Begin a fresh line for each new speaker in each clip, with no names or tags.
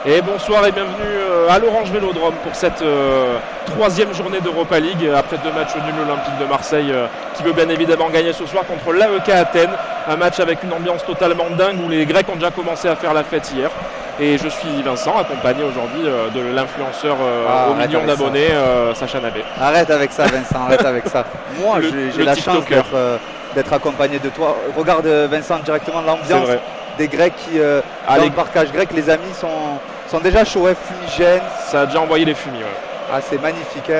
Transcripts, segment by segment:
Et bonsoir et bienvenue à l'Orange Vélodrome pour cette troisième journée d'Europa League après 2 matchs nuls. L'Olympique de Marseille qui veut bien évidemment gagner ce soir contre l'AEK Athènes. Un match avec une ambiance totalement dingue où les Grecs ont déjà commencé à faire la fête hier. Et je suis Vincent, accompagné aujourd'hui de l'influenceur aux millions d'abonnés, Sacha Nabé.
Arrête avec ça Vincent, arrête avec ça. Moi j'ai la chance d'être accompagné de toi. Regarde Vincent directement l'ambiance des Grecs qui, dans le parcage grec, les amis sont déjà chauds, fumigènes.
Ça a déjà envoyé les fumis. Ouais.
Ah, c'est magnifique.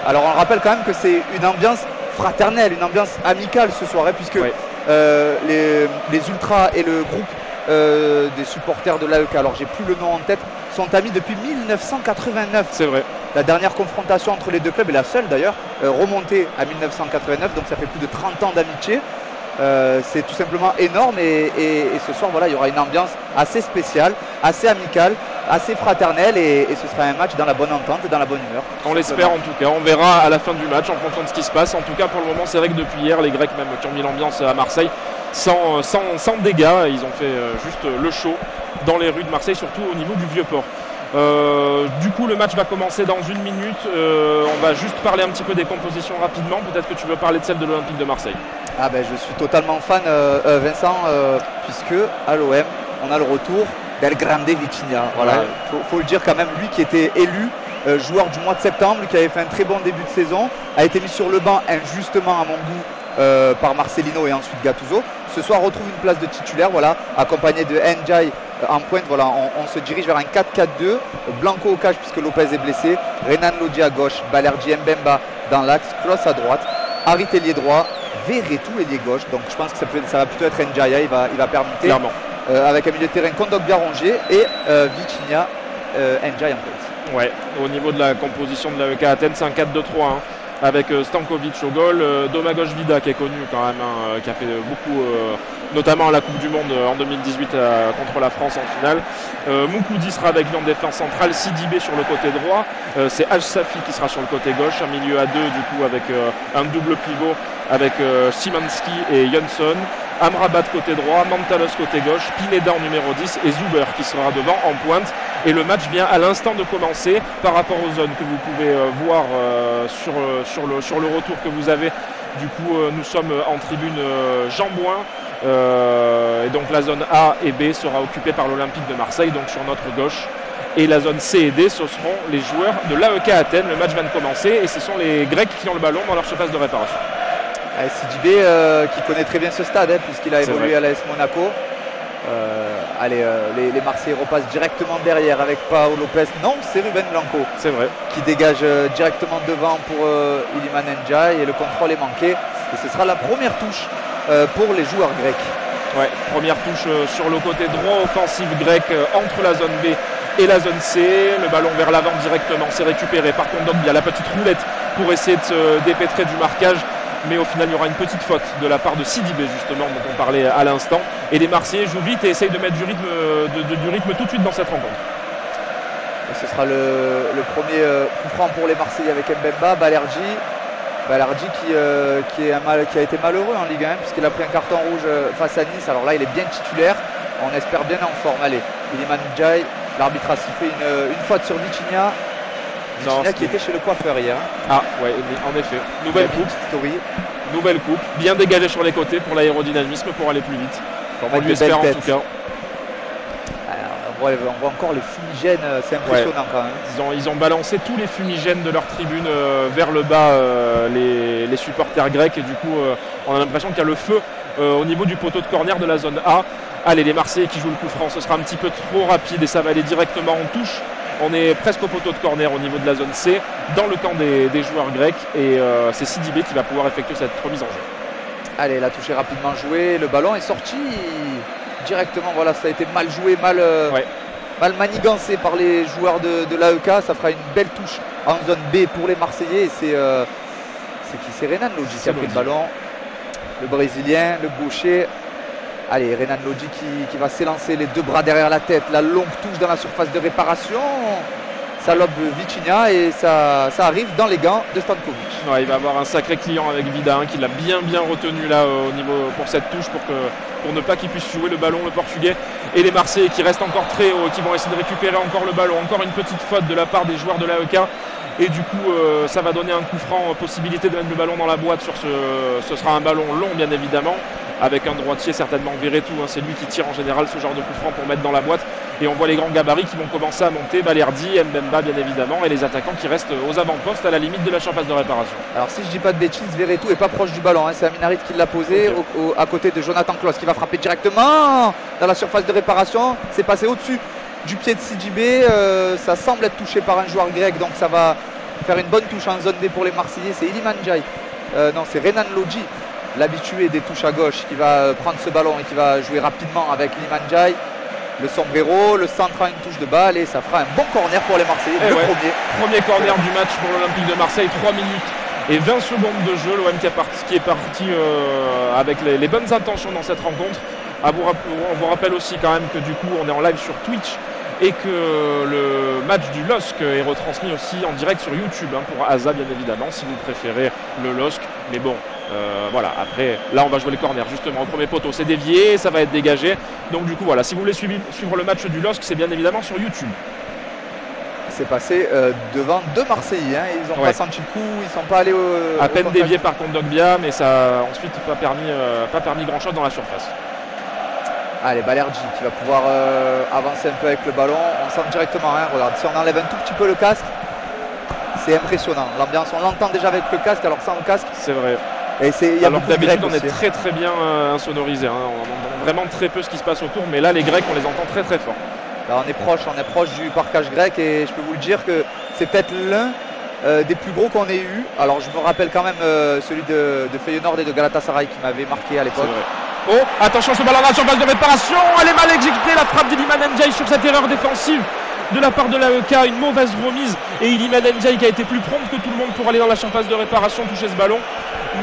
Alors on rappelle quand même que c'est une ambiance fraternelle, une ambiance amicale ce soir, puisque les ultras et le groupe des supporters de l'AEK, alors j'ai plus le nom en tête, sont amis depuis 1989.
C'est vrai.
La dernière confrontation entre les deux clubs, et la seule d'ailleurs, remontée à 1989, donc ça fait plus de 30 ans d'amitié. C'est tout simplement énorme et ce soir voilà, il y aura une ambiance assez spéciale, assez amicale, assez fraternelle et ce sera un match dans la bonne entente et dans la bonne humeur.
On l'espère en tout cas, on verra à la fin du match en fonction de ce qui se passe. En tout cas pour le moment c'est vrai que depuis hier les Grecs même qui ont mis l'ambiance à Marseille sans dégâts, ils ont fait juste le show dans les rues de Marseille, surtout au niveau du Vieux-Port. Du coup le match va commencer dans 1 minute, on va juste parler un petit peu des compositions rapidement, peut-être que tu veux parler de celle de l'Olympique de Marseille.
Ah ben je suis totalement fan Vincent, puisque à l'OM on a le retour d'El Grande Vitinha, voilà. Faut le dire quand même, lui qui était élu joueur du mois de septembre, qui avait fait un très bon début de saison, a été mis sur le banc injustement à mon goût par Marcelino et ensuite Gattuso. Ce soir retrouve une place de titulaire, voilà, accompagné de Ndiaye en pointe. Voilà, on se dirige vers un 4-4-2, Blanco au cage puisque Lopez est blessé, Renan Lodi à gauche, Balerdi Mbemba dans l'axe, Klos à droite, Harit ailier droit, Verretou ailier gauche. Donc je pense que ça va plutôt être Ndiaye, il va permuter.
Clairement.
Avec un milieu de terrain Kondogbia Rongier et Vitinha, Ndiaye en pointe.
Ouais, au niveau de la composition de l'AEK Athènes, c'est un 4-2-3-1. Avec Stankovic au goal, Domagoj Vida qui est connu quand même, qui a fait beaucoup, notamment à la Coupe du Monde en 2018 contre la France en finale. Moukoudi sera avec lui en défense centrale, Sidibé sur le côté droit, c'est Safi qui sera sur le côté gauche, un milieu à 2 du coup avec un double pivot avec Szymanski et Jönsson, Amrabat côté droit, Mantalos côté gauche, Pineda en numéro 10 et Zuber qui sera devant en pointe. Et le match vient à l'instant de commencer par rapport aux zones que vous pouvez voir sur le retour que vous avez. Du coup, nous sommes en tribune Jean-Bouin. Et donc la zone A et B sera occupée par l'Olympique de Marseille, donc sur notre gauche. Et la zone C et D, ce seront les joueurs de l'AEK Athènes. Le match vient de commencer et ce sont les Grecs qui ont le ballon dans leur surface de réparation.
Sidibé qui connaît très bien ce stade, puisqu'il a évolué à l'AS Monaco. Les Marseillais repassent directement derrière avec Paolo Lopez. Non, c'est Ruben Blanco.
C'est vrai.
Qui dégage directement devant pour Iliman Ndiaye et le contrôle est manqué. Et ce sera la première touche pour les joueurs grecs.
Ouais, première touche sur le côté droit offensif grec entre la zone B et la zone C. Le ballon vers l'avant directement, c'est récupéré par Kondogbia, la petite roulette pour essayer de se dépêtrer du marquage. Mais au final, il y aura une petite faute de la part de Sidibé, justement, dont on parlait à l'instant. Et les Marseillais jouent vite et essayent de mettre du rythme tout de suite dans cette rencontre.
Et ce sera le premier coup franc pour les Marseillais avec Mbemba, Balerdi qui a été malheureux en Ligue 1 puisqu'il a pris un carton rouge face à Nice. Alors là, il est bien titulaire. On espère bien en forme. Allez, Iliman Ndiaye, l'arbitre a sifflé une faute sur Vitinha. Vitinha qui était chez le coiffeur hier.
Ah ouais, en effet. Nouvelle coupe, bien dégagée sur les côtés pour l'aérodynamisme, pour aller plus vite. On lui espère en tout cas.
On voit encore les fumigènes, c'est impressionnant quand même.
Ils ont balancé tous les fumigènes de leur tribune vers le bas, les supporters grecs, et du coup on a l'impression qu'il y a le feu au niveau du poteau de corner de la zone A. Allez, les Marseillais qui jouent le coup franc, ce sera un petit peu trop rapide et ça va aller directement en touche. On est presque au poteau de corner au niveau de la zone C, dans le camp des joueurs grecs, et c'est Sidibé qui va pouvoir effectuer cette remise en jeu.
Allez, la touche est rapidement jouée, le ballon est sorti directement, voilà, ça a été mal joué, mal manigancé par les joueurs de l'AEK. Ça fera une belle touche en zone B pour les Marseillais, et c'est Renan Lodi qui a pris le ballon, le Brésilien, le gaucher. Allez, Renan Lodi qui va s'élancer les deux bras derrière la tête, la longue touche dans la surface de réparation. Ça lobe Vitinha et ça arrive dans les gants de Stankovic.
Ouais, il va avoir un sacré client avec Vida qui l'a bien retenu là au niveau pour cette touche pour ne pas qu'il puisse jouer le ballon, le Portugais. Et les Marseillais qui restent encore très haut, qui vont essayer de récupérer encore le ballon. Encore une petite faute de la part des joueurs de l'AEK. Et du coup, ça va donner un coup franc, possibilité de mettre le ballon dans la boîte. Ce sera un ballon long, bien évidemment, avec un droitier, certainement Verretou. Hein, c'est lui qui tire en général ce genre de coup franc pour mettre dans la boîte. Et on voit les grands gabarits qui vont commencer à monter. Balerdi, Mbemba, bien évidemment, et les attaquants qui restent aux avant-postes à la limite de la surface de réparation.
Alors, si je dis pas de bêtises, Verretou est pas proche du ballon. Hein, c'est Aminarit qui l'a posé à côté de Jonathan Klaus qui va frapper directement dans la surface de réparation. C'est passé au-dessus du pied de Sidibé, ça semble être touché par un joueur grec, donc ça va faire une bonne touche en zone D pour les Marseillais. C'est Iliman Ndiaye, non c'est Renan Lodji, l'habitué des touches à gauche, qui va prendre ce ballon et qui va jouer rapidement avec Iliman Ndiaye. Le sombrero, le centre à une touche de balle et ça fera un bon corner pour les Marseillais.
Premier corner du match pour l'Olympique de Marseille, 3 minutes et 20 secondes de jeu. L'OM qui est parti avec les bonnes intentions dans cette rencontre. On vous rappelle aussi quand même que du coup on est en live sur Twitch et que le match du LOSC est retransmis aussi en direct sur YouTube pour Asa bien évidemment si vous préférez le LOSC. Mais bon, voilà, après là on va jouer les corners justement au premier poteau, c'est dévié, ça va être dégagé. Donc du coup voilà, si vous voulez suivre le match du LOSC, c'est bien évidemment sur YouTube.
C'est passé devant deux Marseillais, hein. Ils n'ont pas senti le coup, ils ne sont pas allés
à peine dévié par Kondogbia, mais ça ensuite pas permis grand chose dans la surface.
Allez, Balerdi qui va pouvoir avancer un peu avec le ballon. On sent directement, hein, regarde, si on enlève un tout petit peu le casque, c'est impressionnant. L'ambiance, on l'entend déjà avec le casque, alors sans le casque.
C'est vrai.
Et
alors que d'habitude, on est très bien insonorisé. Hein. On entend vraiment très peu ce qui se passe autour, mais là, les Grecs, on les entend très fort.
Là, on est proche du parquage grec et je peux vous le dire que c'est peut-être l'un des plus gros qu'on ait eu. Alors, je me rappelle quand même celui de Feyenoord et de Galatasaray qui m'avait marqué à l'époque.
Oh, attention, ce ballon dans la surface de réparation. Elle est mal exécutée, la frappe d'Iliman Ndiaye sur cette erreur défensive de la part de l'AEK. Une mauvaise remise et Iliman Ndiaye qui a été plus prompt que tout le monde pour aller dans la surface de réparation, toucher ce ballon.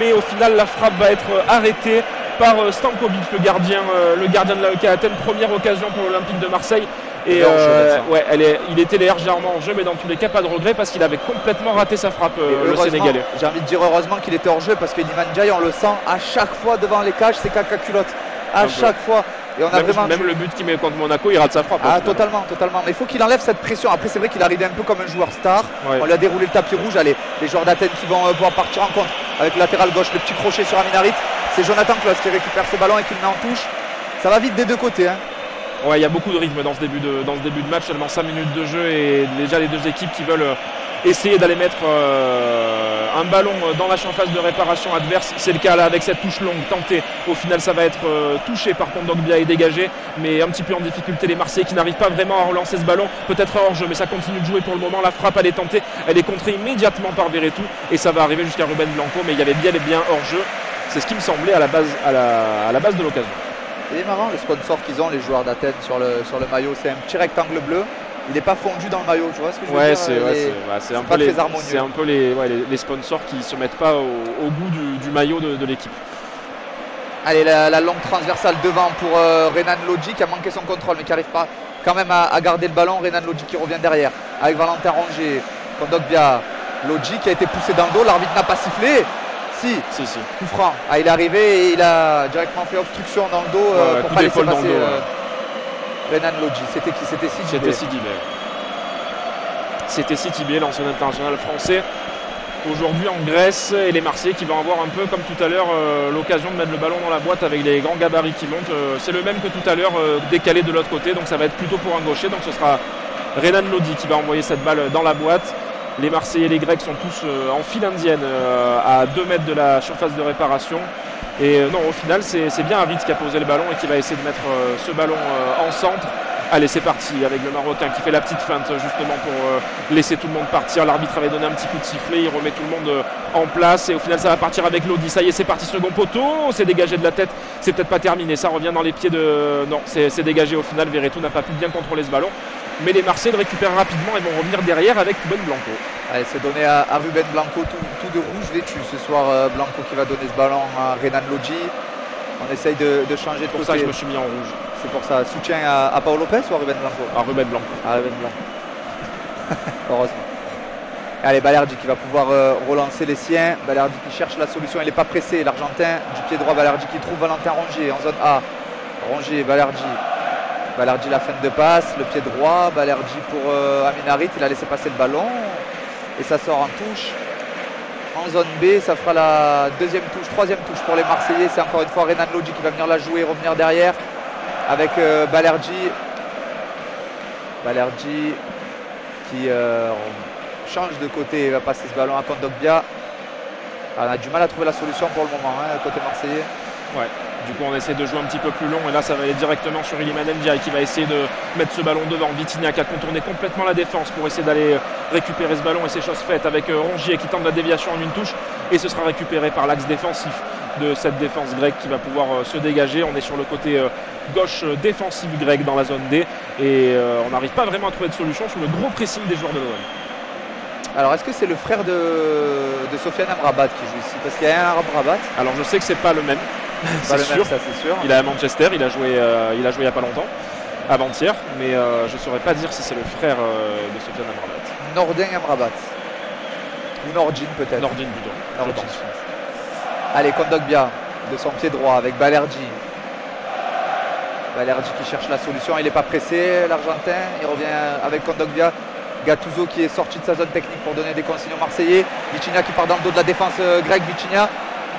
Mais au final, la frappe va être arrêtée par Stankovic, le gardien de l'AEK Athènes. Première occasion pour l'Olympique de Marseille. Et il était légèrement en jeu, mais dans tous les cas, pas de regret parce qu'il avait complètement raté sa frappe, le Sénégalais.
J'ai envie de dire heureusement qu'il était hors jeu parce qu'Iliman Ndiaye, on le sent à chaque fois devant les cages, c'est caca culotte. À chaque fois. Et on a
même le but qu'il met contre Monaco, il rate sa frappe.
Ah, totalement. Mais il faut qu'il enlève cette pression. Après, c'est vrai qu'il arrivait un peu comme un joueur star. Ouais. On lui a déroulé le tapis rouge. Allez, les joueurs d'Athènes qui vont pouvoir partir en contre avec le latéral gauche, le petit crochet sur Aminarit. C'est Jonathan Klaus qui récupère ce ballon et qui le met en touche. Ça va vite des deux côtés. Hein.
Ouais, il y a beaucoup de rythme dans ce début de match, seulement 5 minutes de jeu et déjà les deux équipes qui veulent essayer d'aller mettre un ballon dans la surface de réparation adverse. C'est le cas là avec cette touche longue tentée. Au final, ça va être touché par Kondogbia et dégagé, mais un petit peu en difficulté les Marseillais qui n'arrivent pas vraiment à relancer ce ballon. Peut-être hors jeu, mais ça continue de jouer pour le moment. La frappe, elle est tentée, elle est contrée immédiatement par Verretou et ça va arriver jusqu'à Ruben Blanco, mais il y avait bien hors jeu. C'est ce qui me semblait à la base de l'occasion.
Il est marrant le sponsor qu'ils ont, les joueurs d'Athènes sur le maillot. C'est un petit rectangle bleu. Il n'est pas fondu dans le maillot, tu vois ce que je veux dire.
C'est un peu les sponsors qui ne se mettent pas au goût du maillot de l'équipe.
Allez, la longue transversale devant pour Renan Lodji qui a manqué son contrôle mais qui n'arrive pas quand même à garder le ballon. Renan Lodji qui revient derrière avec Valentin Rongier, Kondogbia, Lodji qui a été poussé dans le dos. L'arbitre n'a pas sifflé. Si. Coup franc. Ah, il est arrivé et il a directement fait obstruction dans le dos pour ne pas laisser passer Renan Lodji. C'était qui? C'était Sidibé.
C'était Sidibé, l'ancien international français. Aujourd'hui en Grèce et les Marseillais qui vont avoir un peu comme tout à l'heure l'occasion de mettre le ballon dans la boîte avec les grands gabarits qui montent. C'est le même que tout à l'heure, décalé de l'autre côté. Donc ça va être plutôt pour un gaucher. Donc ce sera Renan Lodji qui va envoyer cette balle dans la boîte. Les Marseillais et les Grecs sont tous en file indienne à 2 mètres de la surface de réparation. Et non, au final, c'est bien Harit qui a posé le ballon et qui va essayer de mettre ce ballon en centre. Allez, c'est parti avec le Marocain qui fait la petite feinte justement pour laisser tout le monde partir. L'arbitre avait donné un petit coup de sifflet, il remet tout le monde en place et au final ça va partir avec Lodi. Ça y est, c'est parti, second poteau, c'est dégagé de la tête, c'est peut-être pas terminé, ça revient dans les pieds de... Non, c'est dégagé au final, Verretou n'a pas pu bien contrôler ce ballon. Mais les Marseillais le récupèrent rapidement et vont revenir derrière avec Ruben Blanco.
Allez, c'est donné à Ruben Blanco, tout de rouge vêtu ce soir. Blanco qui va donner ce ballon à Renan Lodji. On essaye de changer de côté.
C'est pour ça que je me suis mis en rouge.
C'est pour ça. Soutien à Paul Lopez ou à Ruben Blanco?
À Ruben Blanco.
À Ruben Blanco. Heureusement. Allez, Balerdi qui va pouvoir relancer les siens. Balerdi qui cherche la solution, il n'est pas pressé. L'Argentin du pied droit, Balerdi qui trouve Valentin Rongier en zone A. Rongier, Balerdi. Balerdi la fin de passe, le pied droit. Balerdi pour Aminarit, il a laissé passer le ballon. Et ça sort en touche. En zone B, ça fera la deuxième touche, troisième touche pour les Marseillais. C'est encore une fois Renan Lodi qui va venir la jouer, revenir derrière avec Balerdi. Balerdi qui change de côté, il va passer ce ballon à Kondogbia. On a du mal à trouver la solution pour le moment, côté marseillais.
Ouais. Du coup on essaie de jouer un petit peu plus long et là ça va aller directement sur Iliman Ndiaye qui va essayer de mettre ce ballon devant. Vitinha qui a contourné complètement la défense pour essayer d'aller récupérer ce ballon et c'est chose faite avec Rongier qui tente la déviation en une touche et ce sera récupéré par l'axe défensif de cette défense grecque qui va pouvoir se dégager. On est sur le côté gauche défensif grec dans la zone D et on n'arrive pas vraiment à trouver de solution sur le gros pressing des joueurs de l'OM.
Alors est-ce que c'est le frère de Sofiane Amrabat qui joue ici? Parce qu'il y a un Amrabat.
Alors je sais que c'est pas le même.
Pas le même, ça c'est sûr.
Il est à Manchester, il a joué il n'y a pas longtemps, avant-hier, mais je ne saurais pas dire si c'est le frère de Sofiane Amrabat.
Nordin Amrabat. Ou Nordin peut-être.
Nordin plutôt.
Nordin. Allez, Kondogbia de son pied droit avec Balerdi. Balerdi qui cherche la solution, il n'est pas pressé, l'Argentin. Il revient avec Kondogbia. Gattuso qui est sorti de sa zone technique pour donner des consignes aux Marseillais. Vitinha qui part dans le dos de la défense grecque. Vitinha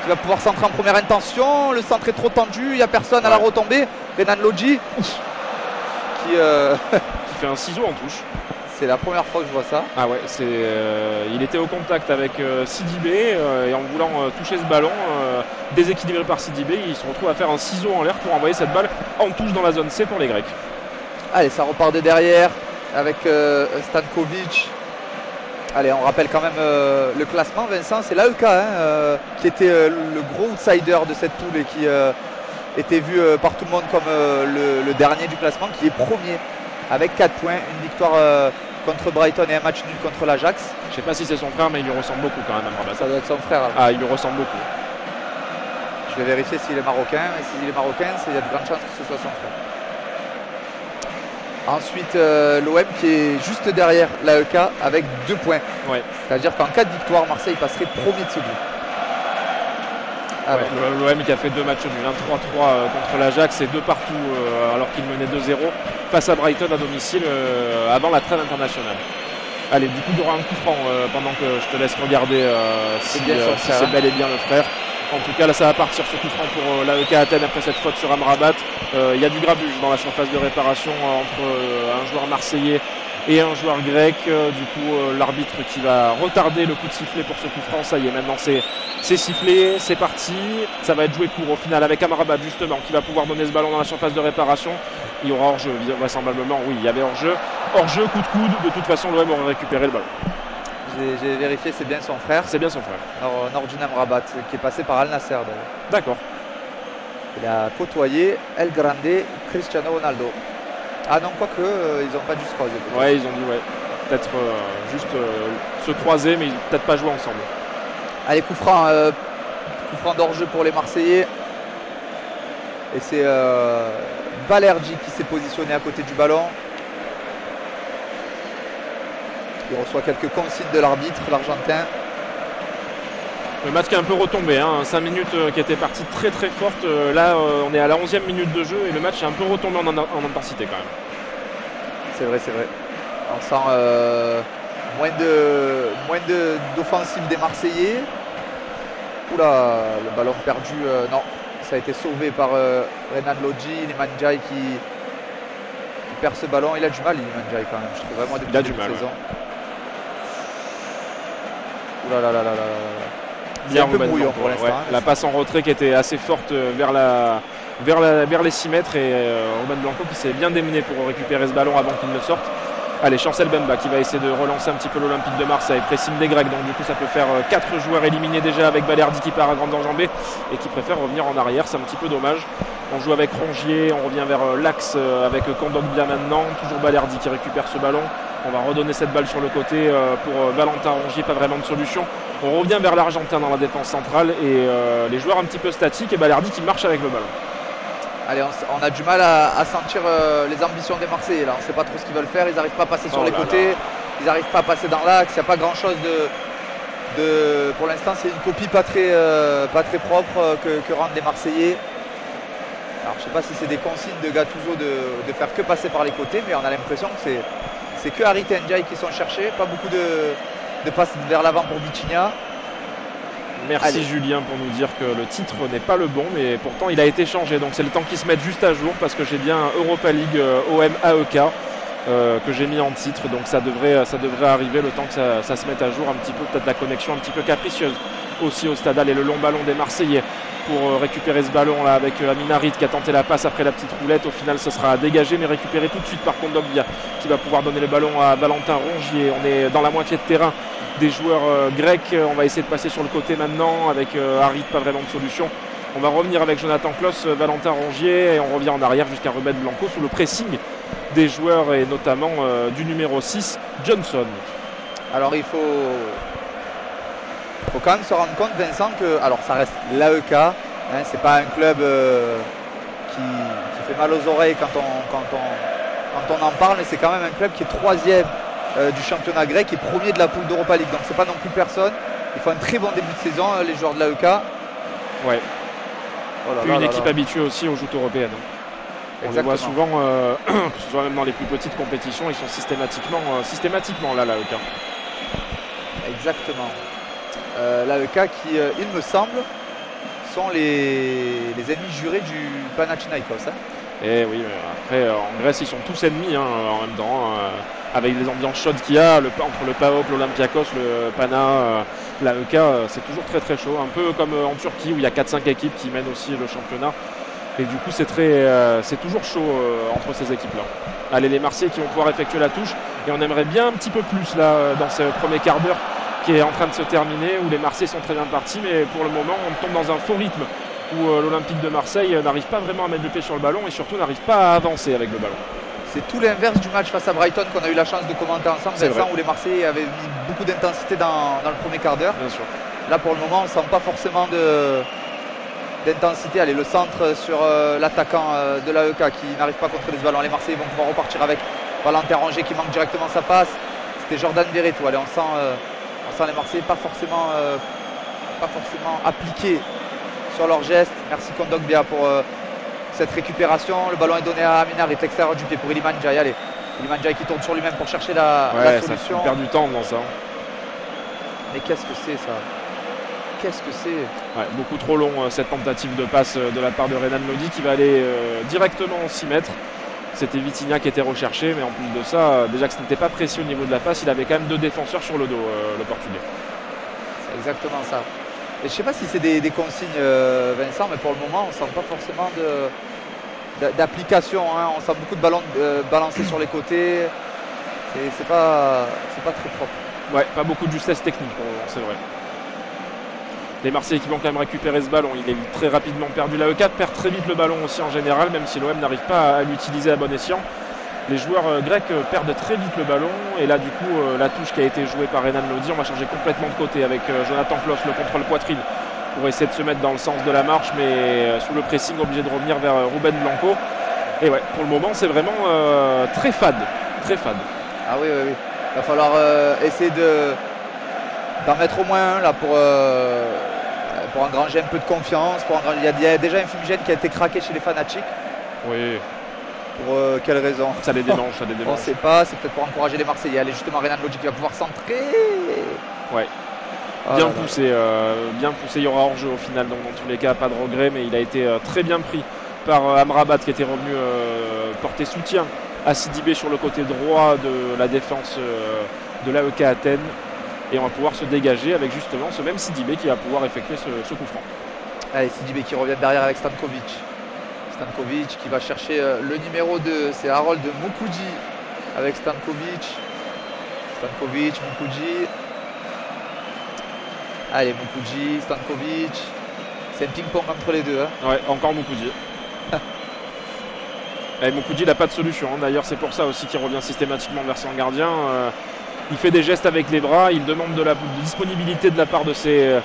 qui va pouvoir centrer en première intention. Le centre est trop tendu, il n'y a personne à la retombée. Renan Lodi qui
fait un ciseau en touche.
C'est la première fois que je vois ça.
Ah ouais, il était au contact avec Sidibé et en voulant toucher ce ballon, déséquilibré par Sidibé, il se retrouve à faire un ciseau en l'air pour envoyer cette balle en touche dans la zone C pour les Grecs.
Allez, ça repart de derrière avec Stankovic. Allez, on rappelle quand même le classement, Vincent, c'est l'AEK qui était le gros outsider de cette poule et qui était vu par tout le monde comme le dernier du classement, qui est premier avec 4 points, une victoire contre Brighton et un match nul contre l'Ajax.
Je ne sais pas si c'est son frère, mais il lui ressemble beaucoup quand même.
Ça doit être son frère.
Ah, il lui ressemble beaucoup.
Je vais vérifier s'il est marocain, et s'il est marocain, il y a de grandes chances que ce soit son frère. Ensuite, l'OM qui est juste derrière l'AEK avec 2 points.
Ouais.
C'est-à-dire qu'en cas de victoire, Marseille passerait premier de ce groupe.
Ah ouais, l'OM qui a fait 2 matchs nuls, 1-3-3 contre l'Ajax et 2 partout alors qu'il menait 2-0 face à Brighton à domicile avant la trêve internationale. Allez, du coup il y aura un coup franc pendant que je te laisse regarder si c'est bel et bien le frère. En tout cas là ça va partir ce coup franc pour l'AEK Athènes après cette faute sur Amrabat. Il y a du grabuge dans la surface de réparation entre un joueur marseillais et un joueur grec. Du coup l'arbitre qui va retarder le coup de sifflet pour ce coup franc. Ça y est, maintenant c'est sifflé, c'est parti. Ça va être joué court au final avec Amrabat justement qui va pouvoir donner ce ballon dans la surface de réparation. Il y aura hors-jeu vraisemblablement. Oui, il y avait hors-jeu. Hors-jeu, coup de coude. De toute façon l'OM aurait récupéré le ballon.
J'ai vérifié, c'est bien son frère.
C'est bien son frère.
Nordin Amrabat qui est passé par Al Nasser.
D'accord.
Il a côtoyé El Grande, Cristiano Ronaldo. Ah non, quoique, ils n'ont pas dû se croiser.
Ouais, ils ont dit, peut-être juste se croiser, mais peut-être pas jouer ensemble.
Allez, coup franc d'hors-jeu pour les Marseillais. Et c'est Balerdi qui s'est positionné à côté du ballon. Il reçoit quelques consignes de l'arbitre, l'Argentin.
Le match qui est un peu retombé, 5 minutes qui était partie très très forte. Là, on est à la 11e minute de jeu et le match est un peu retombé en intensité quand même.
C'est vrai, c'est vrai. On sent moins d'offensive des Marseillais. Oula, le ballon perdu, non. Ça a été sauvé par Renan Lodi, Iliman Ndiaye qui perd ce ballon. Il a du mal, Iliman Ndiaye quand même. Je trouve vraiment depuis le début de saison. Oula là là là là là.
Bien un peu brouillon pour l'instant. La passe en retrait qui était assez forte vers les 6 mètres et Ruben Blanco qui s'est bien démené pour récupérer ce ballon avant qu'il ne sorte. Allez, Chancel Bemba qui va essayer de relancer un petit peu l'Olympique de Marseille. Pressing des Grecs, donc du coup ça peut faire 4 joueurs éliminés déjà avec Balerdi qui part à grandes enjambées et qui préfère revenir en arrière. C'est un petit peu dommage. On joue avec Rongier, on revient vers l'axe avec Kondogbia maintenant. Toujours Balerdi qui récupère ce ballon. On va redonner cette balle sur le côté pour Valentin Rongier, pas vraiment de solution. On revient vers l'Argentin dans la défense centrale et les joueurs un petit peu statiques et Balerdi qui marche avec le ballon.
Allez, on a du mal à sentir les ambitions des Marseillais là. On ne sait pas trop ce qu'ils veulent faire, ils n'arrivent pas à passer sur les côtés. ils n'arrivent pas à passer dans l'axe, il n'y a pas grand chose pour l'instant c'est une copie pas très propre que rendent les Marseillais. Alors je ne sais pas si c'est des consignes de Gattuso de faire que passer par les côtés, mais on a l'impression que c'est que Harit et Ndiaye qui sont cherchés, pas beaucoup de passes vers l'avant pour Vitinha.
Merci Allez. Julien pour nous dire que le titre n'est pas le bon, mais pourtant il a été changé, donc c'est le temps qu'ils se mettent juste à jour parce que j'ai bien Europa League OM AEK que j'ai mis en titre, donc ça devrait arriver le temps que ça se mette à jour un petit peu, peut-être la connexion un petit peu capricieuse aussi au Stade. Et le long ballon des Marseillais pour récupérer ce ballon là avec Amin Harit qui a tenté la passe après la petite roulette. Au final ce sera dégagé mais récupéré tout de suite par Kondogbia qui va pouvoir donner le ballon à Valentin Rongier. On est dans la moitié de terrain des joueurs grecs. On va essayer de passer sur le côté maintenant avec Harit, pas vraiment de solution. On va revenir avec Jonathan Klaus, Valentin Rongier et on revient en arrière jusqu'à Ruben Blanco sous le pressing des joueurs et notamment du numéro 6, Johnson. Alors il faut quand même se rendre compte, Vincent, que alors ça reste l'AEK, hein, c'est pas un club qui fait mal aux oreilles quand on en parle, mais c'est quand même un club qui est 3e du championnat grec et 1er de la poule d'Europa League, donc c'est pas non plus personne. Il faut un très bon début de saison, les joueurs de l'AEK. Ouais. Puis une équipe habituée aussi aux joutes européennes. On les voit souvent, que ce soit même dans les plus petites compétitions, ils sont systématiquement là, l'AEK. Exactement. L'AEK qui, il me semble, sont les ennemis jurés du Panathinaikos. Hein. Et oui, après en Grèce ils sont tous ennemis en même temps, avec les ambiances chaudes qu'il y a entre le PAOK, l'Olympiakos, le Pana, l'AEK, c'est toujours très très chaud, un peu comme en Turquie où il y a 4-5 équipes qui mènent aussi le championnat. Et du coup c'est toujours chaud entre ces équipes-là. Allez, les Marseillais qui vont pouvoir effectuer la touche et on aimerait bien un petit peu plus là dans ce premier quart d'heure qui est en train de se terminer, où les Marseillais sont très bien partis, mais pour le moment on tombe dans un faux rythme où l'Olympique de Marseille n'arrive pas vraiment à mettre le pied sur le ballon et surtout n'arrive pas à avancer avec le ballon. C'est tout l'inverse du match face à Brighton qu'on a eu la chance de commenter ensemble, Vincent, où les Marseillais avaient mis beaucoup d'intensité dans le premier quart d'heure. Bien sûr. Là pour le moment on ne sent pas forcément d'intensité. Allez, le centre sur l'attaquant de l'AEK qui n'arrive pas à contrôler ce ballon. Les Marseillais vont pouvoir repartir avec Valentin Rongier qui manque directement sa passe. C'était Jordan Verretou. Allez, on sent les Marseillais pas forcément appliqués sur leur geste. Merci Kondogbia pour cette récupération. Le ballon est donné à Amin Harit, l'extérieur du pied pour Iliman Ndiaye. Allez, Iliman Ndiaye qui tourne sur lui-même pour chercher la solution. Ça perd du temps dans ça. Mais qu'est-ce que c'est ça? Qu'est-ce que c'est? Ouais, beaucoup trop long cette tentative de passe de la part de Renan Lodi qui va aller directement en 6 mètres. C'était Vitinha qui était recherché, mais en plus de ça, déjà que ce n'était pas précis au niveau de la passe, il avait quand même 2 défenseurs sur le dos, le Portugais. C'est exactement ça. Et je ne sais pas si c'est des consignes, Vincent, mais pour le moment, on ne sent pas forcément d'application. Hein. On sent beaucoup de ballons balancés sur les côtés. C'est pas très propre. Ouais, pas beaucoup de justesse technique, c'est vrai. Les Marseillais qui vont quand même récupérer ce ballon, il est très rapidement perdu. L'AEK perd très vite le ballon aussi en général, même si l'OM n'arrive pas à l'utiliser à bon escient. Les joueurs grecs perdent très vite le ballon et là du coup la touche qui a été jouée par Renan Lodi, on va changer complètement de côté avec Jonathan Klaus, le contrôle poitrine pour essayer de se mettre dans le sens de la marche, mais sous le pressing obligé de revenir vers Ruben Blanco. Et ouais, pour le moment c'est vraiment très fade, très fade. Ah oui, oui, oui. Il va falloir essayer d'en mettre au moins un là pour engranger un peu de confiance. Il y a déjà un fumigène qui a été craqué chez les fanatiques. Oui. Pour quelle raison? Ça les démange, ça les démange. On ne sait pas, c'est peut-être pour encourager les Marseillais. Allez, justement, Renan Lodi qui va pouvoir centrer. Ouais. Bien poussé, il y aura hors-jeu au final, donc dans tous les cas, pas de regret, mais il a été très bien pris par Amrabat qui était revenu porter soutien à Sidibé sur le côté droit de la défense de l'AEK Athènes. Et on va pouvoir se dégager avec justement ce même Sidibé qui va pouvoir effectuer ce coup franc. Allez, Sidibé qui revient derrière avec Stankovic. Stankovic qui va chercher le numéro 2, c'est Harold Mukudi avec Stankovic. Stankovic, Mukudi. Allez, Mukudi, Stankovic. C'est un ping-pong entre les deux. Hein. Ouais, encore Mukudi. Mukudi n'a pas de solution. Hein. D'ailleurs, c'est pour ça aussi qu'il revient systématiquement vers son gardien. Il fait des gestes avec les bras, il demande de la disponibilité de la part de ses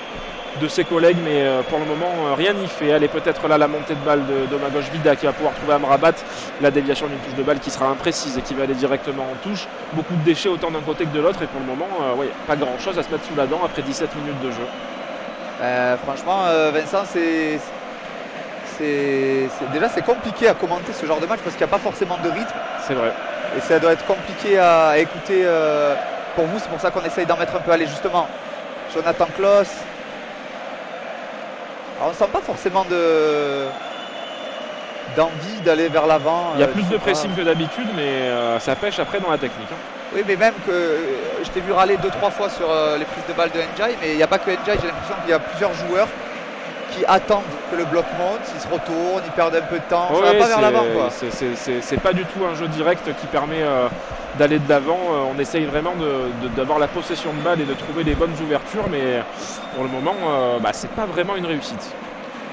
de ses collègues, mais pour le moment rien n'y fait. Allez, peut-être là la montée de balle de Domagoj Vida qui va pouvoir trouver Amrabat, la déviation d'une touche de balle qui sera imprécise et qui va aller directement en touche. Beaucoup de déchets autant d'un côté que de l'autre, et pour le moment pas grand chose à se mettre sous la dent après 17 minutes de jeu.
Franchement, Vincent, déjà c'est compliqué à commenter ce genre de match parce qu'il n'y a pas forcément de rythme.
C'est vrai.
Et ça doit être compliqué à écouter pour vous, c'est pour ça qu'on essaye d'en mettre un peu. Allez, justement, Jonathan Klaus. Alors, on ne sent pas forcément d'envie d'aller vers l'avant.
Il y a plus de pressing que d'habitude, mais ça pêche après dans la technique.
Oui, mais même que je t'ai vu râler 2-3 fois sur les prises de balles de Ndiaye, mais il n'y a pas que Ndiaye, j'ai l'impression qu'il y a plusieurs joueurs qui attendent que le bloc monte, ils se retournent, ils perdent un peu de temps, ça va pas vers l'avant.
C'est pas du tout un jeu direct qui permet d'aller de l'avant. On essaye vraiment d'avoir la possession de balle et de trouver les bonnes ouvertures, mais pour le moment, c'est pas vraiment une réussite.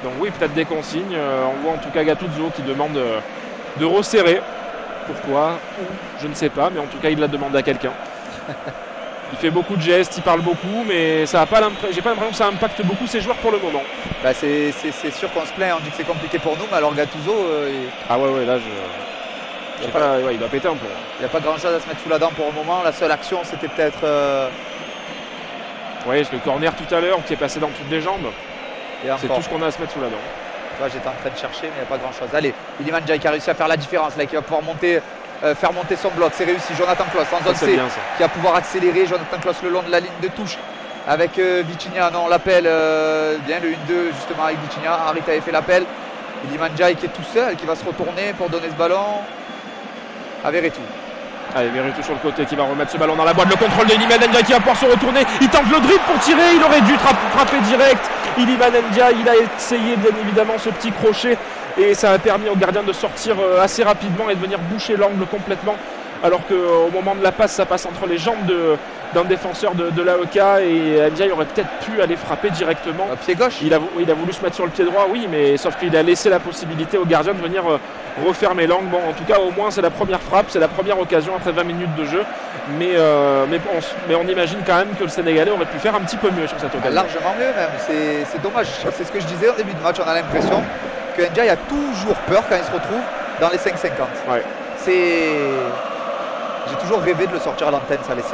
Donc oui, peut-être des consignes. On voit en tout cas Gattuso qui demande de resserrer. Pourquoi? Je ne sais pas, mais en tout cas il la demande à quelqu'un. Il fait beaucoup de gestes, il parle beaucoup, mais j'ai pas l'impression que ça impacte beaucoup ses joueurs pour le moment.
C'est sûr qu'on se plaint, on dit que c'est compliqué pour nous, mais alors Gattuso...
Ah ouais, là il doit péter un peu.
Il n'y a pas grand chose à se mettre sous la dent pour le moment. La seule action c'était peut-être...
Oui, le corner tout à l'heure qui est passé dans toutes les jambes. C'est tout ce qu'on a à se mettre sous la dent.
J'étais en train de chercher, mais il n'y a pas grand chose. Allez, Iliman Ndiaye qui a réussi à faire la différence, là, qui va pouvoir faire monter son bloc. C'est réussi. Jonathan Klaus en zone C qui va pouvoir accélérer. Jonathan Klaus le long de la ligne de touche avec Vitinha. Non, on l'appelle bien le 1-2 justement avec Vitinha. Harit avait fait l'appel. Iliman Ndiaye qui est tout seul, qui va se retourner pour donner ce ballon à Verretou.
Allez, Verretou sur le côté qui va remettre ce ballon dans la boîte. Le contrôle d'Iliman Ndiaye qui va pouvoir se retourner. Il tente le dribble pour tirer. Il aurait dû frapper direct. Iliman Ndiaye, il a essayé bien évidemment ce petit crochet et ça a permis au gardien de sortir assez rapidement et de venir boucher l'angle complètement. Alors qu'au moment de la passe, ça passe entre les jambes d'un défenseur de l'AEK et Ndiaye aurait peut-être pu aller frapper directement.
Pied gauche.
Il a voulu se mettre sur le pied droit, oui, mais sauf qu'il a laissé la possibilité au gardien de venir refermer l'angle. Bon, en tout cas, au moins, c'est la première frappe, c'est la première occasion après 20 minutes de jeu. Mais on imagine quand même que le Sénégalais aurait pu faire un petit peu mieux sur cette occasion.
Largement mieux même, c'est dommage. C'est ce que je disais au début de match, on a l'impression que Ndiaye a toujours peur quand il se retrouve dans les 5,50.
Ouais.
J'ai toujours rêvé de le sortir à l'antenne, ça, les 5,50.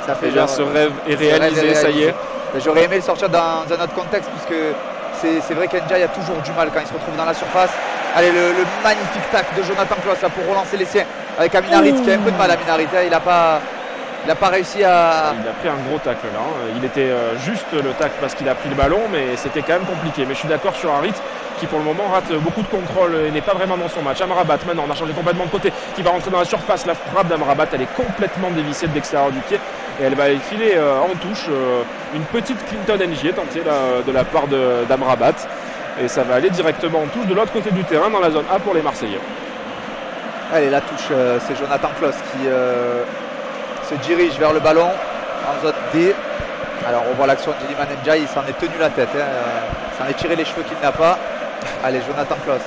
Ça fait
déjà ce rêve est réalisé, ça y est.
J'aurais aimé le sortir dans un autre contexte, puisque c'est vrai qu'Ndiaye a toujours du mal quand il se retrouve dans la surface. Allez, le magnifique tac de Jonathan Klaus là, pour relancer les siens avec Amin Harit qui a un peu de mal. Amin Harit, il n'a pas réussi à...
Il a pris un gros tacle là. Il était juste le tacle parce qu'il a pris le ballon, mais c'était quand même compliqué. Mais je suis d'accord sur Harit qui pour le moment rate beaucoup de contrôle et n'est pas vraiment dans son match. Amrabat maintenant, on a changé complètement de côté, qui va rentrer dans la surface. La frappe d'Amrabat, elle est complètement dévissée de l'extérieur du pied et elle va filer en touche. Une petite Clinton NG tentée de la part d'Amrabat et ça va aller directement en touche de l'autre côté du terrain dans la zone A pour les Marseillais.
Allez, la touche, c'est Jonathan Klaus qui se dirige vers le ballon en zone D. Alors on voit l'action d'Iliman Ndiaye, il s'en est tenu la tête, il s'en est tiré les cheveux qu'il n'a pas. Allez, Jonathan Klaus,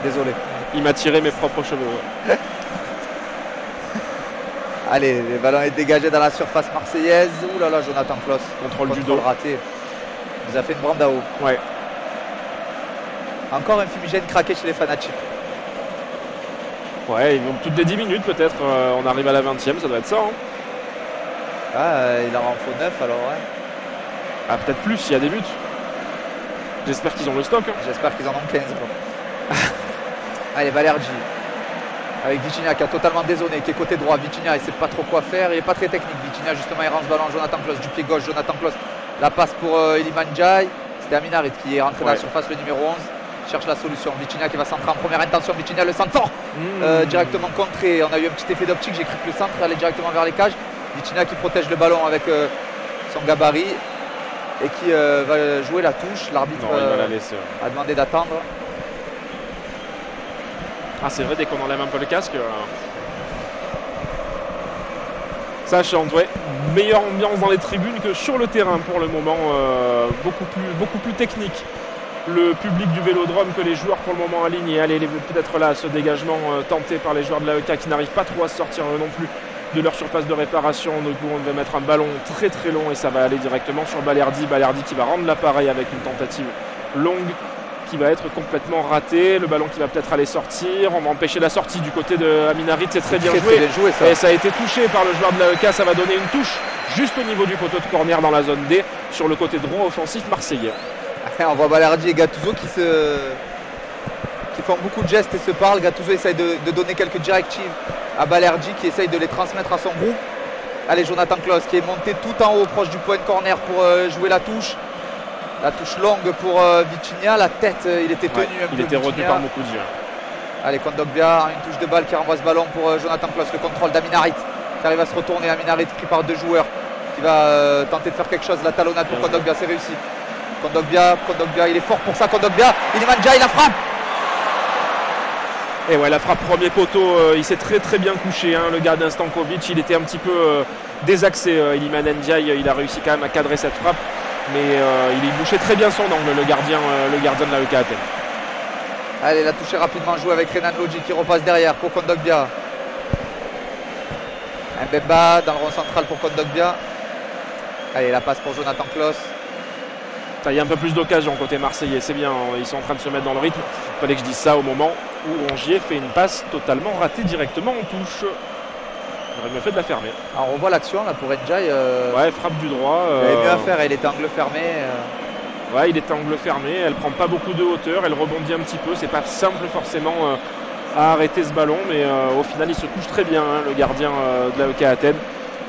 désolé.
Il m'a tiré mes propres cheveux.
Allez, le ballon est dégagé dans la surface marseillaise. Ouh là là, Jonathan Klaus,
contrôle du dos
raté. Il nous a fait une brandao.
Ouais.
Encore un fumigène craqué chez les Fanatiques.
Ouais, ils vont toutes les 10 minutes peut-être. On arrive à la 20e, ça doit être ça.
Il en faut 9 alors, ouais.
Ah, peut-être plus s'il y a des buts. J'espère qu'ils ont le stock.
J'espère qu'ils en ont 15. Allez, Balerdi. Avec Vitinha qui a totalement dézonné, qui est côté droit. Vitinha, il ne sait pas trop quoi faire. Il n'est pas très technique. Vitinha, justement, il rend ce ballon. Jonathan Klaus du pied gauche. Jonathan Klaus, la passe pour Iliman Ndiaye. C'était Amin Harit qui est rentré dans la surface, le numéro 11. Cherche la solution. Vitinha qui va centrer en première intention. Vitinha, le centre fort. Directement contré. On a eu un petit effet d'optique. J'ai cru que le centre allait directement vers les cages. Vitinha qui protège le ballon avec son gabarit et qui va jouer la touche. L'arbitre a demandé d'attendre.
Ah, c'est vrai, dès qu'on enlève un peu le casque, ça chante, ouais. Meilleure ambiance dans les tribunes que sur le terrain pour le moment, beaucoup plus technique. Le public du Vélodrome que les joueurs pour le moment alignés. Allez, peut-être là, ce dégagement tenté par les joueurs de l'AEK qui n'arrivent pas trop à se sortir non plus de leur surface de réparation. Du coup, on va mettre un ballon très très long et ça va aller directement sur Balerdi. Balerdi qui va rendre l'appareil avec une tentative longue qui va être complètement ratée. Le ballon qui va peut-être aller sortir. On va empêcher la sortie du côté de Aminarit. C'est très bien joué.
Ça.
Et ça a été touché par le joueur de l'AEK. Ça va donner une touche juste au niveau du poteau de corner dans la zone D sur le côté droit offensif marseillais.
On voit Balerdi et Gattuso qui font beaucoup de gestes et se parlent. Gattuso essaye de donner quelques directives à Balerdi qui essaye de les transmettre à son groupe. Allez, Jonathan Klaus qui est monté tout en haut proche du point de corner pour jouer la touche. La touche longue pour Vitinha. La tête, il était tenu un peu.
Il était retenu par Mukudi.
Allez, Kondogbia, une touche de balle qui renvoie ce ballon pour Jonathan Klaus. Le contrôle d'Aminarit qui arrive à se retourner. Aminarit pris par 2 joueurs qui va tenter de faire quelque chose. La talonnade pour Kondogbia, c'est réussi. Kondogbia, il est fort pour ça. Kondogbia, Iliman Ndiaye, la frappe.
Et ouais, la frappe premier poteau, il s'est très très bien couché, hein, le gardien Stankovic. Il était un petit peu désaxé, Iliman Ndiaye. Il a réussi quand même à cadrer cette frappe. Mais il bouchait très bien son angle, le gardien de l'AEK Athènes.
Allez, la touche est rapidement jouée avec Renan Lodji qui repasse derrière pour Kondogbia. Mbemba dans le rond central pour Kondogbia. Allez, la passe pour Jonathan Klaus.
Il y a un peu plus d'occasion côté marseillais, c'est bien, ils sont en train de se mettre dans le rythme. Il fallait que je dise ça au moment où Rongier fait une passe totalement ratée directement en touche. Il me fait de la fermer.
Alors on revoit l'action là pour Ndiaye.
Ouais, frappe du droit.
Il avait mieux à faire, il était angle fermé.
Ouais, il était angle fermé, elle prend pas beaucoup de hauteur, elle rebondit un petit peu. C'est pas simple forcément à arrêter ce ballon, mais au final il se couche très bien, hein, le gardien de l'AEK Athènes.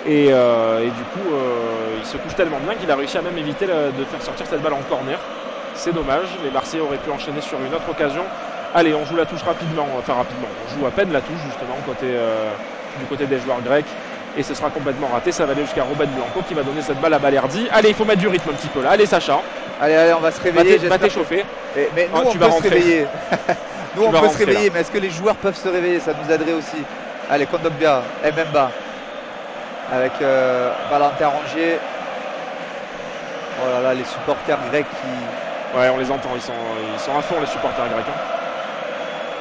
Et du coup, il se couche tellement bien qu'il a réussi à même éviter de faire sortir cette balle en corner. C'est dommage, les Marseillais auraient pu enchaîner sur une autre occasion. Allez, on joue la touche rapidement, on joue à peine la touche justement du côté des joueurs grecs. Et ce sera complètement raté, ça va aller jusqu'à Ruben Blanco qui va donner cette balle à Balerdi. Allez, il faut mettre du rythme un petit peu là. Allez Sacha.
Allez, on va se réveiller.
Va t'échauffer.
Mais nous, on peut se réveiller. Nous, on peut se réveiller, mais est-ce que les joueurs peuvent se réveiller? Ça nous aiderait aussi. Allez, Kondogbia, Mbemba. Avec Valentin Rongier. Oh là là, les supporters grecs qui...
Ouais, on les entend, ils sont à fond les supporters grecs. Hein.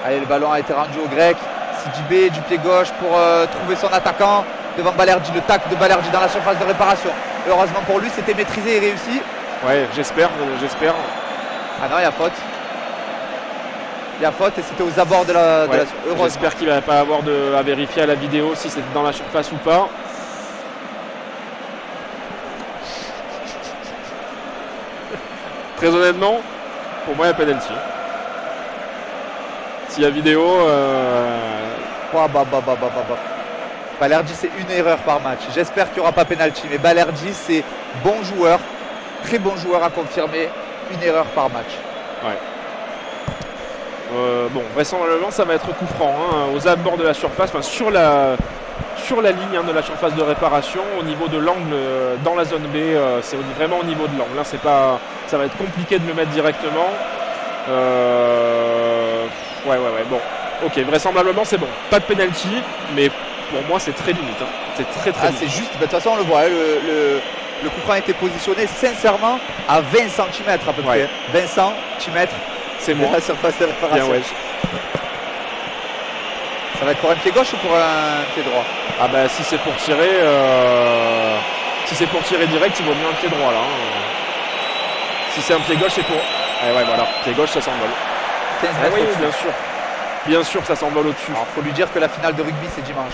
Allez, le ballon a été rendu au grec. Sidibé du pied gauche pour trouver son attaquant devant Balerdi. Le tac de Balerdi dans la surface de réparation. Heureusement pour lui, c'était maîtrisé et réussi.
Ouais, j'espère.
Ah non, il y a faute. Il y a faute et c'était aux abords de la
j'espère qu'il ne va pas avoir à vérifier à la vidéo si c'était dans la surface ou pas. Très honnêtement, pour moi, il y a penalty. S'il y a vidéo...
Balerdi, c'est une erreur par match. J'espère qu'il n'y aura pas penalty. Mais Balerdi, c'est bon joueur. Très bon joueur à confirmer. Une erreur par match.
Ouais. Bon, vraisemblablement, ça va être coup franc. Hein, aux abords de la surface, enfin, sur la ligne de la surface de réparation, au niveau de l'angle dans la zone B, c'est vraiment au niveau de l'angle. Là, ça va être compliqué de le mettre directement. Ouais, bon. Ok, vraisemblablement, c'est bon. Pas de penalty, mais pour moi, c'est très limite. Hein. C'est très limite.
C'est juste, de toute façon, on le voit. Hein, le coup franc a été positionné sincèrement à 20 cm à peu près. 20 cm,
c'est moi.
La surface de réparation.
Bien, ouais.
Ça va être pour un pied gauche ou pour un pied droit?
Ah bah si c'est pour tirer direct, il vaut mieux un pied droit là. Hein. Si c'est un pied gauche, c'est pour. Ah ouais, voilà, pied gauche, ça s'envole.
15 mètres
oui, bien sûr, ça s'envole au-dessus.
Il faut lui dire que la finale de rugby c'est dimanche.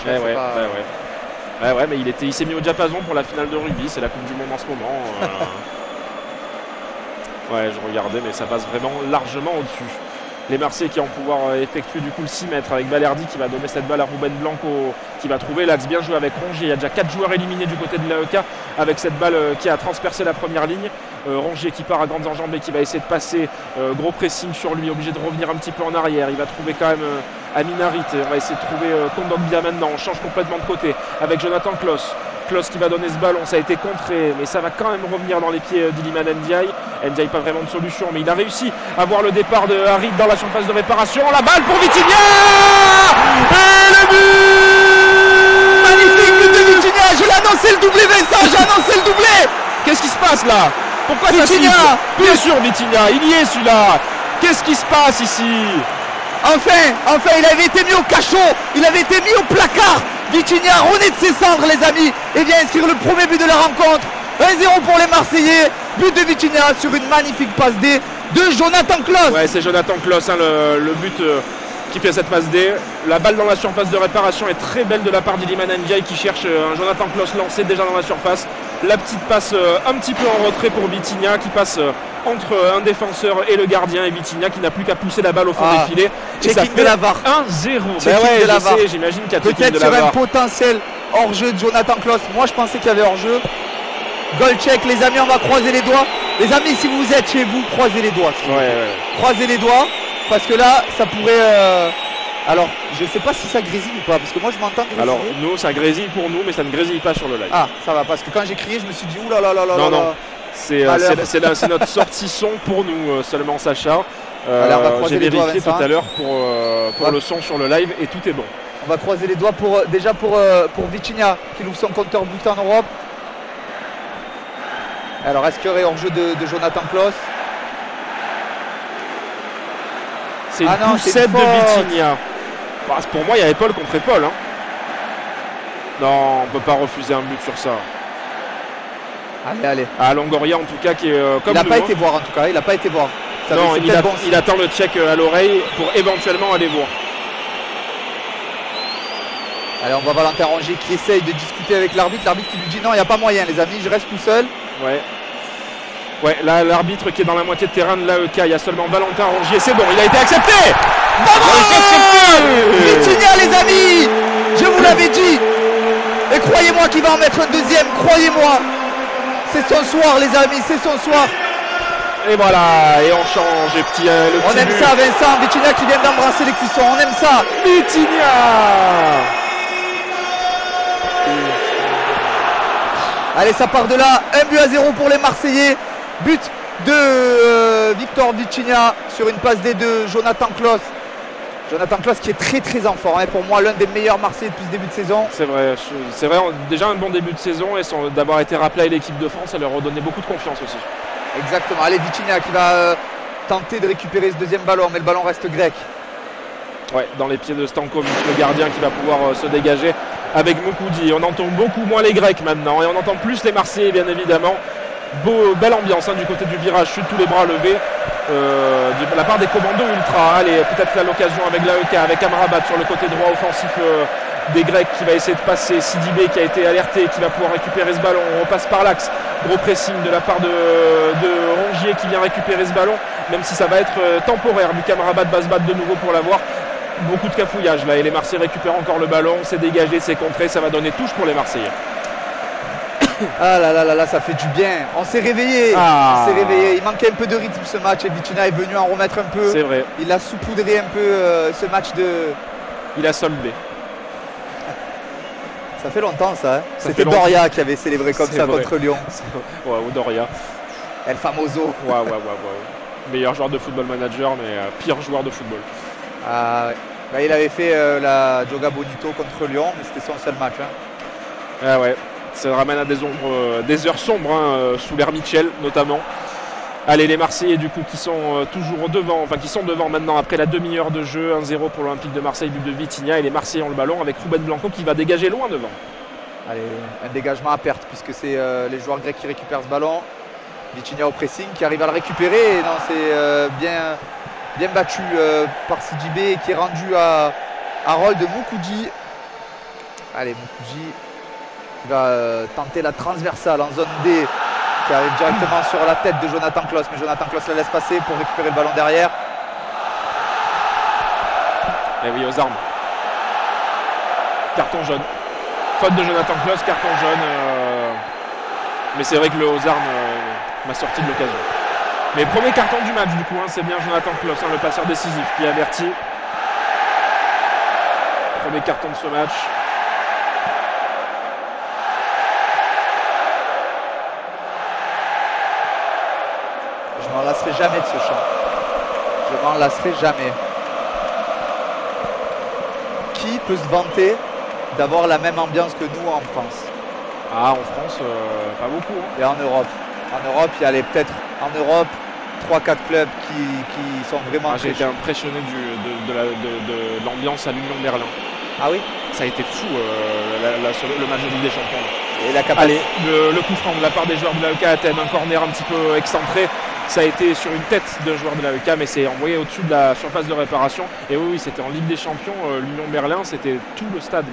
Ouais, mais il s'est mis au diapason pour la finale de rugby, c'est la Coupe du Monde en ce moment. Ouais, je regardais, mais ça passe vraiment largement au-dessus. Les Marseillais qui vont pouvoir effectuer du coup le 6 mètres avec Balerdi qui va donner cette balle à Ruben Blanco qui va trouver l'axe, bien joué avec Rongier. Il y a déjà 4 joueurs éliminés du côté de l'AEK avec cette balle qui a transpercé la première ligne. Rongier qui part à grandes enjambées, qui va essayer de passer, gros pressing sur lui, obligé de revenir un petit peu en arrière. Il va trouver quand même Aminarit, on va essayer de trouver Kondogbia maintenant. On change complètement de côté avec Jonathan Klaus. Klaus qui va donner ce ballon, ça a été contré, mais ça va quand même revenir dans les pieds d'Iliman Ndiaye. Ndiaye pas vraiment de solution, mais il a réussi à voir le départ de Harit dans la surface de réparation. La balle pour Vitinha et le but
magnifique de Vitinha. Je l'ai annoncé le doublé, Vincent, j'ai annoncé le doublé.
Qu'est-ce qui se passe là? Pourquoi
Vitinha,
ça siffle? Bien sûr Vitinha, il y est celui-là. Qu'est-ce qui se passe ici?
Enfin, il avait été mis au cachot, il avait été mis au placard Vitinha renaît de ses cendres les amis et vient inscrire le premier but de la rencontre. 1-0 pour les Marseillais. But de Vitinha sur une magnifique passe D de Jonathan Klaus.
Ouais, c'est Jonathan Klaus, hein, le but qui fait cette passe D. La balle dans la surface de réparation est très belle de la part d'Iliman Ndiaye qui cherche un Jonathan Klaus lancé déjà dans la surface. La petite passe un petit peu en retrait pour Vitinha qui passe entre un défenseur et le gardien, et Vitinha qui n'a plus qu'à pousser la balle au fond des filets. Et ça fait
de la VAR.
1-0.
De la VAR.
J'imagine qu'il y a
peut-être sur un potentiel hors-jeu de Jonathan Klaus. Moi je pensais qu'il y avait hors-jeu. Goal check les amis, on va croiser les doigts. Les amis, si vous êtes chez vous, croisez les doigts. Croisez les doigts parce que là ça pourrait alors je sais pas si ça grésille ou pas parce que moi je m'entends grésiller.
Alors nous ça grésille pour nous mais ça ne grésille pas sur le live.
Ah ça va parce que quand j'ai crié je me suis dit oulala.
Non. C'est notre sortie son pour nous seulement Sacha. J'ai vérifié tout à l'heure pour le son sur le live et tout est bon.
On va croiser les doigts déjà pour Vitinha qui ouvre son compteur but en Europe. Alors est-ce qu'il y aurait hors-jeu de Jonathan Klaus?
C'est une poussette de Vitinha. Bah, pour moi il y a épaule contre épaule. Hein. Non, on ne peut pas refuser un but sur ça.
Allez.
À Longoria en tout cas qui est comme
il n'a pas été voir en tout cas, il n'a pas été voir.
Ça non, il attend le check à l'oreille pour éventuellement aller voir.
Allez, on voit Valentin Rongier qui essaye de discuter avec l'arbitre. L'arbitre qui lui dit non, il n'y a pas moyen les amis, je reste tout seul.
Ouais, là l'arbitre qui est dans la moitié de terrain de l'AEK, il y a seulement Valentin Rongier, c'est bon, il a été accepté.
Vitinha les amis, je vous l'avais dit. Et croyez-moi qu'il va en mettre un deuxième, croyez-moi. C'est son soir les amis, c'est son soir.
Et voilà, et on change, et petit,
on aime ça Vincent, Vitinha qui vient d'embrasser les cuissons, on aime ça.
Vitinha.
Allez, ça part de là, 1-0 pour les Marseillais. But de Victor Vitinha sur une passe D de Jonathan Klaus. Jonathan Klaus qui est très en forme, hein, pour moi l'un des meilleurs Marseillais depuis ce début de saison.
C'est vrai, déjà un bon début de saison et d'avoir été rappelé à l'équipe de France, ça leur a donné beaucoup de confiance aussi.
Exactement, allez Vitinha qui va tenter de récupérer ce deuxième ballon, mais le ballon reste grec.
Ouais, dans les pieds de Stankovic, le gardien qui va pouvoir se dégager avec Moukoudi. On entend beaucoup moins les Grecs maintenant et on entend plus les Marseillais bien évidemment. Belle ambiance hein, du côté du virage sud, tous les bras levés de la part des commandos ultra. Allez, peut-être là l'occasion avec l'AEK, avec Amrabat sur le côté droit offensif des Grecs qui va essayer de passer. Sidibé qui a été alerté, qui va pouvoir récupérer ce ballon. On repasse par l'axe, gros pressing de la part de Rongier qui vient récupérer ce ballon, même si ça va être temporaire vu qu'Amrabat va se battre de nouveau pour l'avoir. Beaucoup de cafouillage là et les Marseillais récupèrent encore le ballon, c'est dégagé, c'est contré, ça va donner touche pour les Marseillais.
Ah là, ça fait du bien. On s'est réveillé. On s'est réveillé. Il manquait un peu de rythme ce match et Vitinha est venu en remettre un peu.
C'est vrai.
Il a saupoudré un peu ce match de.
Il a soldé.
Ça fait longtemps ça. Hein. C'était Doria qui avait célébré comme ça contre Lyon.
Ouais, ou Doria.
El Famoso.
Ouais. Meilleur joueur de football manager, mais pire joueur de football.
Ah ouais. Bah, il avait fait la Joga Bonito contre Lyon, mais c'était son seul match. Hein.
Ah ouais. Ça ramène à des heures sombres hein, sous l'ère Mitchell notamment. Allez les Marseillais du coup qui sont toujours devant, enfin qui sont devant maintenant après la demi-heure de jeu, 1-0 pour l'Olympique de Marseille, but de Vitinha et les Marseillais ont le ballon avec Ruben Blanco qui va dégager loin devant.
Allez, un dégagement à perte puisque c'est les joueurs grecs qui récupèrent ce ballon. Vitinha au pressing qui arrive à le récupérer et non c'est bien battu par Sidibé qui est rendu à rôle de Moukoudi. Allez Moukoudi qui va tenter la transversale en zone D qui arrive directement sur la tête de Jonathan Klaus, mais Jonathan Klaus la laisse passer pour récupérer le ballon derrière.
Et oui, aux armes. Carton jaune. Faute de Jonathan Klaus, carton jaune. Mais c'est vrai que le aux armes m'a sorti de l'occasion. Mais premier carton du match du coup, hein, c'est bien Jonathan Klaus, hein, le passeur décisif qui est averti. Premier carton de ce match.
Je m'en lasserai jamais de ce chant. Je m'en lasserai jamais. Qui peut se vanter d'avoir la même ambiance que nous en France?
Ah, en France, pas beaucoup. Hein.
Et en Europe. En Europe, il y a peut-être en Europe 3-4 clubs qui sont vraiment.
J'ai été impressionné de l'ambiance à l'Union Berlin.
Ah oui.
Ça a été fou le match de Ligue des Champions.
Et la capacité.
Allez, le coup franc de la part des joueurs de l'AEK Athènes, un corner un petit peu excentré. Ça a été sur une tête d'un joueur de l'AEK, mais c'est envoyé au-dessus de la surface de réparation. Et oui, c'était en Ligue des Champions, l'Union Berlin, c'était tout le stade,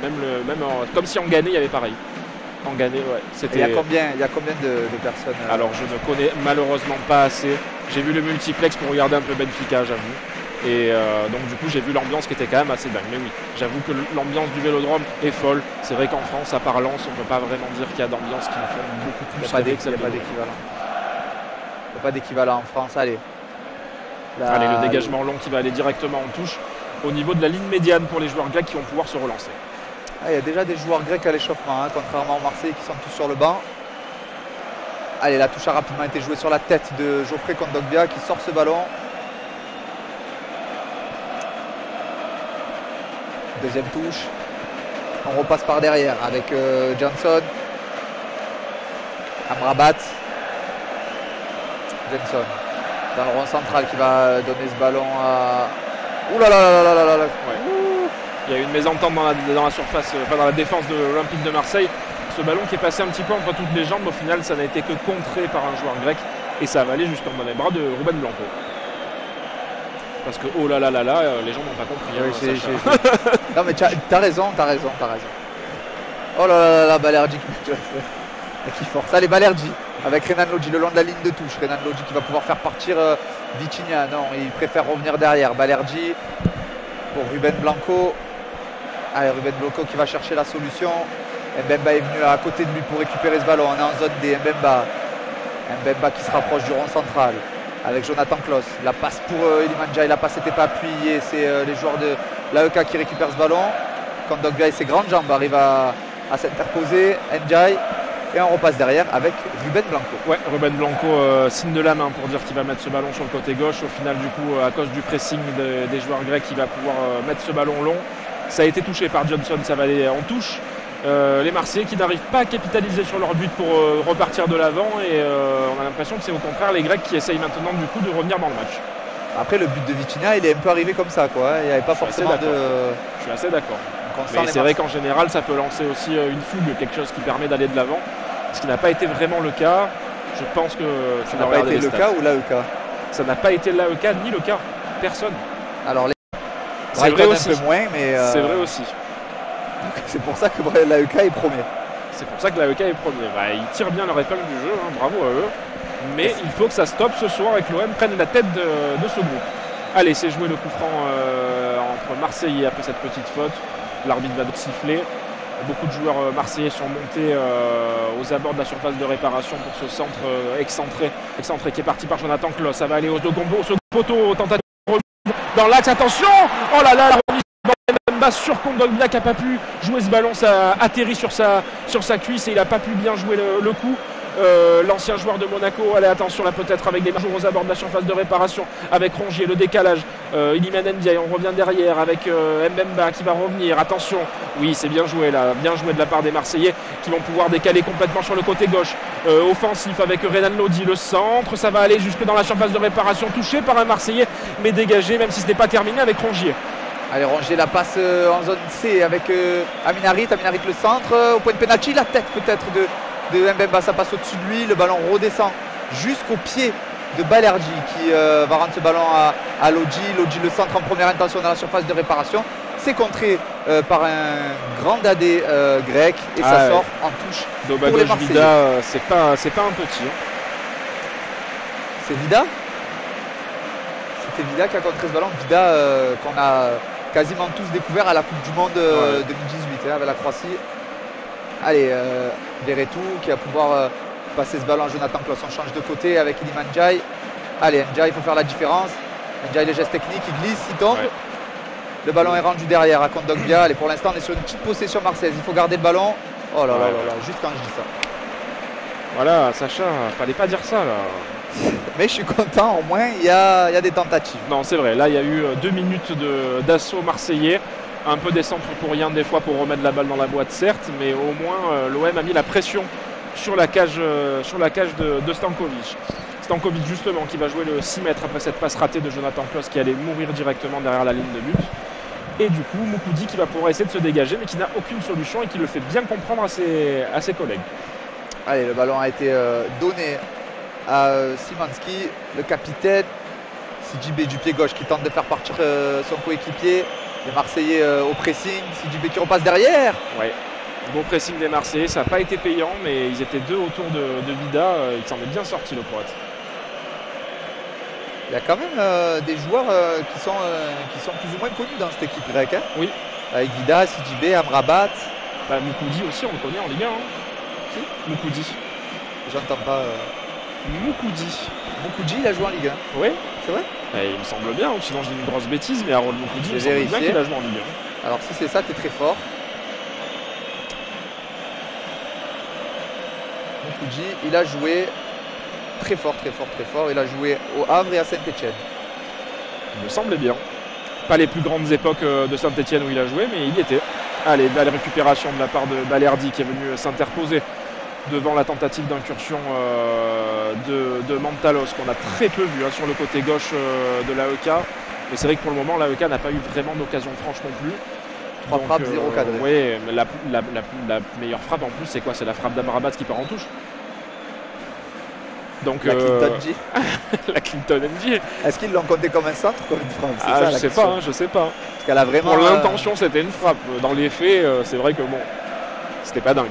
comme si en Gagné, il y avait pareil. En Gagné, ouais.
Il y a combien de personnes
Alors, je ne connais malheureusement pas assez. J'ai vu le multiplex pour regarder un peu Benfica, j'avoue. Et donc du coup j'ai vu l'ambiance qui était quand même assez dingue. Mais oui, j'avoue que l'ambiance du Vélodrome est folle. C'est vrai qu'en France, à part Lens, on ne peut pas vraiment dire qu'il y a d'ambiance qui me font beaucoup plus.
Il n'y a pas d'équivalent. Il n'y a pas d'équivalent en France. Allez,
le dégagement long qui va aller directement en touche au niveau de la ligne médiane pour les joueurs grecs qui vont pouvoir se relancer.
Il y a déjà des joueurs grecs à l'échauffement, contrairement aux Marseillais qui sont tous sur le banc. Allez, la touche a rapidement été jouée sur la tête de Geoffrey Kondogbia qui sort ce ballon. Deuxième touche. On repasse par derrière avec Johnson. Amrabat. Johnson. Dans le rond central qui va donner ce ballon à. Ouh là là là là là là là.
Ouais. Il y a eu une mésentente dans la surface, dans la défense de l'Olympique de Marseille. Ce ballon qui est passé un petit peu entre toutes les jambes, au final ça n'a été que contré par un joueur grec et ça va aller jusqu'en dans les bras de Ruben Blanco. Parce que oh là là là là, les gens n'ont pas compris.
Oui, non mais t'as raison. Oh là là là, Balerdi qui force. Allez, Balerdi avec Renan Lodji le long de la ligne de touche. Renan Lodji qui va pouvoir faire partir Vitinha. Non, il préfère revenir derrière. Balerdi pour Ruben Blanco. Allez, Ruben Blanco qui va chercher la solution. Mbemba est venu à côté de lui pour récupérer ce ballon. On est en zone D. Mbemba qui se rapproche du rond central avec Jonathan Klaus. La passe pour Iliman Ndiaye. La passe n'était pas appuyée. C'est les joueurs de l'AEK qui récupèrent ce ballon. Kondogbia et ses grandes jambes arrivent à s'interposer. Ndiaye. Et on repasse derrière avec Ruben Blanco.
Ouais, Ruben Blanco signe de la main pour dire qu'il va mettre ce ballon sur le côté gauche. Au final, du coup, à cause du pressing des joueurs grecs, il va pouvoir mettre ce ballon long. Ça a été touché par Johnson, ça va aller en touche. Les Marseillais qui n'arrivent pas à capitaliser sur leur but pour repartir de l'avant. Et on a l'impression que c'est au contraire les Grecs qui essayent maintenant du coup de revenir dans le match.
Après, le but de Vitinha, il est un peu arrivé comme ça, quoi. Il n'y avait pas forcément de.
Je suis assez d'accord. Mais c'est vrai qu'en général, ça peut lancer aussi une fougue, quelque chose qui permet d'aller de l'avant. Ce qui n'a pas été vraiment le cas. Je pense que
ça n'a pas été le cas ou l'AEK.
Ça n'a pas été l'AEK ni le cas. Personne.
Alors,
c'est vrai aussi.
Un peu moins, mais.
C'est vrai aussi.
C'est pour ça que l'AEK est premier.
C'est pour ça que l'AEK est premier. Ils tirent bien leur épingle du jeu, bravo à eux. Mais il faut que ça stoppe ce soir et que l'OM prenne la tête de ce groupe. Allez, c'est joué le coup franc entre Marseillais après cette petite faute. L'arbitre va siffler. Beaucoup de joueurs marseillais sont montés aux abords de la surface de réparation pour ce centre excentré qui est parti par Jonathan Klaus. Ça va aller au second poteau, tentative dans l'axe, attention. Oh là là, la remise Mbemba sur Kondogbia qui n'a pas pu jouer ce ballon, ça a atterri sur sa cuisse et il n'a pas pu bien jouer le coup. L'ancien joueur de Monaco, allez attention là peut-être avec des joueurs aux abords de la surface de réparation avec Rongier, le décalage, Iliman Ndiaye, on revient derrière avec Mbemba qui va revenir, attention, oui c'est bien joué là, bien joué de la part des Marseillais qui vont pouvoir décaler complètement sur le côté gauche, offensif avec Renan Lodji, le centre, ça va aller jusque dans la surface de réparation, touché par un Marseillais mais dégagé même si ce n'est pas terminé avec Rongier.
Allez, Rongier la passe en zone C avec Amin Harit le centre, au point de pénalty, la tête peut-être de Mbemba, ça passe au-dessus de lui, le ballon redescend jusqu'au pied de Balerdi qui va rendre ce ballon à Lodji. Lodji le centre en première intention dans la surface de réparation. C'est contré par un grand dadé grec et ça sort en touche pour les Marseillais.
Vida, c'est pas un petit.
C'est Vida. C'était Vida qui a contré ce ballon. Vida qu'on a quasiment tous découvert à la Coupe du Monde 2018 avec la Croatie. Allez, Verretou qui va pouvoir passer ce ballon à Jonathan Klaus. On change de côté avec Iliman Ndiaye. Allez, Ndiaye, il faut faire la différence. Ndiaye, les gestes techniques, il glisse, il tombe. Ouais. Le ballon est rendu derrière à Kondogbia. Allez, pour l'instant, on est sur une petite possession marseillaise. Il faut garder le ballon. Oh là là là, juste quand je dis ça.
Voilà, Sacha, fallait pas dire ça là.
Mais je suis content, au moins, il y a des tentatives.
Non, c'est vrai, là, il y a eu 2 minutes d'assaut marseillais. Un peu des centres pour rien des fois pour remettre la balle dans la boîte certes, mais au moins l'OM a mis la pression sur la cage de Stankovic. Stankovic justement qui va jouer le 6 mètres après cette passe ratée de Jonathan Klaus qui allait mourir directement derrière la ligne de but. Et du coup, Moukoudi qui va pouvoir essayer de se dégager, mais qui n'a aucune solution et qui le fait bien comprendre à ses collègues.
Allez, le ballon a été donné à Szymanski, le capitaine. CJB du pied gauche qui tente de faire partir son coéquipier. Les Marseillais au pressing. CJB qui repasse derrière.
Ouais. Bon pressing des Marseillais, ça n'a pas été payant, mais ils étaient deux autour de Vida. Il s'en est bien sorti, le Croate.
Il y a quand même des joueurs qui sont plus ou moins connus dans cette équipe grecque. Hein.
Oui.
Avec Vida, CJB, Amrabat.
Bah, Moukoudi aussi, on le connaît en Ligue 1. Hein.
Qui?
Moukoudi.
J'entends pas.
Moukoudi.
Moukoudi, il a joué en Ligue 1.
Oui.
C'est vrai?
Il me semble bien, ou sinon j'ai une grosse bêtise, mais Harold Moukoudi, il me semble bien qu'il a joué en Ligue 1.
Alors si c'est ça, t'es très fort. Moukoudi, il a joué très fort. Il a joué au Havre et à Saint-Etienne.
Il me semblait bien. Pas les plus grandes époques de Saint-Etienne où il a joué, mais il y était. Allez, belle récupération de la part de Balerdi qui est venu s'interposer devant la tentative d'incursion de Mantalos, qu'on a très peu vu hein, sur le côté gauche de l'AEK. Mais c'est vrai que pour le moment, l'AEK n'a pas eu vraiment d'occasion franche non plus.
3 frappes, 0 cadré.
Oui, mais la meilleure frappe en plus, c'est quoi? C'est la frappe d'Amrabat qui part en touche. Donc,
la Clinton G.
La Clinton NG.
Est-ce qu'ils l'ont compté comme un centre, comme une frappe?
Je sais pas.
Parce qu'elle a vraiment.
Pour l'intention, c'était une frappe. Dans les faits, c'est vrai que bon, c'était pas dingue.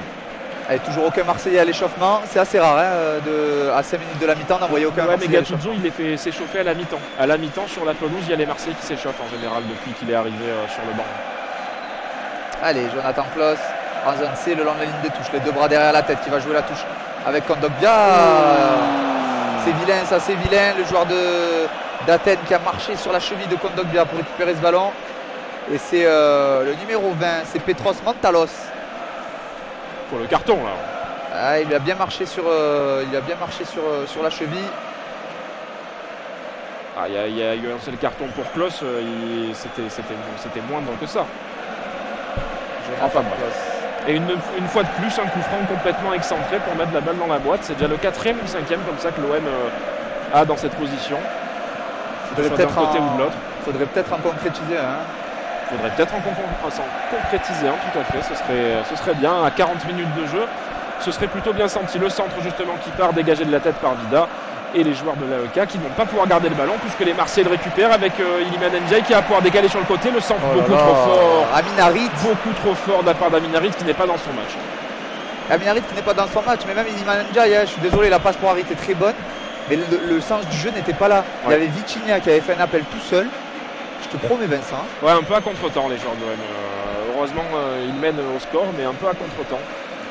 Allez, toujours aucun Marseillais à l'échauffement. C'est assez rare hein, à 5 minutes de la mi-temps d'envoyer aucun Marseillais.
Mais Gattuso, il les fait s'échauffer à la mi-temps. À la mi-temps, sur la pelouse, il y a les Marseillais qui s'échauffent en général depuis qu'il est arrivé sur le banc.
Allez, Jonathan Klaus, en zone C, le long de la ligne de touche. Les deux bras derrière la tête qui va jouer la touche avec Kondogbia. C'est vilain, ça, c'est vilain. Le joueur d'Athènes qui a marché sur la cheville de Kondogbia pour récupérer ce ballon. Et c'est le numéro 20, c'est Petros Mantalos.
Pour le carton là.
Ah, il a bien marché sur la cheville.
Ah, il y a eu un seul carton pour Klaus, c'était moindre que ça. Enfin bref. Et une fois de plus, un coup franc complètement excentré pour mettre la balle dans la boîte. C'est déjà le 4e ou 5e comme ça que l'OM a dans cette position.
Faudrait peut-être
d'un côté ou de l'autre.
Faudrait peut-être en concrétiser un.
Faudrait peut-être en concrétiser un, tout à fait. Ce serait bien. À 40 minutes de jeu, ce serait plutôt bien senti. Le centre justement qui part dégagé de la tête par Vida. Et les joueurs de l'AEK qui ne vont pas pouvoir garder le ballon puisque les Marseillais le récupèrent avec Iliman Ndiaye qui va pouvoir décaler sur le côté. Le centre beaucoup trop fort.
Amin Harit.
Beaucoup trop fort de la part d'Amin Harit qui n'est pas dans son match.
Amin Harit qui n'est pas dans son match, mais même Iliman Ndiaye, hein, je suis désolé, la passe pour Harit est très bonne. Mais le sens du jeu n'était pas là. Ouais. Il y avait Vitinha qui avait fait un appel tout seul. Je te promets Vincent.
Ouais, un peu à contre-temps les joueurs de l'OM. Heureusement, ils mènent au score, mais un peu à contre-temps.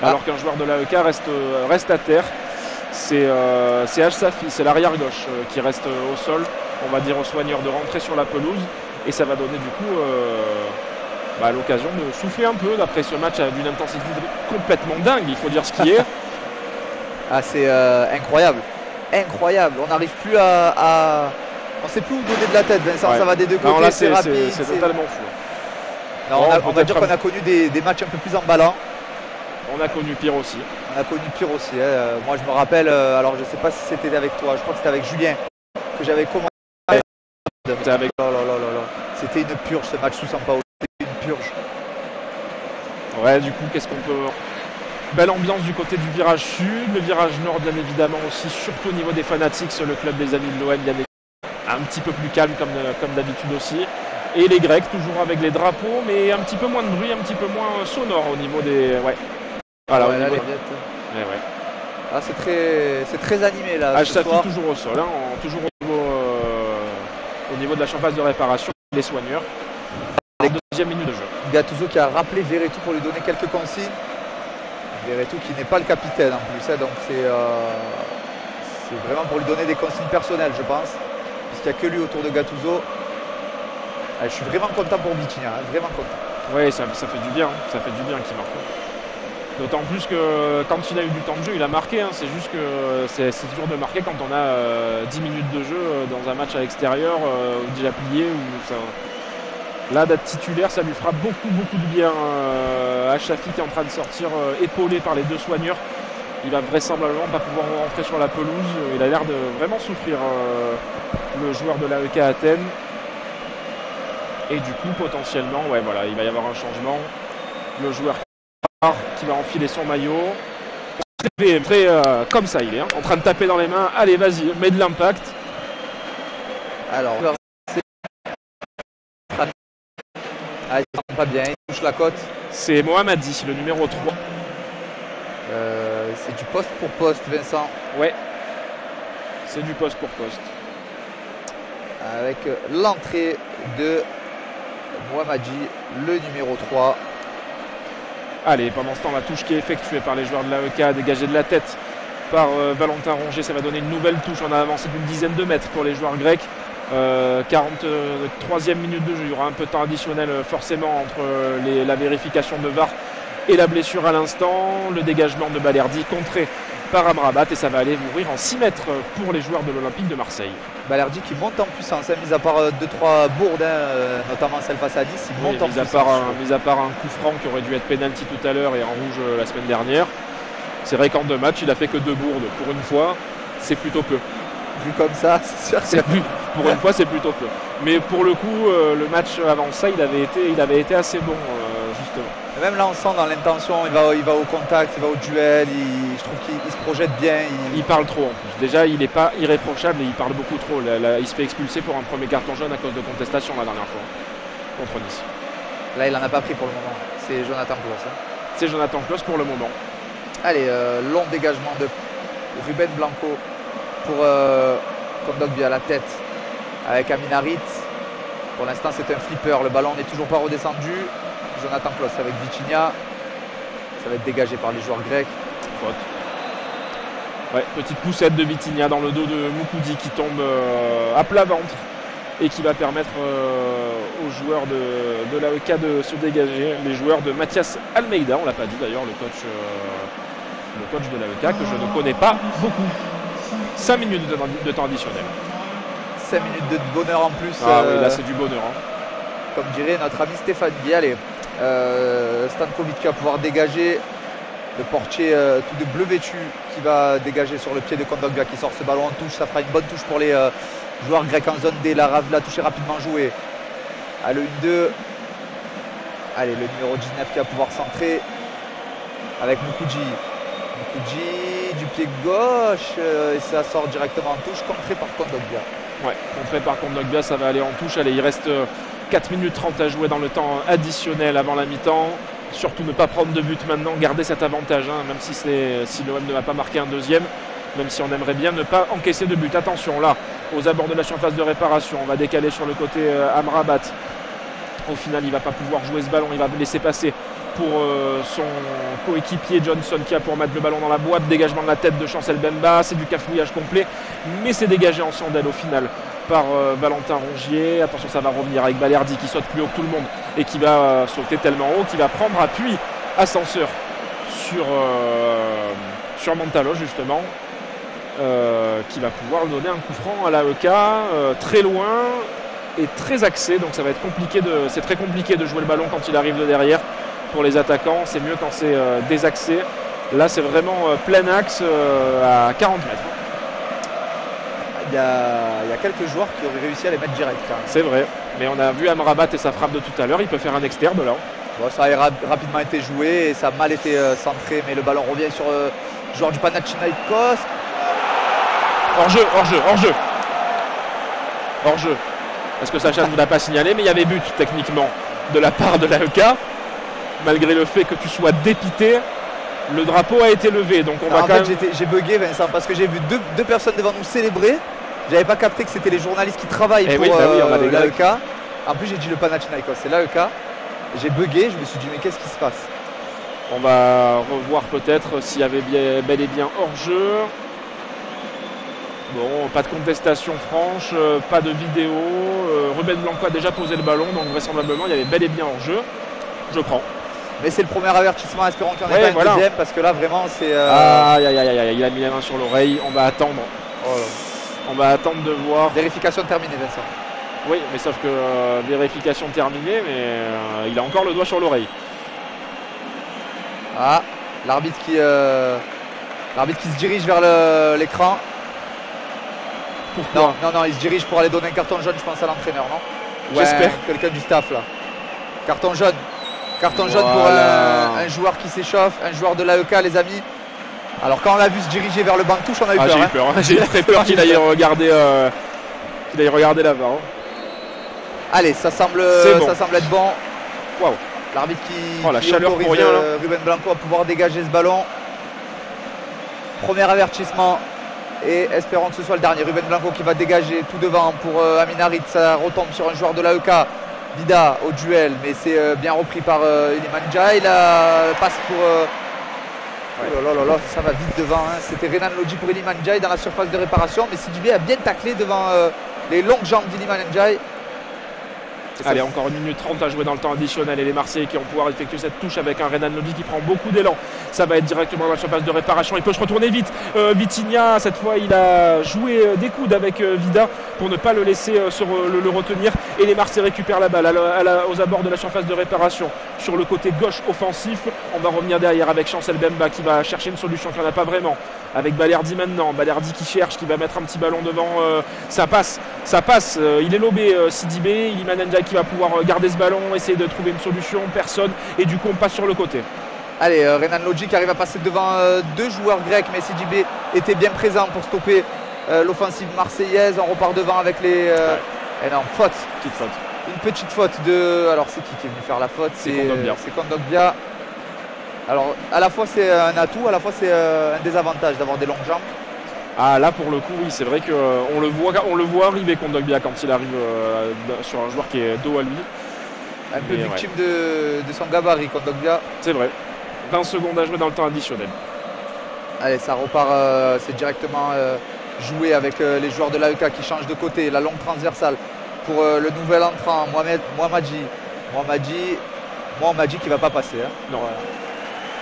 Alors qu'un joueur de l'AEK reste à terre. C'est H-Safi, c'est l'arrière gauche qui reste au sol, on va dire aux soigneurs de rentrer sur la pelouse et ça va donner du coup l'occasion de souffler un peu d'après ce match d'une intensité complètement dingue, il faut dire ce qui est.
Ah, c'est incroyable, on n'arrive plus à... On ne sait plus où donner de la tête Vincent, ça va des deux côtés,
là,
c'est rapide.
C'est totalement fou.
Non, on va dire qu'on a connu des matchs un peu plus emballants.
On a connu pire aussi.
Hein. Moi je me rappelle, alors je ne sais pas si c'était avec toi, je crois que c'était avec Julien que j'avais commencé. C'était une purge ce match sous Sampaoli, c'était une purge.
Ouais, du coup, qu'est-ce qu'on peut... Belle ambiance du côté du virage sud, le virage nord bien évidemment aussi, surtout au niveau des fanatiques, le club des amis de l'OM bien évidemment. Un petit peu plus calme comme d'habitude aussi. Et les Grecs toujours avec les drapeaux, mais un petit peu moins de bruit, un petit peu moins sonore au niveau des... Ouais. Voilà, au niveau...
Ah, c'est très animé là.
H-Safi toujours au sol, hein, toujours au niveau de la surface de réparation, les soigneurs. La deuxième minute de jeu.
Gattuso qui a rappelé Verretou pour lui donner quelques consignes. Verretou qui n'est pas le capitaine en plus, hein, donc c'est vraiment pour lui donner des consignes personnelles, je pense. Puisqu'il n'y a que lui autour de Gattuso. Ah, je suis vraiment content pour Vitinha, hein, vraiment content.
Oui, ça fait du bien, ça fait du bien qu'il marque. D'autant plus que quand il a eu du temps de jeu, il a marqué. Hein. C'est juste que c'est toujours de marquer quand on a 10 minutes de jeu dans un match à l'extérieur, déjà plié. Là, d'être titulaire, ça lui fera beaucoup de bien. H-Safi qui est en train de sortir épaulé par les deux soigneurs. Il va vraisemblablement pas pouvoir rentrer sur la pelouse. Il a l'air de vraiment souffrir, le joueur de l'AEK Athènes. Et du coup, potentiellement, ouais, voilà, il va y avoir un changement. Le joueur qui va enfiler son maillot. Très comme ça, il est en train de taper dans les mains. Allez, vas-y, mets de l'impact.
Alors, il ne pas bien, il touche la côte.
C'est Mohamadi, le numéro 3.
C'est du poste pour poste, Vincent.
Ouais, c'est du poste pour poste.
Avec l'entrée de Mohamadi, le numéro 3.
Allez, pendant ce temps, la touche qui est effectuée par les joueurs de l'AEK, dégagée de la tête par Valentin Rongier, ça va donner une nouvelle touche. On a avancé d'une dizaine de mètres pour les joueurs grecs. 43e minute de jeu, il y aura un peu de temps additionnel forcément entre la vérification de VAR et la blessure à l'instant. Le dégagement de Balerdi contré par Amrabat et ça va aller ouvrir en 6 mètres pour les joueurs de l'Olympique de Marseille.
Balerdi qui monte en puissance, mis à part 2-3 bourdes, notamment celle face à Nice, il monte en puissance.
Mis à part un coup franc qui aurait dû être pénalty tout à l'heure et en rouge la semaine dernière. C'est vrai qu'en 2 matchs, il a fait que 2 bourdes. Pour une fois, c'est plutôt peu.
Vu comme ça, c'est sûr que...
Pour une fois, c'est plutôt peu. Mais pour le coup, le match avant ça, il avait été assez bon, justement.
Et même là, on sent dans l'intention, il va au contact, il va au duel, je trouve qu'il se projette bien.
Il parle trop en plus. Déjà, il n'est pas irréprochable et il parle beaucoup trop. Là, il se fait expulser pour un premier carton jaune à cause de contestation la dernière fois, contre Nice.
Là, il n'en a pas pris pour le moment. C'est Jonathan Klaus.
C'est Jonathan Klaus pour le moment.
Allez, long dégagement de Ruben Blanco pour Kondogbia à la tête avec Aminarit. Pour l'instant, c'est un flipper. Le ballon n'est toujours pas redescendu. Jonathan Klaus avec Vitinha. Ça va être dégagé par les joueurs grecs.
Faute. Ouais, petite poussette de Vitinha dans le dos de Moukoudi qui tombe à plat ventre et qui va permettre aux joueurs de l'AEK de se dégager. Les joueurs de Mathias Almeida, on ne l'a pas dit d'ailleurs, le coach de l'AEK que je ne connais pas beaucoup. 5 minutes de temps additionnel.
5 minutes de bonheur en plus.
Ah oui, là c'est du bonheur.
Comme dirait notre ami Stéphane Guy. Allez, Stankovic qui va pouvoir dégager. Le portier tout de bleu vêtu qui va dégager sur le pied de Kondogbia qui sort ce ballon en touche. Ça fera une bonne touche pour les joueurs grecs en zone D. La touche est rapidement jouée. À le 1-2. Allez, le numéro 19 qui va pouvoir centrer avec Moukoudji. Moukoudji du pied gauche et ça sort directement en touche, contré par Kondogbia.
Ouais, contré par Kondogbia, ça va aller en touche. Allez, il reste 4 minutes 30 à jouer dans le temps additionnel avant la mi-temps. Surtout ne pas prendre de but maintenant, garder cet avantage, même si l'OM ne va pas marquer un deuxième, même si on aimerait bien ne pas encaisser de but. Attention là, aux abords de la surface de réparation, on va décaler sur le côté Amrabat. Au final, il ne va pas pouvoir jouer ce ballon, il va laisser passer pour son coéquipier Johnson qui a pour mettre le ballon dans la boîte. Dégagement de la tête de Chancel Bemba, c'est du cafouillage complet, mais c'est dégagé en chandelle au final par Valentin Rongier. Attention, ça va revenir avec Balerdi qui saute plus haut que tout le monde et qui va sauter tellement haut qu'il va prendre appui ascenseur sur Montalo justement, qui va pouvoir donner un coup franc à l'AEK très loin et très axé, donc ça va être compliqué c'est très compliqué de jouer le ballon quand il arrive de derrière pour les attaquants. C'est mieux quand c'est désaxé. Là c'est vraiment plein axe à 40 mètres.
Il y a quelques joueurs qui auraient réussi à les mettre direct.
C'est vrai, mais on a vu Amrabat et sa frappe de tout à l'heure, il peut faire un externe là.
Bon, ça a rapidement été joué et ça a mal été centré, mais le ballon revient sur le joueur du Panathinaikos.
Hors-jeu. Parce que Sacha ne vous l'a pas signalé, mais il y avait but techniquement de la part de l'AEK. Malgré le fait que tu sois dépité, le drapeau a été levé. Donc
j'ai bugué, Vincent, parce que j'ai vu deux personnes devant nous célébrer. J'avais pas capté que c'était les journalistes qui travaillent pour l'AEK. En plus j'ai dit le Panathinaikos, c'est l'AEK. J'ai bugué, je me suis dit mais qu'est-ce qui se passe?
On va revoir peut-être s'il y avait bel et bien hors-jeu. Bon, pas de contestation franche, pas de vidéo. Ruben Blanco a déjà posé le ballon, donc vraisemblablement il y avait bel et bien hors-jeu. Je prends.
Mais c'est le premier avertissement, espérons qu'il n'y en ait pas un deuxième, parce que là vraiment c'est...
Aïe, il a mis la main sur l'oreille, on va attendre. On va attendre de voir.
Vérification terminée, Vincent.
Oui, mais sauf que vérification terminée, mais il a encore le doigt sur l'oreille.
Ah, l'arbitre qui se dirige vers l'écran.
Pourquoi?
Non, il se dirige pour aller donner un carton jaune, je pense, à l'entraîneur, non?
J'espère.
Quelqu'un du staff là. Carton jaune. Carton jaune pour un joueur qui s'échauffe, un joueur de l'AEK, les amis. Alors quand on l'a vu se diriger vers le banc de touche, on a eu peur.
J'ai eu peur. J'ai très peur qu'il aille regarder là-bas. Hein.
Allez, ça semble être bon.
Waouh.
L'arbitre
la
qui
chaleur
autorise
pour rien,
Ruben Blanco à pouvoir dégager ce ballon. Premier avertissement. Et espérons que ce soit le dernier. Ruben Blanco qui va dégager tout devant pour Amin Harit. Ça retombe sur un joueur de l'AEK. Vida au duel, mais c'est bien repris par Iliman Ndiaye. La passe pour... Oh là là là, ça va vite devant. Hein. C'était Renan Lodji pour Iliman Ndiaye dans la surface de réparation. Mais Sidibé a bien taclé devant les longues jambes d'Iliman Ndiaye.
Allez, encore 1 minute 30 à jouer dans le temps additionnel et les Marseillais qui vont pouvoir effectuer cette touche avec un Renan Lodji qui prend beaucoup d'élan. Ça va être directement dans la surface de réparation. Il peut se retourner vite. Vitinha, cette fois, il a joué des coudes avec Vida pour ne pas le laisser le retenir. Et les Marseillais récupèrent la balle aux abords de la surface de réparation. Sur le côté gauche offensif, on va revenir derrière avec Chancel Bemba qui va chercher une solution qu'il n'y en a pas vraiment. Avec Balerdi maintenant. Balerdi qui cherche, qui va mettre un petit ballon devant. Ça passe. Il est lobé Sidibé. Iliman Ndiaye qui va pouvoir garder ce ballon, essayer de trouver une solution. Personne. Et du coup, on passe sur le côté.
Allez, Renan Lodji qui arrive à passer devant 2 joueurs grecs. Mais Sidibé était bien présent pour stopper l'offensive marseillaise. On repart devant avec les... énorme faute.
Petite faute.
Une petite faute de... Alors c'est qui est venu faire la faute?
C'est Kondogbia.
C'est Kondogbia. Alors à la fois c'est un atout, à la fois c'est un désavantage d'avoir des longues jambes.
Ah là pour le coup oui, c'est vrai qu'on le voit arriver Kondogbia quand il arrive sur un joueur qui est dos à lui.
Un peu victime de son gabarit Kondogbia.
C'est vrai. 20 secondes à jouer dans le temps additionnel. Allez,
ça repart, c'est directement joué avec les joueurs de l'AEK qui changent de côté, la longue transversale pour le nouvel entrant Mohamadi qui va pas passer. Hein.
Non.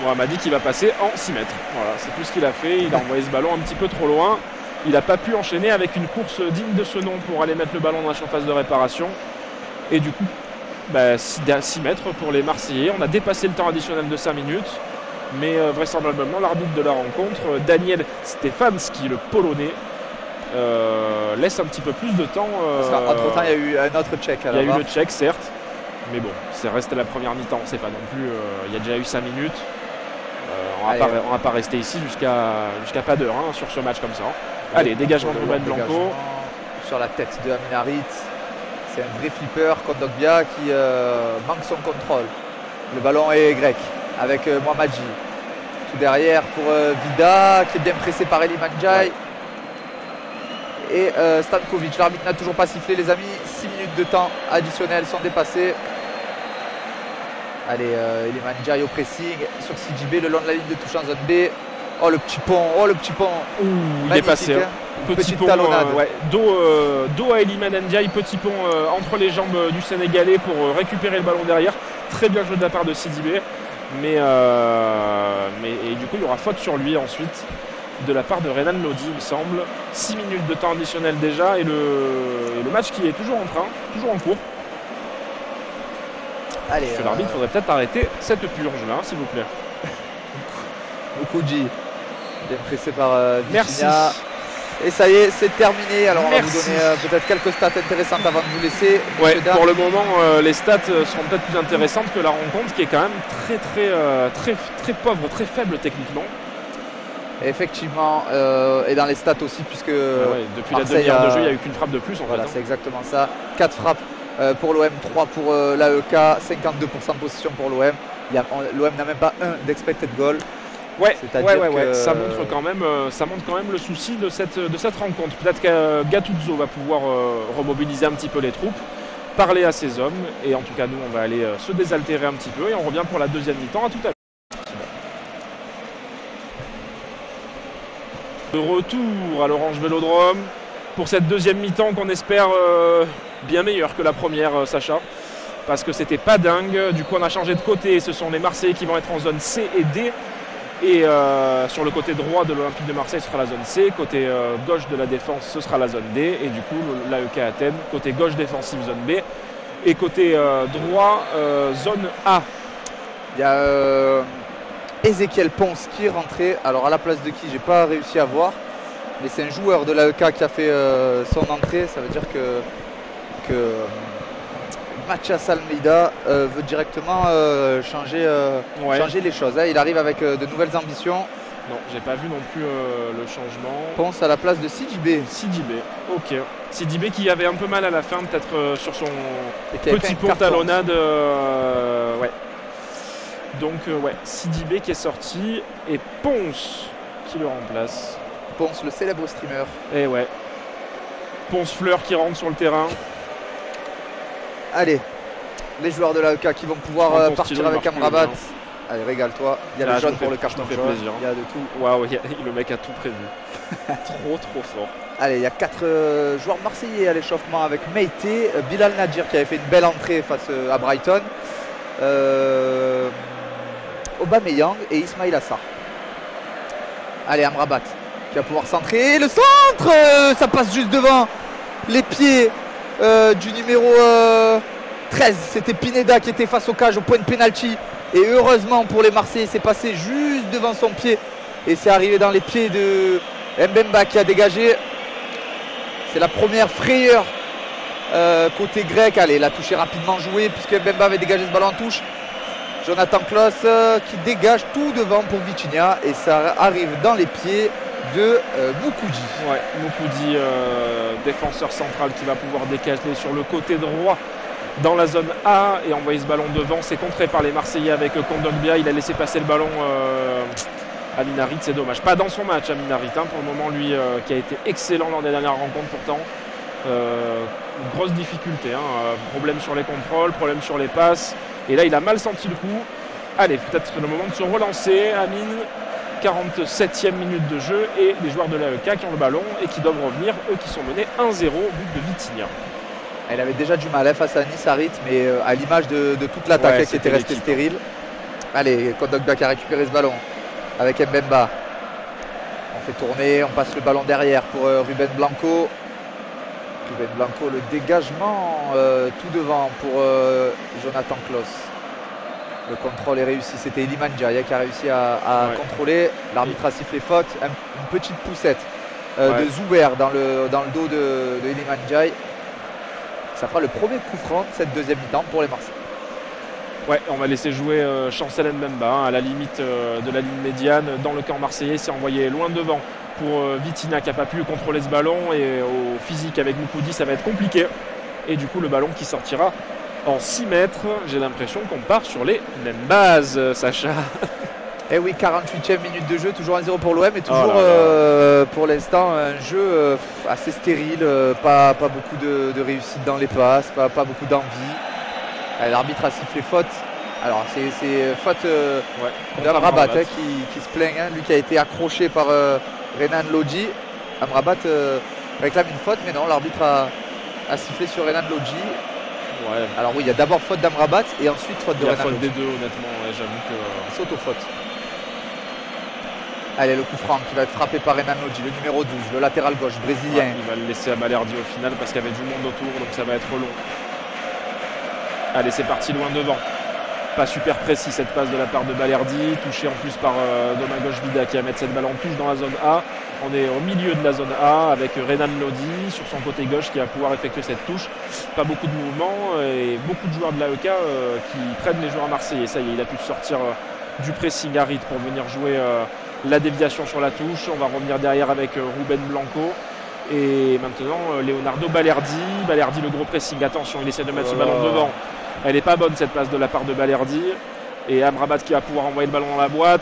Mohamadi qui va passer en 6 mètres. Voilà, c'est tout ce qu'il a fait. Il a envoyé ce ballon un petit peu trop loin. Il n'a pas pu enchaîner avec une course digne de ce nom pour aller mettre le ballon dans la surface de réparation. Et du coup, 6 mètres pour les Marseillais. On a dépassé le temps additionnel de 5 minutes. Mais vraisemblablement, l'arbitre de la rencontre, Daniel Stefanski, le Polonais, laisse un petit peu plus de temps.
Entre-temps, il y a eu un autre check.
Il y a eu le check, certes. Mais bon, ça reste la première mi-temps. C'est pas non plus. Il y a déjà eu 5 minutes. On va pas rester ici jusqu'à pas d'heure sur ce match comme ça. Allez, dégagement de Ruben Blanco.
Sur la tête de Amin Harit. C'est un vrai flipper. Kondogbia qui manque son contrôle. Le ballon est grec avec Mohamadi. Tout derrière pour Vida qui est bien pressé par Iliman Ndiaye. Et Stankovic. L'arbitre n'a toujours pas sifflé, les amis. 6 minutes de temps additionnel sont dépassées. Allez, Iliman Ndiaye au pressing sur Sidibé le long de la ligne de touche en zone B. Oh le petit pont,
Ouh, il est passé.
Hein.
Petit pont,
talonnade.
Dos à Iliman Ndiaye, petit pont entre les jambes du Sénégalais pour récupérer le ballon derrière. Très bien joué de la part de Sidibé. Mais du coup, il y aura faute sur lui ensuite de la part de Renan Lodji, il me semble. 6 minutes de temps additionnel déjà et le match qui est toujours en train, toujours en cours.
Allez,
l'arbitre faudrait peut-être arrêter cette purge là, s'il vous plaît.
Mukudji, bien pressé par
Merci.
Et ça y est, c'est terminé. Alors on va vous
Merci.
donner peut-être quelques stats intéressantes avant de vous laisser.
Ouais, pour le moment, les stats seront peut-être plus intéressantes que la rencontre, qui est quand même très pauvre, très faible techniquement.
Effectivement, et dans les stats aussi, puisque
depuis la demi-heure de jeu, il n'y a eu qu'une frappe de plus.
Voilà, c'est exactement ça. 4 frappes pour l'OM, 3 pour l'AEK, 52% de possession pour l'OM. L'OM n'a même pas un d'expected goal.
Ouais. Ça montre quand même le souci de cette rencontre. Peut-être que Gattuso va pouvoir remobiliser un petit peu les troupes, parler à ses hommes, et en tout cas nous on va aller se désaltérer un petit peu et on revient pour la deuxième mi-temps. À tout à l'heure. De retour à l'Orange Vélodrome pour cette deuxième mi-temps qu'on espère bien meilleure que la première, Sacha, parce que c'était pas dingue. Du coup on a changé de côté, ce sont les Marseillais qui vont être en zone C et D. Et sur le côté droit de l'Olympique de Marseille, ce sera la zone C. Côté gauche de la défense, ce sera la zone D. Et du coup, l'AEK Athènes, côté gauche défensive, zone B. Et côté droit, zone A.
Il y a Ezequiel Ponce qui est rentré. Alors à la place de qui, j'ai pas réussi à voir. Mais c'est un joueur de l'AEK qui a fait son entrée. Ça veut dire que Mathias Almeida veut directement changer les choses. Hein. Il arrive avec de nouvelles ambitions.
Non, j'ai pas vu non plus le changement.
Pense à la place de Sidibé.
Sidibé, ok. Sidibé qui avait un peu mal à la fin, peut-être sur son petit pont
carton.
talonnade. Ouais. Donc, ouais, Sidibé qui est sorti et Ponce qui le remplace.
Ponce, le célèbre streamer.
Et ouais. Ponce Fleur qui rentre sur le terrain.
Allez, les joueurs de l'AEK qui vont pouvoir partir avec Amrabat. Allez, régale-toi. Il y a le jaune pour le carton jaune.
Plaisir.
Il y a de tout.
Waouh, le mec a tout prévu. trop fort.
Allez, il y a 4 joueurs marseillais à l'échauffement avec Meïté, Bilal Nadir qui avait fait une belle entrée face à Brighton, Aubameyang et Ismail Assar. Allez, Amrabat qui va pouvoir centrer. Le centre, ça passe juste devant les pieds du numéro 13. C'était Pineda qui était face au cage au point de pénalty. Et heureusement pour les Marseillais, c'est passé juste devant son pied. Et c'est arrivé dans les pieds de Mbemba qui a dégagé. C'est la première frayeur côté grec. Allez, la touche est rapidement jouée puisque Mbemba avait dégagé ce ballon en touche. Jonathan Klaus qui dégage tout devant pour Vitinha. Et ça arrive dans les pieds de Moukoudi.
Ouais, Moukoudi, défenseur central qui va pouvoir décaler sur le côté droit dans la zone A et envoyer ce ballon devant. C'est contré par les Marseillais avec Kondogbia. Il a laissé passer le ballon à Minarit, c'est dommage. Pas dans son match à Minarit, hein, pour le moment, lui qui a été excellent lors des dernières rencontres pourtant. Grosse difficulté, hein, problème sur les contrôles, problème sur les passes. Et là, il a mal senti le coup. Allez, peut-être le moment de se relancer. Amine, 47e minute de jeu et les joueurs de l'AEK qui ont le ballon et qui doivent revenir, eux qui sont menés 1-0, but de Vitinha.
Elle avait déjà du mal face à Nice à rythme, mais à l'image de toute l'attaque qui était restée stérile. Allez, Kondogbia qui a récupéré ce ballon avec Mbemba. On fait tourner, on passe le ballon derrière pour Ruben Blanco. Ruben Blanco, le dégagement tout devant pour Jonathan Klaus. Le contrôle est réussi, c'était Iliman Ndiaye qui a réussi à contrôler. L'arbitre a sifflé faute, une petite poussette de Zouber dans le dos de Iliman Ndiaye. Ça fera le premier coup franc de cette deuxième mi-temps pour les Marseillais.
Ouais, on va laisser jouer Chancel Mbemba hein, à la limite de la ligne médiane dans le camp marseillais. C'est envoyé loin devant pour Vitinha qui n'a pas pu contrôler ce ballon et au physique avec Moukoudi ça va être compliqué. Et du coup le ballon qui sortira en 6 mètres. J'ai l'impression qu'on part sur les mêmes bases, Sacha.
Et oui, 48e minute de jeu, toujours 1-0 pour l'OM et toujours pour l'instant un jeu assez stérile, pas beaucoup de réussite dans les passes, pas beaucoup d'envie. L'arbitre a sifflé faute. Alors c'est faute d'Amrabat qui se plaint, hein, lui qui a été accroché par Renan Lodji. Amrabat réclame une faute, mais non, l'arbitre a sifflé sur Renan Lodji. Ouais. Alors oui, il y a d'abord faute d'Amrabat et ensuite faute de Renan Lodji.
Il y a faute des deux, honnêtement, j'avoue que...
Saute aux fautes. Allez, le coup franc qui va être frappé par Renan Lodji, le numéro 12, le latéral gauche brésilien.
Ouais, il va le laisser à Balerdi au final parce qu'il y avait du monde autour, donc ça va être long. Allez, c'est parti loin devant. Pas super précis cette passe de la part de Balerdi, touché en plus par Domagoj Vida qui va mettre cette balle en touche dans la zone A. On est au milieu de la zone A avec Renan Lodi sur son côté gauche qui va pouvoir effectuer cette touche. Pas beaucoup de mouvements et beaucoup de joueurs de l'AEK qui prennent les joueurs marseillais. Ça y est, il a pu sortir du pressing à rythme pour venir jouer la déviation sur la touche. On va revenir derrière avec Ruben Blanco. Et maintenant Leonardo Balerdi. Balerdi, le gros pressing. Attention, il essaie de mettre ce ballon devant. Elle n'est pas bonne cette passe de la part de Balerdi. Et Amrabat qui va pouvoir envoyer le ballon dans la boîte.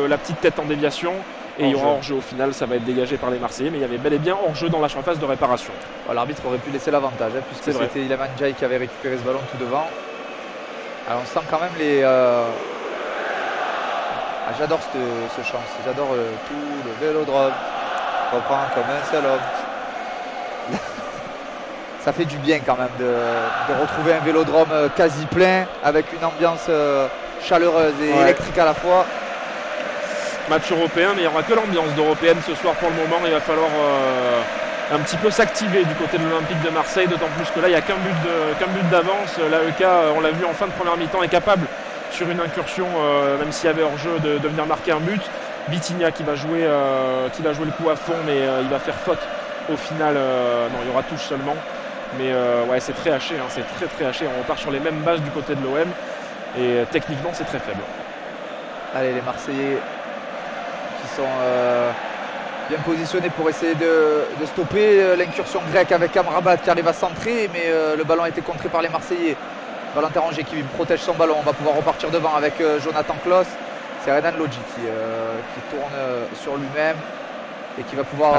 La petite tête en déviation. Et il y aura hors-jeu au final, ça va être dégagé par les Marseillais, mais il y avait bel et bien hors-jeu dans la surface de réparation.
L'arbitre aurait pu laisser l'avantage, hein, puisque c'était Iliman Ndiaye qui avait récupéré ce ballon tout devant. Alors on sent quand même les... j'adore ce chant, j'adore tout le Vélodrome, reprend comme un seul homme. Ça fait du bien quand même de retrouver un Vélodrome quasi plein, avec une ambiance chaleureuse et électrique à la fois.
Match européen, mais il n'y aura que l'ambiance d'européenne ce soir pour le moment. Il va falloir un petit peu s'activer du côté de l'Olympique de Marseille, d'autant plus que là il n'y a qu'un but d'avance. L'AEK, on l'a vu en fin de première mi-temps, est capable sur une incursion, même s'il y avait hors-jeu, de venir marquer un but. Vitinha qui va jouer le coup à fond, mais il va faire faute au final. Non, il y aura touche seulement. Mais ouais, c'est très haché, hein, c'est très haché. On repart sur les mêmes bases du côté de l'OM et techniquement c'est très faible.
Allez, les Marseillais qui sont bien positionnés pour essayer de stopper l'incursion grecque avec Amrabat qui arrive à centrer, mais le ballon a été contré par les Marseillais. Valentin Rongier qui protège son ballon, on va pouvoir repartir devant avec Jonathan Klaus. C'est Renan Lodji qui tourne sur lui-même et qui va pouvoir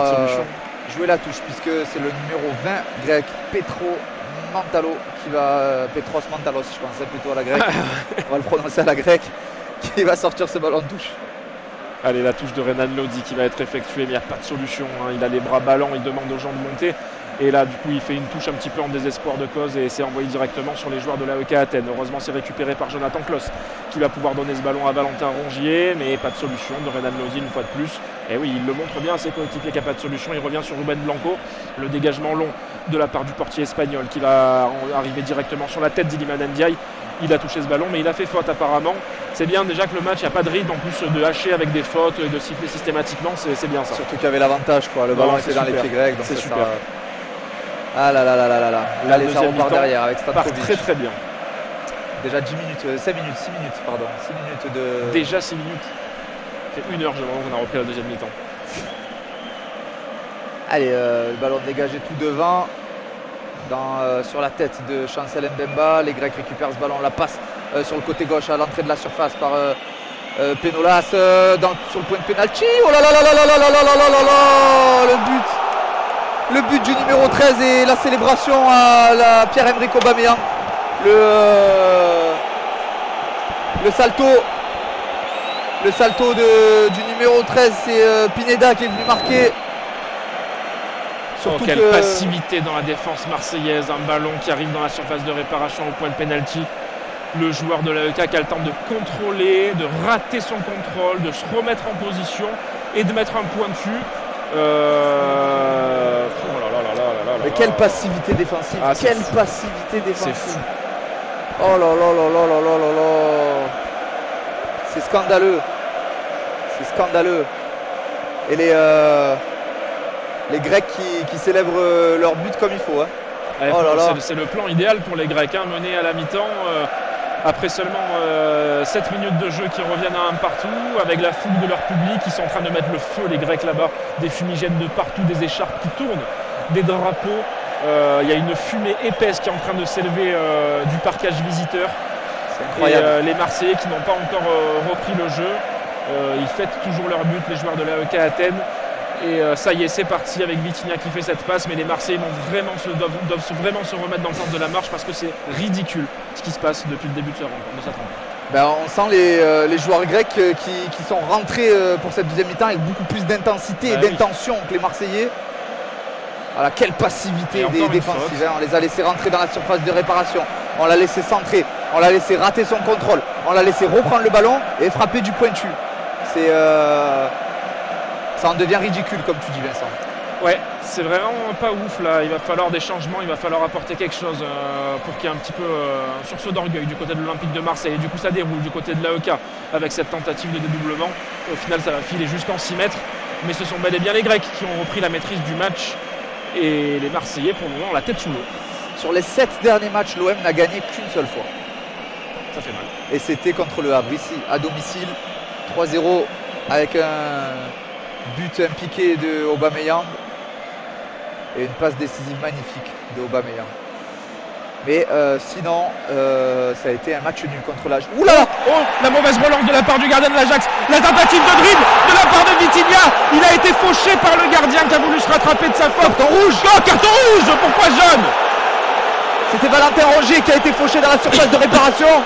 jouer la touche, puisque c'est le numéro 20 grec, Petros Mantalos, je pensais plutôt à la grecque, on va le prononcer à la grecque, qui va sortir ce ballon de touche.
Allez, la touche de Renan Lodi qui va être effectuée, mais il n'y a pas de solution, hein. Il a les bras ballants, il demande aux gens de monter. Et là, du coup, il fait une touche un petit peu en désespoir de cause et c'est envoyé directement sur les joueurs de l'AEK Athènes. Heureusement, c'est récupéré par Jonathan Klaus qui va pouvoir donner ce ballon à Valentin Rongier, mais pas de solution de Renan Lodi une fois de plus. Et oui, il le montre bien à ses coéquipiers qu'il n'y a pas de solution. Il revient sur Ruben Blanco, le dégagement long de la part du portier espagnol qui va arriver directement sur la tête d'Iliman Ndiaye. Il a touché ce ballon, mais il a fait faute apparemment. C'est bien déjà que le match, il n'y a pas de rythme en plus de hacher avec des fautes et de siffler systématiquement, c'est bien ça.
Surtout qu'il y avait l'avantage, quoi. Le ballon était dans les pieds grecs, donc
c'est super.
Ah là là là là là là. Là, les armes par derrière avec Stankovic.
Très bien.
Déjà 10 minutes, 6 minutes, pardon. 6 minutes de.
Déjà 6 minutes. Ça fait 1 heure, je moment qu'on a repris la deuxième mi-temps.
Allez, le ballon dégagé tout devant. Sur la tête de Chancel Mbemba. Les Grecs récupèrent ce ballon, la passe sur le côté gauche à l'entrée de la surface par Penolas sur le point de pénalty. Oh là là là là là là là là là là là, le but du numéro 13 et la célébration à la Pierre-Emerick Aubameyang. Le salto du numéro 13, c'est Pineda qui est venu marquer.
Oh, quelle passivité dans la défense marseillaise, un ballon qui arrive dans la surface de réparation au point de pénalty. Le joueur de l'AEK qui a le temps de contrôler, de rater son contrôle, de se remettre en position et de mettre un point dessus.
Mais quelle passivité défensive,
C'est fou.
Oh là là là là là là là là. C'est scandaleux. Et les Grecs qui célèbrent leur but comme il faut. Hein.
Ouais, c'est le plan idéal pour les Grecs, hein, menés à la mi-temps, après seulement 7 minutes de jeu qui reviennent à un partout, avec la foule de leur public, qui sont en train de mettre le feu, les Grecs là-bas, des fumigènes de partout, des écharpes qui tournent, des drapeaux. Il y a une fumée épaisse qui est en train de s'élever du parquage visiteur.
C'est incroyable.
Et les Marseillais qui n'ont pas encore repris le jeu, ils fêtent toujours leur but, les joueurs de l'AEK Athènes. Et ça y est, c'est parti avec Vitinha qui fait cette passe, mais les Marseillais doivent vraiment se remettre dans le sens de la marche parce que c'est ridicule ce qui se passe depuis le début de cette rencontre.
On sent les joueurs grecs qui sont rentrés pour cette deuxième mi-temps avec beaucoup plus d'intensité et d'intention que les Marseillais. Voilà, quelle passivité des défensifs, hein. On les a laissés rentrer dans la surface de réparation, on l'a laissé centrer, on l'a laissé rater son contrôle, on l'a laissé reprendre le ballon et frapper du pointu. Ça en devient ridicule, comme tu dis, Vincent.
Ouais, c'est vraiment pas ouf là. Il va falloir des changements, il va falloir apporter quelque chose pour qu'il y ait un petit peu un sursaut d'orgueil du côté de l'Olympique de Marseille. Et du coup, ça déroule du côté de l'AEK avec cette tentative de dédoublement. Au final, ça va filer jusqu'en 6 mètres. Mais ce sont bel et bien les Grecs qui ont repris la maîtrise du match. Et les Marseillais, pour le moment, ont la tête sous l'eau.
Sur les 7 derniers matchs, l'OM n'a gagné qu'une seule fois.
Ça fait mal.
Et c'était contre le Havre, ici, à domicile. 3-0 avec un but impliqué de Aubameyang et une passe décisive magnifique de Aubameyang. Mais sinon, ça a été un match nul contre l'Ajax.
Ouh là là, oh, la mauvaise relance de la part du gardien de l'Ajax. La tentative de dribble de la part de Vitinha. Il a été fauché par le gardien qui a voulu se rattraper de sa faute.
Carton rouge.
Oh, carton rouge. Pourquoi jaune?
C'était Valentin Rongier qui a été fauché dans la surface de réparation.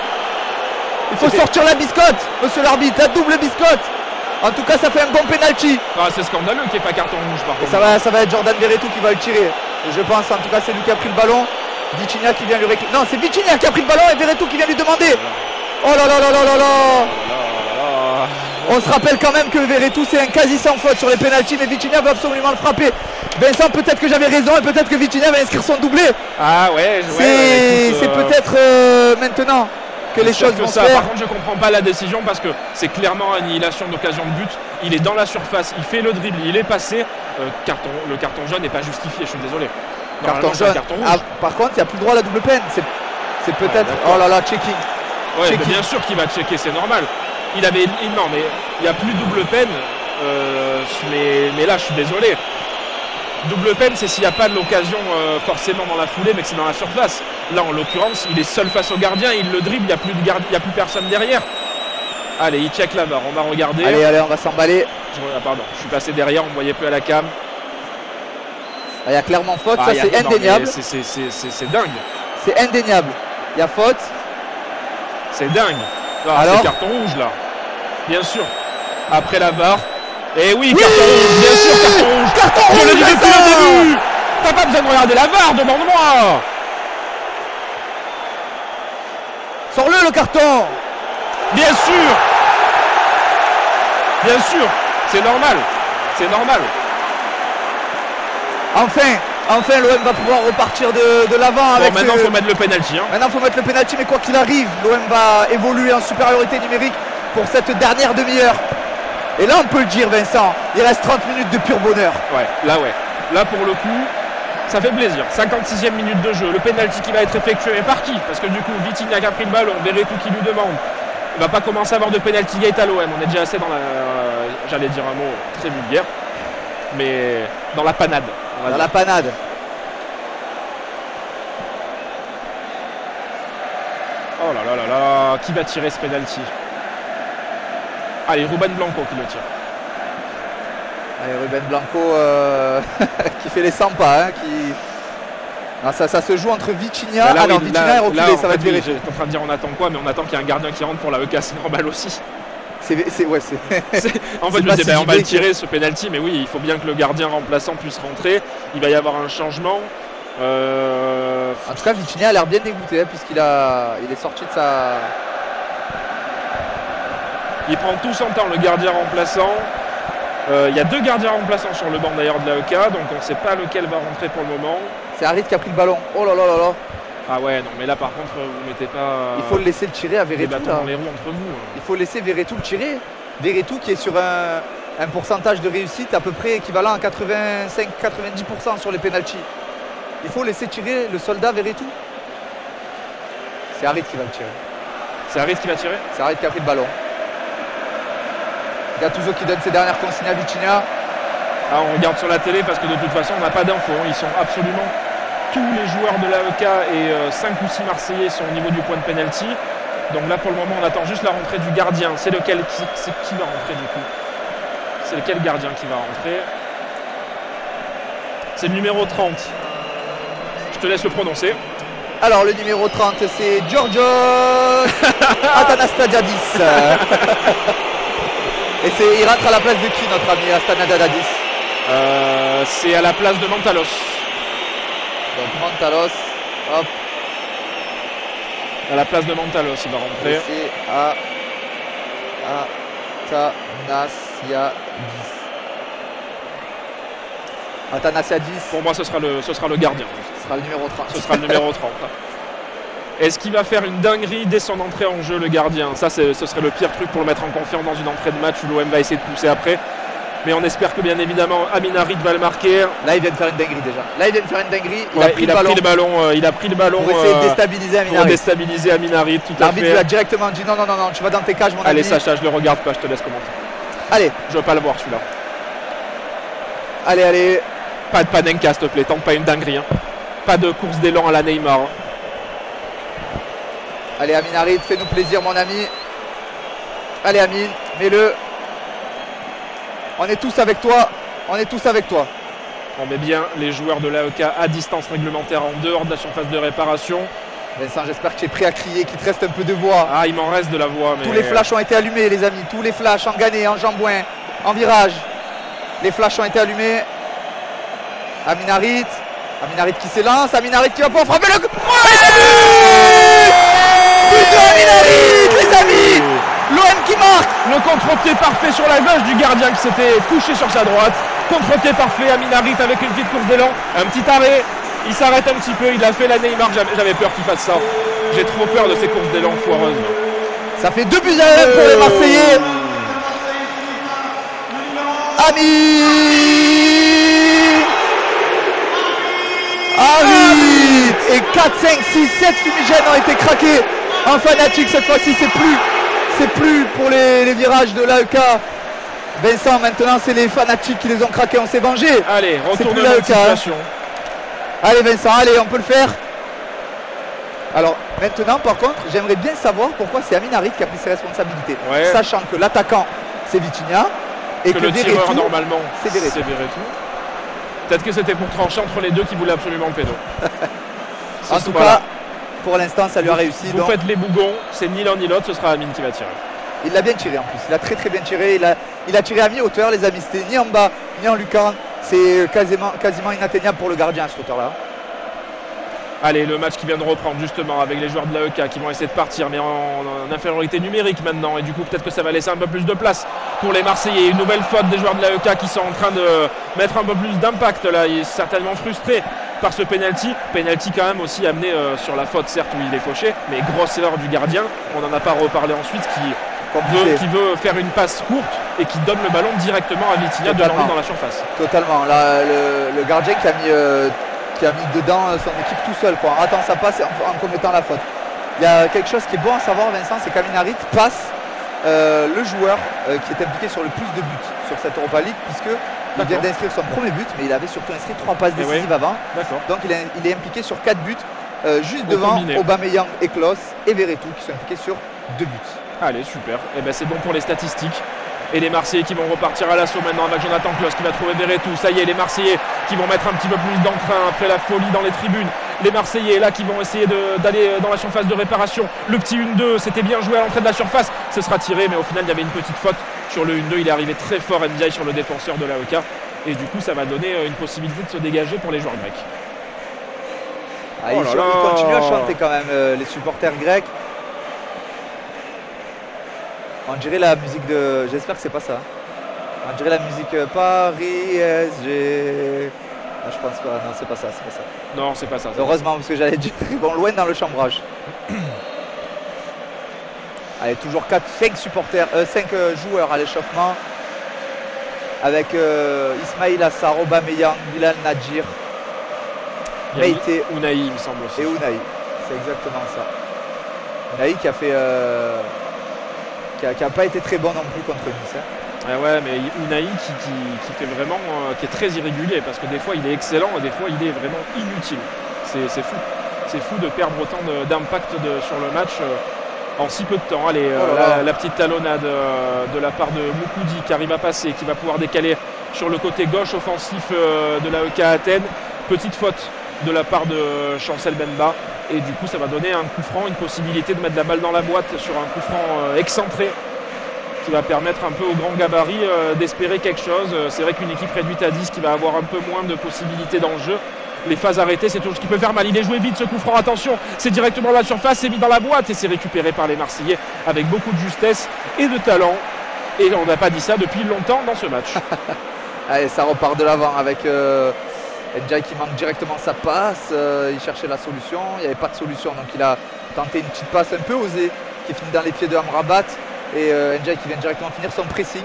Il faut sortir la biscotte, monsieur l'arbitre, la double biscotte. En tout cas, ça fait un bon penalty.
Ah, c'est scandaleux qu'il n'y ait pas carton rouge par contre.
Ça va être Jordan Verretou qui va le tirer. Je pense, en tout cas, c'est lui qui a pris le ballon. Vitinha qui vient lui réclamer. Non, c'est Vitinha qui a pris le ballon et Verretou qui vient lui demander. Oh là là là là là là. On se rappelle quand même que Verretou c'est un quasi sans faute sur les pénaltys, mais Vitinha veut absolument le frapper. Vincent, peut-être que j'avais raison et peut-être que Vitinha va inscrire son doublé.
Ah ouais,
c'est peut-être maintenant que les choses vont se faire.
Par contre, je comprends pas la décision parce que c'est clairement annihilation d'occasion de but. Il est dans la surface, il fait le dribble, il est passé. Le carton jaune n'est pas justifié, je suis désolé.
Carton jaune.
Carton rouge.
Ah, par contre, il n'y a plus le droit à la double peine. C'est peut-être.
d'accord.
Oh là là, checking.
Ouais,
Check-in.
bien sûr qu'il va checker, c'est normal. Non, mais il n'y a plus double peine. Mais là, je suis désolé. Double peine, c'est s'il n'y a pas de l'occasion forcément dans la foulée, mais que c'est dans la surface. Là, en l'occurrence, il est seul face au gardien, il le dribble, il n'y a plus personne derrière. Allez, il check la barre, on va regarder.
Allez, on va s'emballer.
Pardon, je suis passé derrière, on ne voyait plus à la cam.
Il y a clairement faute, ça c'est indéniable.
C'est dingue.
C'est indéniable. Il y a faute.
C'est dingue.
Alors
c'est carton rouge là. Bien sûr. Après la VAR. Et oui, carton rouge, bien sûr, carton rouge.
Carton rouge,
je le dis depuis
Vincent.
le début. T'as pas besoin de regarder la VAR, demande-moi.
Sors-le le carton.
Bien sûr. Bien sûr. C'est normal. C'est normal.
Enfin l'OM va pouvoir repartir de l'avant.
Bon, maintenant il faut mettre le penalty. Hein.
Maintenant il faut mettre le penalty, mais quoi qu'il arrive, l'OM va évoluer en supériorité numérique pour cette dernière demi-heure. Et là on peut le dire, Vincent, il reste 30 minutes de pur bonheur.
Ouais. Là pour le coup, ça fait plaisir. 56e minute de jeu, le penalty qui va être effectué. Et par qui? Parce que du coup, Vitinha qui a pris le ballon, Verretou qui lui demande. Il va pas commencer à avoir de penalty gate à l'OM. On est déjà assez dans la... J'allais dire un mot très vulgaire. Mais dans la panade.
Dans la panade.
Oh là là là là. Qui va tirer ce penalty? Allez, Ruben Blanco qui le tire.
Allez, Ruben Blanco qui fait les 100 pas. Hein, Non, ça se joue entre Vitinha.
Là,
Vitinha est reculé, ça va être Verretou.
J'étais en train de dire on attend quoi, mais on attend qu'il y ait un gardien qui rentre pour la EK, c'est normal aussi.
En fait,
je me disais, on va le tirer ce penalty, mais oui, il faut bien que le gardien remplaçant puisse rentrer. Il va y avoir un changement.
En tout cas, Vitinha a l'air bien dégoûté, hein, puisqu'il est sorti de sa...
Il prend tout son temps, le gardien remplaçant. Il y a 2 gardiens remplaçants sur le banc d'ailleurs de la EK, donc on ne sait pas lequel va rentrer pour le moment.
C'est Harit qui a pris le ballon. Oh là là là là.
Ah ouais, non, mais là par contre, vous mettez pas...
Il faut le laisser le tirer à Verretou.
Des bâtons dans les roues entre vous.
Il faut laisser Verretou le tirer. Verretou qui est sur un pourcentage de réussite à peu près équivalent à 85-90% sur les pénaltys. Il faut laisser tirer le soldat Verretou. C'est Harit qui va le tirer.
C'est Harit qui va tirer?
C'est Harit qui a pris le ballon. Gattuso qui donne ses dernières consignes à Vitinha.
Ah, on regarde sur la télé parce que de toute façon on n'a pas d'infos. Ils sont absolument... Tous les joueurs de l'AEK et 5 ou 6 Marseillais sont au niveau du point de penalty. Donc là pour le moment on attend juste la rentrée du gardien. C'est lequel qui va rentrer du coup? C'est lequel gardien qui va rentrer? C'est le numéro 30. Je te laisse le prononcer.
Alors le numéro 30 c'est Giorgio Atanastasiadis. Et il rentre à la place de qui notre ami Atanastasiadis?
C'est à la place de Mantalos.
Donc Mantalos, hop.
À la place de Mantalos, il va rentrer.
C'est Atanastasiadis.
Pour moi, ce sera le gardien.
Ce sera le numéro 30.
Ce sera le numéro 30. Est-ce qu'il va faire une dinguerie dès son entrée en jeu, le gardien? Ça, ce serait le pire truc pour le mettre en confiance dans une entrée de match où l'OM va essayer de pousser après. Mais on espère que bien évidemment Amin Harit va le marquer.
Là il vient de faire une dinguerie déjà. Il
a pris le ballon
pour essayer de déstabiliser Amin Harit.
Pour déstabiliser Amin Harit, tout à fait.
L'arbitre lui a directement dit non, tu vas dans tes cages mon ami.
Allez Sacha, je le regarde pas, je te laisse commenter.
Allez.
Je veux pas le voir celui-là.
Allez.
Pas de Panenka s'il te plaît, tente pas une dinguerie. Hein. Pas de course d'élan à la Neymar. Hein.
Allez Amin Harit, fais-nous plaisir mon ami. Allez Amin, mets-le. On est tous avec toi. On
met bien les joueurs de l'AEK à distance réglementaire en dehors de la surface de réparation.
Vincent, j'espère que tu es prêt à crier, qu'il te reste un peu de voix.
Ah, il m'en reste de la voix. Mais...
Tous les flashs ont été allumés les amis. Tous les flashs en Ghané, en Jambouin, en virage. Les flashs ont été allumés. Amin Harit qui s'élance. Amin Harit qui va pouvoir frapper le... But de Amin Harit, les amis. L'OM qui marque.
Le contre-pied parfait sur la gauche du gardien qui s'était couché sur sa droite. Contre-pied parfait, Amin Harit avec une petite course d'élan. Un petit arrêt, il s'arrête un petit peu, il a fait la Neymar. J'avais peur qu'il fasse ça. J'ai trop peur de ces courses d'élan foireuses.
Ça fait 2 buts à 1 pour les Marseillais. 4, 5, 6, 7 fumigènes ont été craqués en Fnatic. Cette fois-ci, c'est plus pour les virages de l'AEK. Vincent, maintenant, c'est les Fnatic qui les ont craqués. On s'est vengé.
Allez, retournement de situation.
Allez, Vincent, allez, on peut le faire. Alors, maintenant, par contre, j'aimerais bien savoir pourquoi c'est Amin Harit qui a pris ses responsabilités.
Ouais.
Sachant que l'attaquant, c'est Vitinha. Et que
le
Veretout,
tireur, normalement,
c'est Veretout.
Peut-être que c'était pour trancher entre les deux qui voulaient absolument le péno.
En tout cas, pour l'instant, ça lui a réussi.
Vous faites les bougons, c'est ni l'un ni l'autre, ce sera Amin qui va tirer.
Il l'a bien tiré en plus, il a très très bien tiré. Il a tiré à mi-hauteur, les amis. C'était ni en bas, ni en lucarne. C'est quasiment inatteignable pour le gardien à cette hauteur-là.
Allez, le match qui vient de reprendre justement avec les joueurs de l'AEK qui vont essayer de partir, mais en infériorité numérique maintenant. Et du coup, peut-être que ça va laisser un peu plus de place pour les Marseillais. Une nouvelle faute des joueurs de l'AEK qui sont en train de mettre un peu plus d'impact là. Il est certainement frustré par ce penalty. Penalty quand même aussi amené sur la faute, certes, où il est fauché, mais grosse erreur du gardien. On n'en a pas reparlé ensuite, qui veut faire une passe courte et qui donne le ballon directement à Vitinha de l'enlever dans la surface.
Totalement. Là, le gardien qui a mis dedans son équipe tout seul, quoi, en ratant sa passe en commettant la faute. Il y a quelque chose qui est bon à savoir, Vincent, c'est qu'Amin Harit passe le joueur qui est impliqué sur le plus de buts sur cette Europa League, puisqu'il vient d'inscrire son premier but, mais il avait surtout inscrit 3 passes décisives avant. Donc il est impliqué sur 4 buts, juste devant Aubameyang et Klose et Veretout qui sont impliqués sur 2 buts.
Allez, super. Et ben c'est bon pour les statistiques. Et les Marseillais qui vont repartir à l'assaut maintenant avec Jonathan Klose qui va trouver Veretout. Ça y est, les Marseillais qui vont mettre un petit peu plus d'entrain après la folie dans les tribunes. Les Marseillais là qui vont essayer d'aller dans la surface de réparation. Le petit 1-2, c'était bien joué à l'entrée de la surface. Ce sera tiré, mais au final, il y avait une petite faute sur le 1-2. Il est arrivé très fort, Ndiaye, sur le défenseur de l'AEK. Et du coup, ça va donner une possibilité de se dégager pour les joueurs grecs.
Ah, ils continuent à chanter quand même, les supporters grecs. On dirait la musique de... J'espère que c'est pas ça. On dirait la musique Paris SG. Ah, je pense pas. Non, c'est pas ça.
Non, c'est pas ça.
Heureusement, parce que j'allais dire bon, loin dans le chambrage. Allez, toujours 5 joueurs à l'échauffement. Avec Ismail Assar, Aubameyang, Bilal Nadjir, Meïté,
Unai, il me semble aussi.
Et Unai. C'est exactement ça. Unai qui a fait... qui n'a pas été très bon non plus contre Nice.
Ouais, mais Unai qui fait vraiment, qui est très irrégulier parce que des fois il est excellent et des fois il est vraiment inutile. C'est fou. C'est fou de perdre autant d'impact sur le match en si peu de temps. Allez, la petite talonnade de la part de Moukoudi qui arrive à passer, qui va pouvoir décaler sur le côté gauche offensif de l'AEK Athènes. Petite faute de la part de Chancel Bemba. Et du coup, ça va donner un coup franc, une possibilité de mettre la balle dans la boîte sur un coup franc excentré qui va permettre un peu au grand gabarit d'espérer quelque chose. C'est vrai qu'une équipe réduite à 10 qui va avoir un peu moins de possibilités dans le jeu. Les phases arrêtées, c'est toujours ce qui peut faire mal. Il est joué vite ce coup franc, attention, c'est directement dans la surface, c'est mis dans la boîte et c'est récupéré par les Marseillais avec beaucoup de justesse et de talent. Et on n'a pas dit ça depuis longtemps dans ce match.
Allez, ça repart de l'avant avec... Ndiaye qui manque directement sa passe, il cherchait la solution, il n'y avait pas de solution, donc il a tenté une petite passe un peu osée qui finit dans les pieds de Amrabat et Ndiaye qui vient directement finir son pressing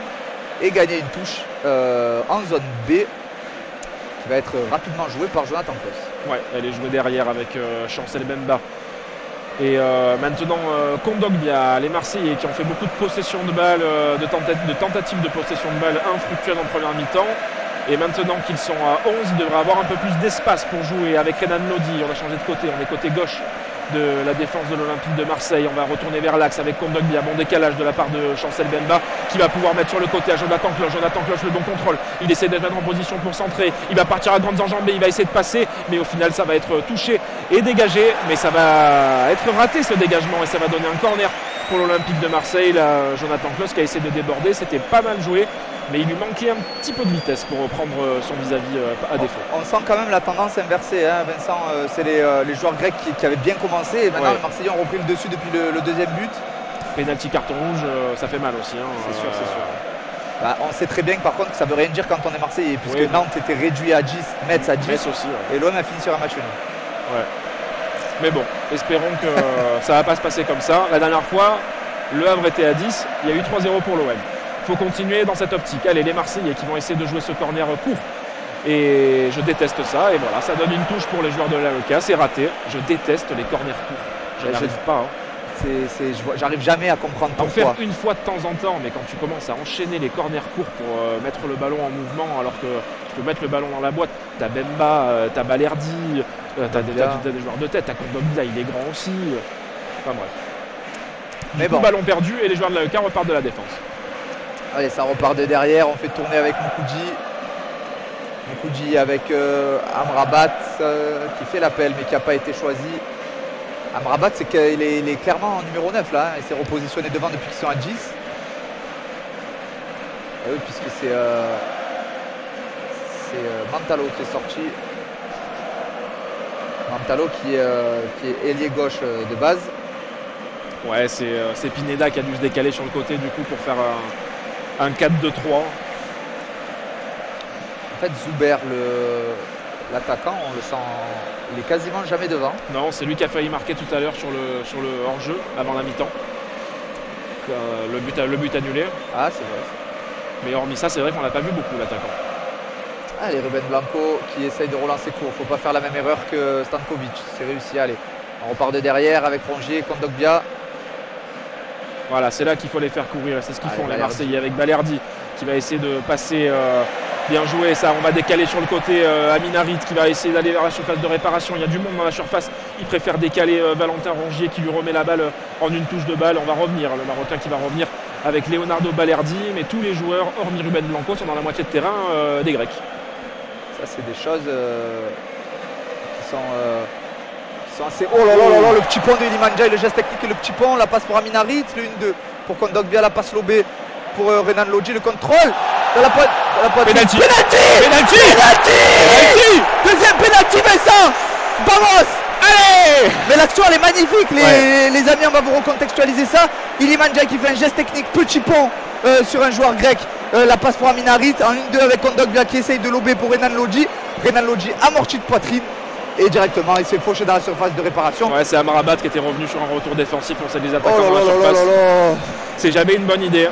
et gagner une touche en zone B qui va être rapidement jouée par Jonathan Klose. Ouais,
elle est jouée derrière avec Chancel Bemba. Et maintenant Kondogbia, les Marseillais qui ont fait beaucoup de possession de balles, de tentatives de possession de balles infructueuses en première mi-temps. Et maintenant qu'ils sont à 11, ils devraient avoir un peu plus d'espace pour jouer avec Renan Lodi. On a changé de côté, on est côté gauche de la défense de l'Olympique de Marseille. On va retourner vers l'axe avec Kondogbia. Bon décalage de la part de Chancel Bemba qui va pouvoir mettre sur le côté à Jonathan Klose. Jonathan Klose, le bon contrôle. Il essaie d'être en position pour centrer. Il va partir à grandes enjambées, il va essayer de passer. Mais au final, ça va être touché et dégagé. Mais ça va être raté ce dégagement et ça va donner un corner pour l'Olympique de Marseille. Là, Jonathan Klose qui a essayé de déborder. C'était pas mal joué. Mais il lui manquait un petit peu de vitesse pour reprendre son vis-à-vis à défaut.
On sent quand même la tendance inversée, hein, Vincent. C'est les joueurs grecs qui avaient bien commencé et maintenant les Marseillais ont repris le dessus depuis le deuxième but.
Pénalty, carton rouge, ça fait mal aussi. Hein,
c'est sûr. Bah, on sait très bien que par contre que ça veut rien dire quand on est Marseillais, puisque Nantes était réduit à 10, Metz à 10
aussi,
et l'OM a fini sur un match nul.
Ouais. Mais bon, espérons que ça ne va pas se passer comme ça. La dernière fois, Le Havre était à 10, il y a eu 3-0 pour l'OM. Il faut continuer dans cette optique. Allez, les Marseillais qui vont essayer de jouer ce corner court Et je déteste ça. Et voilà, ça donne une touche pour les joueurs de l'AEK. C'est raté. Je déteste les corners courts. Je n'arrive pas.
J'arrive jamais à comprendre
En
pourquoi.
faire une fois de temps en temps, mais quand tu commences à enchaîner les corners courts pour mettre le ballon en mouvement, alors que tu peux mettre le ballon dans la boîte, t'as Bemba, t'as Balerdi, t'as des joueurs de tête, t'as Kondogbia, il est grand aussi. Enfin bref. Mais bon, ballon perdu et les joueurs de l'AEK repartent de la défense.
Allez, ça repart de derrière, on fait tourner avec Moukoudji. Moukoudji avec Amrabat qui fait l'appel mais qui n'a pas été choisi. Amrabat, c'est qu'il est clairement en numéro 9 là, il s'est repositionné devant depuis qu'ils sont à 10. Et oui, puisque c'est Mantalo qui est sorti. Mantalo qui est ailier gauche de base.
Ouais, c'est Pineda qui a dû se décaler sur le côté du coup pour faire un 4-2-3.
En fait, Zuber, l'attaquant, on le sent, il est quasiment jamais devant.
Non, c'est lui qui a failli marquer tout à l'heure sur le hors-jeu avant la mi-temps. Le but annulé.
Ah, c'est vrai.
Mais hormis ça, c'est vrai qu'on l'a pas vu beaucoup, l'attaquant.
Allez, Ruben Blanco qui essaye de relancer court. Faut pas faire la même erreur que Stankovic. C'est réussi. Allez, on repart de derrière avec Rongier, Kondogbia.
Voilà, c'est là qu'il faut les faire courir. C'est ce qu'ils font les Marseillais avec Balerdi qui va essayer de passer. Bien joué, ça, on va décaler sur le côté Amin Harit qui va essayer d'aller vers la surface de réparation. Il y a du monde dans la surface, il préfère décaler Valentin Rongier qui lui remet la balle en une touche de balle. On va revenir, le Marocain qui va revenir avec Leonardo Balerdi, mais tous les joueurs, hormis Ruben Blanco, sont dans la moitié de terrain des Grecs.
Ça, c'est des choses qui sont assez... Oh là là là là, le petit pont de Iliman Ndiaye, le geste technique et le petit pont, la passe pour Amin Harit, le 1-2 pour Kondogbia, la passe lobée pour Renan Lodji, le contrôle.
Penalty.
Deuxième penalty, Vincent. Vamos. Allez. Mais l'action elle est magnifique les amis, on va vous recontextualiser ça. Iliman Ndiaye qui fait un geste technique, petit pont sur un joueur grec. La passe pour Amin Harit en 1-2 avec Kondogbia qui essaye de lober pour Renan Lodji. Renan Lodji amorti de poitrine et directement il s'est fauché dans la surface de réparation.
Ouais, c'est Amrabat qui était revenu sur un retour défensif pour des attaquants dans la surface. C'est jamais une bonne idée.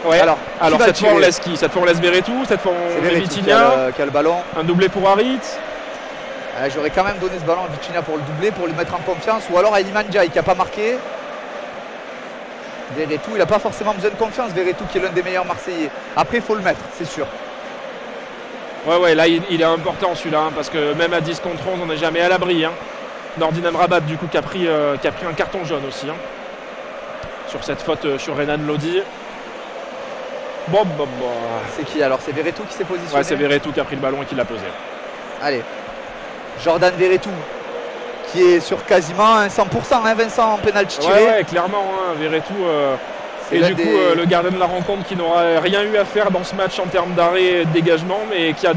Ouais. Alors cette fois on laisse qui? Cette fois on laisse Verretou, cette fois on met Vitinha
qui a le ballon.
Un doublé pour Harit.
J'aurais quand même donné ce ballon à Vitinha pour le doubler, pour lui mettre en confiance, ou alors à Iliman Ndiaye qui n'a pas marqué. Verretou, il n'a pas forcément besoin de confiance, Verretou qui est l'un des meilleurs Marseillais. Après il faut le mettre, c'est sûr.
Ouais, là il est important celui-là, hein, parce que même à 10 contre 11 on n'est jamais à l'abri. Hein. Nordin Amrabat du coup qui a pris un carton jaune aussi. Hein, sur cette faute sur Renan Lodji. Bon.
C'est qui alors? C'est Verretou qui s'est positionné?
Ouais, c'est Verretou qui a pris le ballon et qui l'a posé.
Allez, Jordan Verretou qui est sur quasiment un 100%, hein, Vincent, en pénalty tiré.
Ouais, clairement, hein, Verretou. Et du coup, le gardien de la rencontre qui n'aura rien eu à faire dans ce match en termes d'arrêt et de dégagement, mais qui a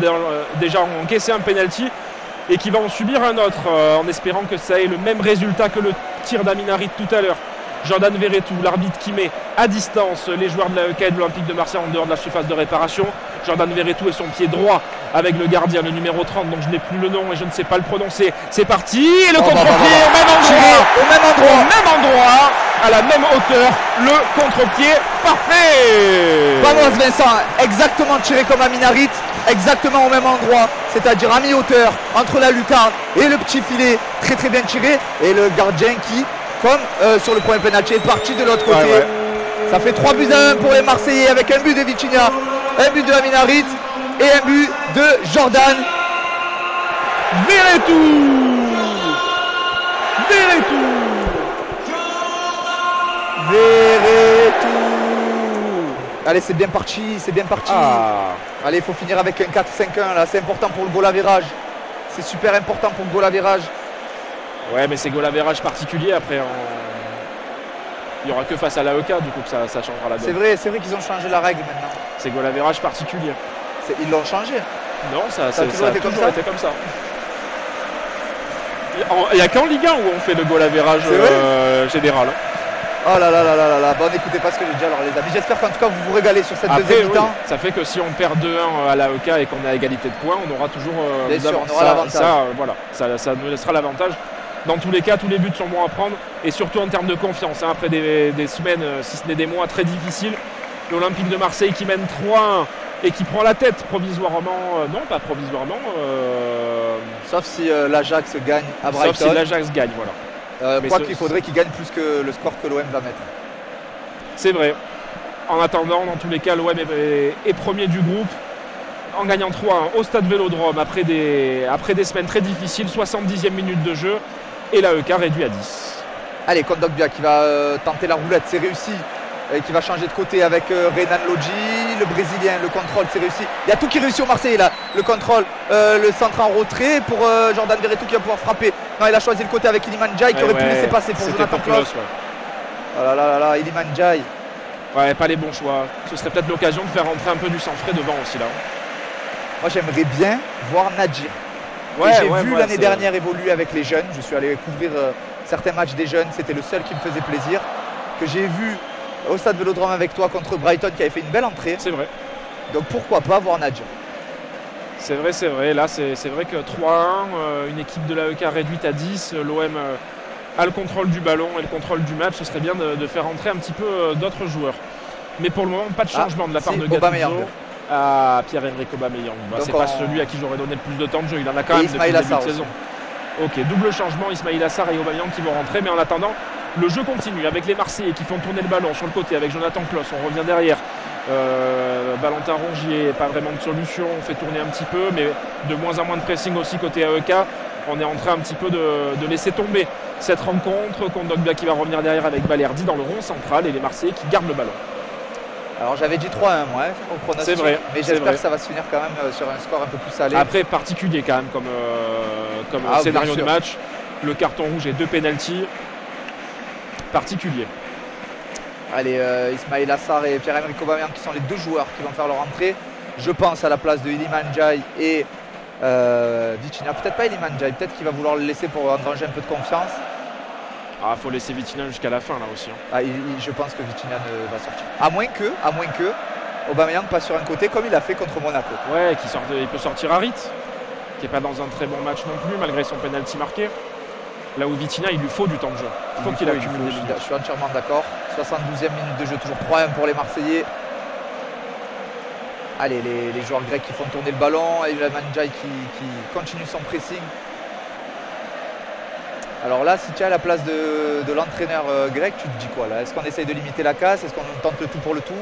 déjà encaissé un penalty et qui va en subir un autre en espérant que ça ait le même résultat que le tir d'Amin Harit tout à l'heure. Jordan Verretou, l'arbitre qui met à distance les joueurs de l'AEK et de l'Olympique de Marseille en dehors de la surface de réparation. Jordan Verretou et son pied droit avec le gardien, le numéro 30, dont je n'ai plus le nom et je ne sais pas le prononcer. C'est parti, et le contre-pied au même endroit, à la même hauteur, le contre-pied parfait.
Vamos Vincent, exactement tiré comme Amin Harit, exactement au même endroit, c'est-à-dire à mi-hauteur entre la lucarne et le petit filet, très très bien tiré, et le gardien qui, comme sur le point penalty, est parti de l'autre côté. Ouais. Ça fait 3-1 pour les Marseillais avec un but de Vitinha, un but de Amin Harit et un but de Jordan
Verretou.
Allez, c'est bien parti, Allez, il faut finir avec un 4-5-1 là, c'est important pour le goal à virage. C'est super important pour le goal à virage.
Ouais, mais c'est goal à virage particulier après. Il n'y aura que face à l'AEK du coup que ça changera la donne.
C'est vrai qu'ils ont changé la règle maintenant.
C'est goal à virage particulier.
Ils l'ont changé?
Non, ça a toujours été comme ça. Il n'y a qu'en Ligue 1 où on fait le goal à virage général.
Oh là là là là là, bon n'écoutez pas ce que j'ai dit alors les amis, j'espère qu'en tout cas vous vous régalez sur cette deuxième mi-temps.
Oui, ça fait que si on perd 2-1 à l'AEK et qu'on est à égalité de points, on aura toujours
bien sûr, on aura l'avantage.
Ça nous laissera l'avantage. Dans tous les cas, tous les buts sont bons à prendre et surtout en termes de confiance, hein, après des semaines, si ce n'est des mois très difficiles. L'Olympique de Marseille qui mène 3-1 et qui prend la tête provisoirement, non pas provisoirement,
sauf si l'Ajax gagne à Brighton.
Sauf si l'Ajax gagne, voilà.
Quoi qu'il faudrait qu'il gagne plus que le score que l'OM va mettre.
C'est vrai. En attendant, dans tous les cas, l'OM est premier du groupe en gagnant 3-1 au Stade Vélodrome après des semaines très difficiles, 70e minute de jeu et l'AEK réduit à 10.
Allez, Kondogbia qui va tenter la roulette, c'est réussi. Et qui va changer de côté avec Renan Lodji, le Brésilien, le contrôle, c'est réussi. Il y a tout qui réussit au Marseillais là, le contrôle, le centre en retrait pour Jordan Verretou qui va pouvoir frapper. Non, il a choisi le côté avec Iliman Ndiaye qui aurait pu laisser passer pour Jonathan Klaus. Oh là là là là, Iliman Ndiaye.
Ouais, pas les bons choix. Ce serait peut-être l'occasion de faire rentrer un peu du sang frais devant aussi là.
Moi j'aimerais bien voir Nadir.
Ouais,
j'ai vu l'année dernière évoluer avec les jeunes. Je suis allé couvrir certains matchs des jeunes, c'était le seul qui me faisait plaisir. Que j'ai vu au Stade Vélodrome avec toi contre Brighton qui avait fait une belle entrée.
C'est vrai.
Donc pourquoi pas voir Nadir.
C'est vrai. Là, c'est vrai que 3-1, une équipe de l'AEK réduite à 10, l'OM a le contrôle du ballon et le contrôle du match. Ce serait bien de faire entrer un petit peu d'autres joueurs. Mais pour le moment, pas de changement de la part de Gattuso à Pierre-Emerick Aubameyang. C'est pas celui à qui j'aurais donné le plus de temps de jeu. Il en a quand même depuis le début de saison. Ok, double changement, Ismaïla Assar et Aubameyang qui vont rentrer. Mais en attendant, le jeu continue avec les Marseillais qui font tourner le ballon sur le côté avec Jonathan Klaus. On revient derrière. Valentin Rongier, pas vraiment de solution. On fait tourner un petit peu, mais de moins en moins de pressing aussi côté AEK. On est en train un petit peu de laisser tomber cette rencontre. Kondogbia qui va revenir derrière avec Balerdi dans le rond central et les Marseillais qui gardent le ballon. Alors
j'avais dit 3-1 moi, au pronostic,
c'est vrai,
mais j'espère que ça va se finir quand même sur un score un peu plus salé.
Après particulier quand même comme scénario de match. Le carton rouge et 2 pénaltys. Particulier.
Allez, Ismaïla Assar et Pierre-Emerick Aubameyang qui sont les deux joueurs qui vont faire leur entrée. Je pense à la place de Iliman Ndiaye et Vitinha. Peut-être pas Iliman Ndiaye, peut-être qu'il va vouloir le laisser pour engranger un peu de confiance.
Ah, faut laisser Vitinha jusqu'à la fin là aussi.
Ah, je pense que Vitinha va sortir. À moins que Aubameyang passe sur un côté comme il a fait contre Monaco.
Ouais, il peut sortir Harit, qui n'est pas dans un très bon match non plus, malgré son penalty marqué. Là où Vitinha, il lui faut du temps de jeu. Il faut qu'il accumule des minutes.
Je suis entièrement d'accord. 72e minute de jeu, toujours 3-1 pour les Marseillais. Allez, les joueurs grecs qui font tourner le ballon. Iliman Ndiaye qui continue son pressing. Alors là, si tu es à la place de l'entraîneur grec, tu te dis quoi là? Est-ce qu'on essaye de limiter la casse? Est-ce qu'on tente le tout pour le tout?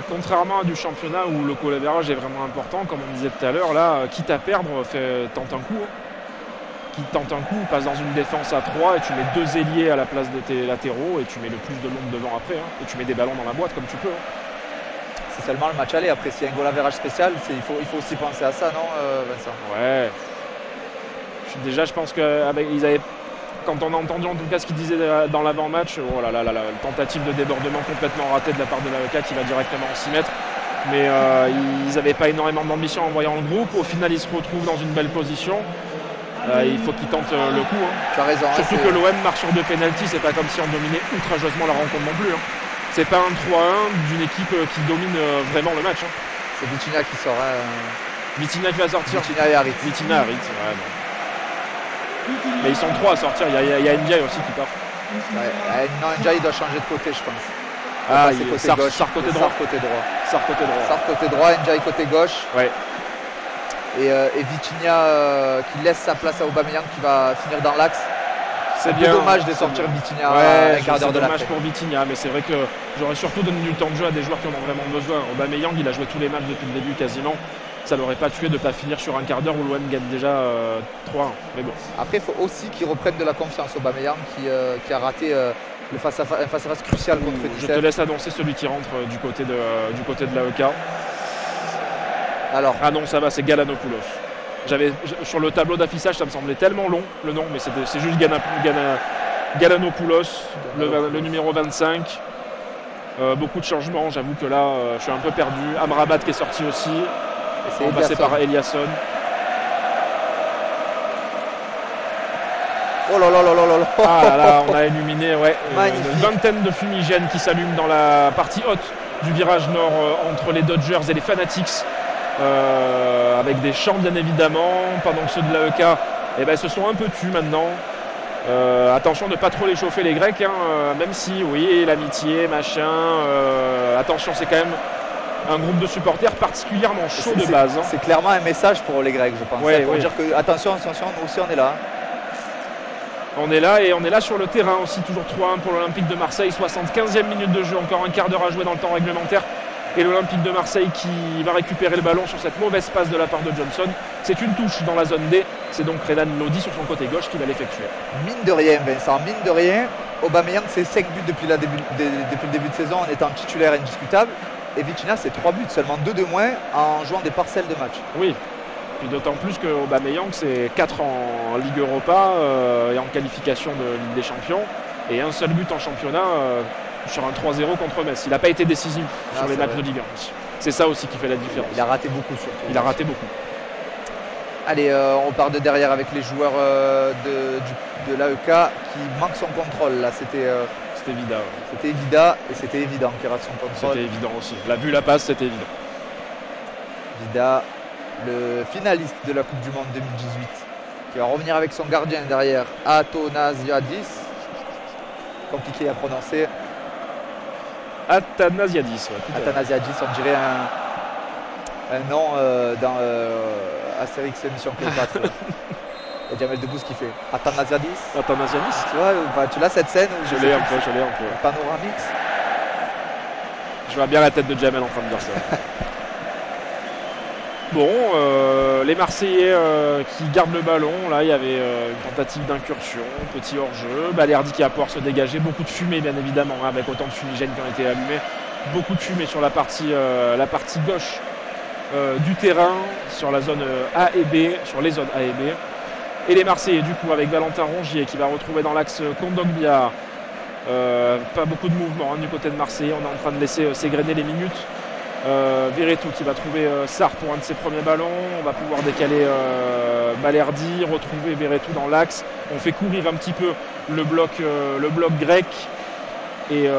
Contrairement à du championnat où le goal-average est vraiment important, comme on disait tout à l'heure, là, quitte à perdre, tente un coup. Qui tente un coup, passe dans une défense à 3 et tu mets 2 ailiers à la place de tes latéraux et tu mets le plus de monde devant après. Et tu mets des ballons dans la boîte comme tu peux.
C'est seulement le match aller. Après, s'il y a un goal-average spécial, il faut aussi penser à ça, non Vincent?
Ouais. Déjà, je pense qu'ils avaient... Quand on a entendu en tout cas ce qu'ils disaient dans l'avant-match, oh là là là, tentative de débordement complètement ratée de la part de l'AEK qui va directement en 6 mètres. Mais ils n'avaient pas énormément d'ambition en voyant le groupe. Au final, ils se retrouvent dans une belle position. Il faut qu'ils tentent le coup.
Tu as raison.
Surtout que l'OM marche sur 2 pénaltys, c'est pas comme si on dominait outrageusement la rencontre non plus. C'est pas un 3-1 d'une équipe qui domine vraiment le match.
C'est Vitinha qui sort.
Vitinha qui va sortir.
Vitinha et Harit.
Vitinha, Harit, ouais, non. Mais ils sont 3 à sortir, il y a Ndiaye aussi qui part.
Ouais. Non, Ndiaye doit changer de côté, je pense.
Sarr côté droit.
Sarr côté droit, Ndiaye côté gauche.
Ouais.
Et Vitinha qui laisse sa place à Aubameyang qui va finir dans l'axe. C'est bien dommage de sortir Vitinha un quart d'heure de la fin.
C'est dommage pour Vitinha, mais c'est vrai que j'aurais surtout donné du temps de jeu à des joueurs qui en ont vraiment besoin. Aubameyang, il a joué tous les matchs depuis le début quasiment. Ça l'aurait pas tué de ne pas finir sur un quart d'heure où l'OM gagne déjà 3-1. Mais bon.
Après, il faut aussi qu'il reprenne de la confiance. Aubameyang qui a raté le face-à-face crucial contre Nice.
Je te laisse annoncer celui qui rentre du côté de l'AEK.
Alors.
Ah non, ça va, c'est Galanopoulos. Sur le tableau d'affichage, ça me semblait tellement long le nom, mais c'est juste Galanopoulos, le numéro 25. Beaucoup de changements, j'avoue que là, je suis un peu perdu. Amrabat qui est sorti aussi. On va passer par Eliasson.
Oh là là là là là.
Ah là, on a illuminé une vingtaine de fumigènes qui s'allument dans la partie haute du virage nord entre les Dodgers et les Fanatics. Avec des chants bien évidemment, pendant que ceux de l'AEK se sont un peu tus maintenant. Attention de ne pas trop les chauffer les Grecs, même si oui, l'amitié, machin. Attention, c'est quand même un groupe de supporters particulièrement chaud de base.
C'est clairement un message pour les Grecs, je pense.
Ouais,
pour
ouais.
dire que attention, nous aussi on est là.
On est là et on est là sur le terrain aussi, toujours 3-1 pour l'Olympique de Marseille, 75e minute de jeu, encore un quart d'heure à jouer dans le temps réglementaire. Et l'Olympique de Marseille qui va récupérer le ballon sur cette mauvaise passe de la part de Johnson. C'est une touche dans la zone D, c'est donc Renan Lodi sur son côté gauche qui va l'effectuer.
Mine de rien, Vincent, mine de rien, Aubameyang c'est 5 buts depuis le début de saison en étant titulaire indiscutable. Et Vitinha c'est 3 buts, seulement 2 de moins en jouant des parcelles de match.
Oui, puis d'autant plus que Aubameyang c'est 4 en Ligue Europa et en qualification de Ligue des Champions. Et un seul but en championnat sur un 3-0 contre Metz. Il n'a pas été décisif sur les matchs de Ligue 1. C'est ça aussi qui fait la différence.
Il a raté beaucoup surtout.
Il a raté beaucoup.
Allez, on part de derrière avec les joueurs de l'AEK qui manquent son contrôle. Là, c'était
Vida.
C'était Vida et c'était évident qu'il rate son contrôle.
C'était évident aussi. La passe, c'était évident.
Vida, le finaliste de la Coupe du Monde 2018, qui va revenir avec son gardien derrière, Athanasiadis. Compliqué à prononcer.
Athanasiadis, ouais,
Athanasiadis, on dirait un nom dans Astérix Mission Cléopâtre. Il y a Jamel Debbouze qui fait Athanasiadis.
Athanasiadis.
Tu vois, tu l'as cette scène où
je l'ai un peu.
Panoramix.
Je vois bien la tête de Jamel en train de dire ça. Bon, les Marseillais qui gardent le ballon, là il y avait une tentative d'incursion, petit hors-jeu, Balerdi qui a pouvoir se dégager, beaucoup de fumée bien évidemment, hein, avec autant de fumigènes qui ont été allumés, beaucoup de fumée sur la partie gauche du terrain, sur la zone A et B, sur les zones A et B. Et les Marseillais du coup avec Valentin Rongier qui va retrouver dans l'axe Kondogbia, pas beaucoup de mouvement hein, du côté de Marseille, on est en train de laisser s'égrener les minutes. Verretou qui va trouver Sarr pour un de ses premiers ballons. On va pouvoir décaler Balerdi, retrouver Verretou dans l'axe. On fait courir un petit peu le bloc grec. Et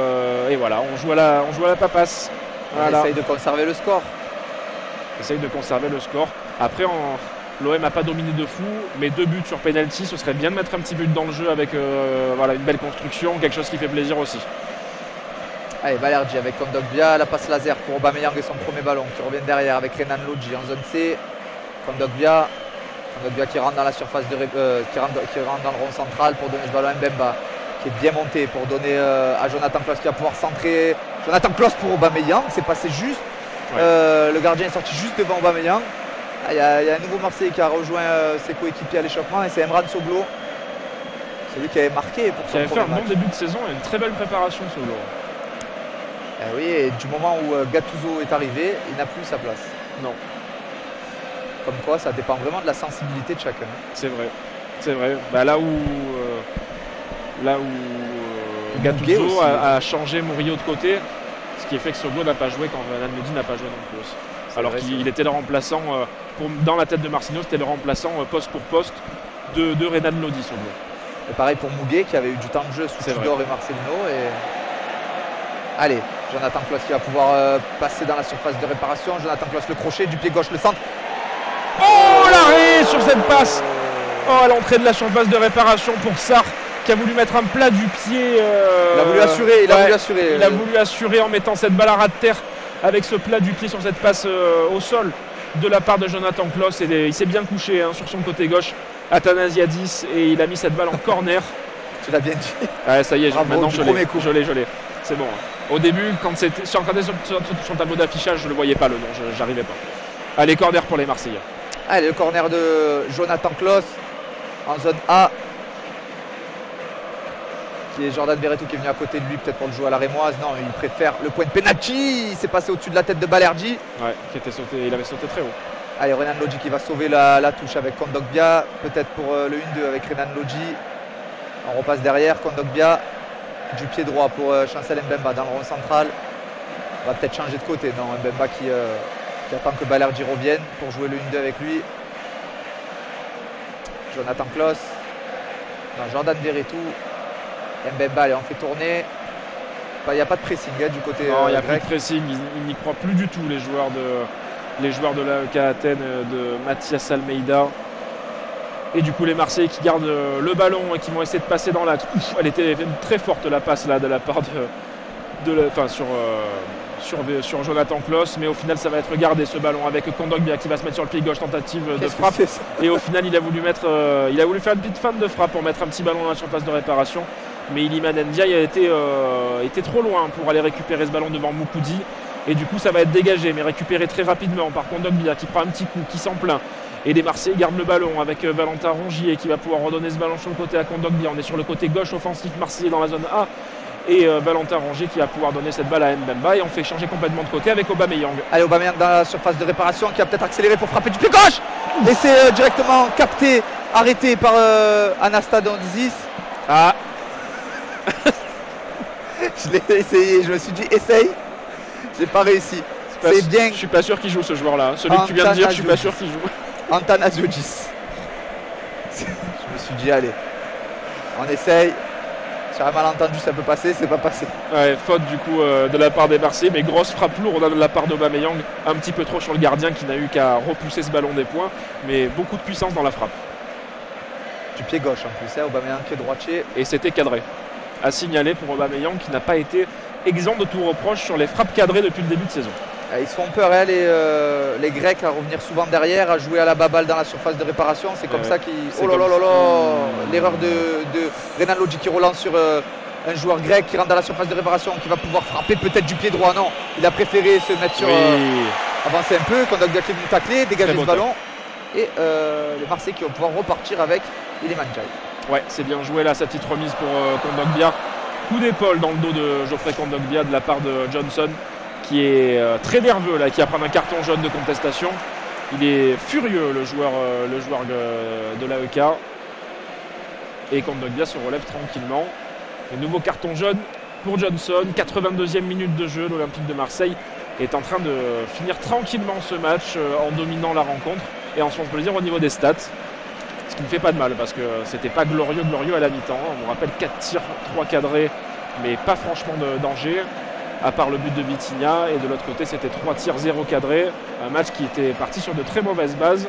voilà, on joue à la papasse. Voilà.
On essaye de conserver le score.
Après, l'OM n'a pas dominé de fou, mais 2 buts sur penalty, ce serait bien de mettre un petit but dans le jeu avec voilà, une belle construction, quelque chose qui fait plaisir aussi.
Allez, Balerdi avec Kondogbia, la passe laser pour Aubameyang et son premier ballon qui revient derrière avec Renan Lodi en zone C. Kondogbia qui rentre dans la surface qui rentre dans le rond central pour donner ce ballon à Mbemba qui est bien monté pour donner à Jonathan Klaus qui va pouvoir centrer. Jonathan Klaus pour Aubameyang, c'est passé juste. Ouais. Le gardien est sorti juste devant Aubameyang. Il y a un nouveau Marseillais qui a rejoint ses coéquipiers à l'échauffement et c'est Emran Soglo. C'est lui qui avait marqué pour son
qui avait fait un bon début de saison et une très belle préparation Soglo.
Oui, et du moment où Gattuso est arrivé, il n'a plus sa place.
Non.
Comme quoi, ça dépend vraiment de la sensibilité de chacun.
C'est vrai. Bah, là où Gattuso a changé Murillo de côté, ce qui fait que Soglo n'a pas joué quand Renan Lodi n'a pas joué non plus. Alors qu'il était le remplaçant, dans la tête de Marcinho, c'était le remplaçant poste pour poste de Renan Lodi, Soglo.
Et pareil pour Muguet qui avait eu du temps de jeu sous Tudor et Marcelino. Allez, Jonathan Klaus qui va pouvoir passer dans la surface de réparation. Jonathan Klaus, le crochet, du pied gauche, le centre.
Oh, l'arrêt sur cette passe. Oh, à l'entrée de la surface de réparation pour Sarr qui a voulu mettre un plat du pied.
Il a voulu assurer.
Il a voulu assurer en mettant cette balle à ras de terre avec ce plat du pied sur cette passe au sol de la part de Jonathan Klaus. Et il s'est bien couché hein, sur son côté gauche, Athanasiadis, et il a mis cette balle en corner.
Tu l'as bien dit.
Ouais, ça y est,
bravo,
maintenant je l'ai. C'est bon. Au début, quand c'était sur le tableau d'affichage, je ne le voyais pas le nom, j'arrivais pas. Allez, corner pour les Marseillais.
Allez, le corner de Jonathan Klaus en zone A. Qui est Jordan Verretou qui est venu à côté de lui, peut-être pour le jouer à la rémoise. Non, il préfère le point de penalty. Il s'est passé au-dessus de la tête de Balerdi.
Ouais, il avait sauté très haut.
Allez, Renan Lodi qui va sauver la touche avec Kondogbia. Peut-être pour le 1-2 avec Renan Lodi. On repasse derrière, Kondogbia. Du pied droit pour Chancel Mbemba dans le rond central. On va peut-être changer de côté. Non, Mbemba qui attend que Balerdi revienne pour jouer le 1-2 avec lui. Jonathan Klaus. Non, Jordan Verretou. Mbemba, allez, on fait tourner. Il n'y a pas de pressing hein, du côté
non, il n'y a
grec.
Plus de pressing, ils n'y croient plus du tout les joueurs de l'AEK Athènes, de Mathias Almeida. Et du coup les Marseillais qui gardent le ballon et qui vont essayer de passer dans l'axe. Elle était très forte la passe là de la part sur Jonathan Kloss, mais au final ça va être gardé ce ballon avec Kondogbia qui va se mettre sur le pied gauche, tentative de frappe. Et au final il a voulu faire une petite feinte de frappe pour mettre un petit ballon dans la surface de réparation. Mais Iliman Ndiaye a été trop loin pour aller récupérer ce ballon devant Moukoudi. Et du coup ça va être dégagé, mais récupéré très rapidement par Kondogbia qui prend un petit coup, qui s'en plaint. Et les Marseillais gardent le ballon avec Valentin Rongier qui va pouvoir redonner ce ballon sur le côté à Kondogbia. On est sur le côté gauche offensif marseillais dans la zone A. Et Valentin Rongier qui va pouvoir donner cette balle à Mbemba. Et on fait changer complètement de côté avec Aubameyang.
Allez, Aubameyang dans la surface de réparation qui va peut-être accélérer pour frapper du pied gauche. Et c'est directement capté, arrêté par Anastasiadis.
Ah.
Je l'ai essayé, je me suis dit essaye. J'ai pas réussi.
C'est bien. Je suis pas sûr qu'il joue ce joueur-là. Celui que tu viens de dire, je suis pas sûr qu'il joue.
Anastasiadis. Je me suis dit allez, on essaye. Sur un malentendu ça peut passer, c'est pas passé.
Ouais, faute du coup de la part des Marseillais, mais grosse frappe lourde de la part d'Aubameyang, un petit peu trop sur le gardien qui n'a eu qu'à repousser ce ballon des points, mais beaucoup de puissance dans la frappe.
Du pied gauche en plus, Aubameyang pied droitier.
Et c'était cadré. À signaler pour Aubameyang qui n'a pas été exempt de tout reproche sur les frappes cadrées depuis le début de saison.
Ils se font peur les Grecs à revenir souvent derrière, à jouer à la baballe dans la surface de réparation. C'est comme ça qu'ils... Oh là là là là. L'erreur de Renan Lodji qui relance sur un joueur grec qui rentre dans la surface de réparation, qui va pouvoir frapper peut-être du pied droit. Non, il a préféré se mettre sur... avancer un peu, Kondogbia qui est venu tacler, dégager ce ballon. Et les Marseillais qui vont pouvoir repartir avec Iliman Ndiaye.
Ouais, c'est bien joué là, sa petite remise pour Kondogbia. Coup d'épaule dans le dos de Geoffrey Kondogbia de la part de Johnson, qui est très nerveux là, qui va prendre un carton jaune de contestation. Il est furieux le joueur de l'AEK. Et Kondogbia se relève tranquillement. Le nouveau carton jaune pour Johnson. 82e minute de jeu. L'Olympique de Marseille est en train de finir tranquillement ce match en dominant la rencontre et en se faisant plaisir au niveau des stats. Ce qui ne fait pas de mal parce que c'était pas glorieux à la mi-temps. On vous rappelle 4 tirs, 3 cadrés, mais pas franchement de danger. À part le but de Vitinha, et de l'autre côté c'était 3 tirs 0 cadrés, un match qui était parti sur de très mauvaises bases,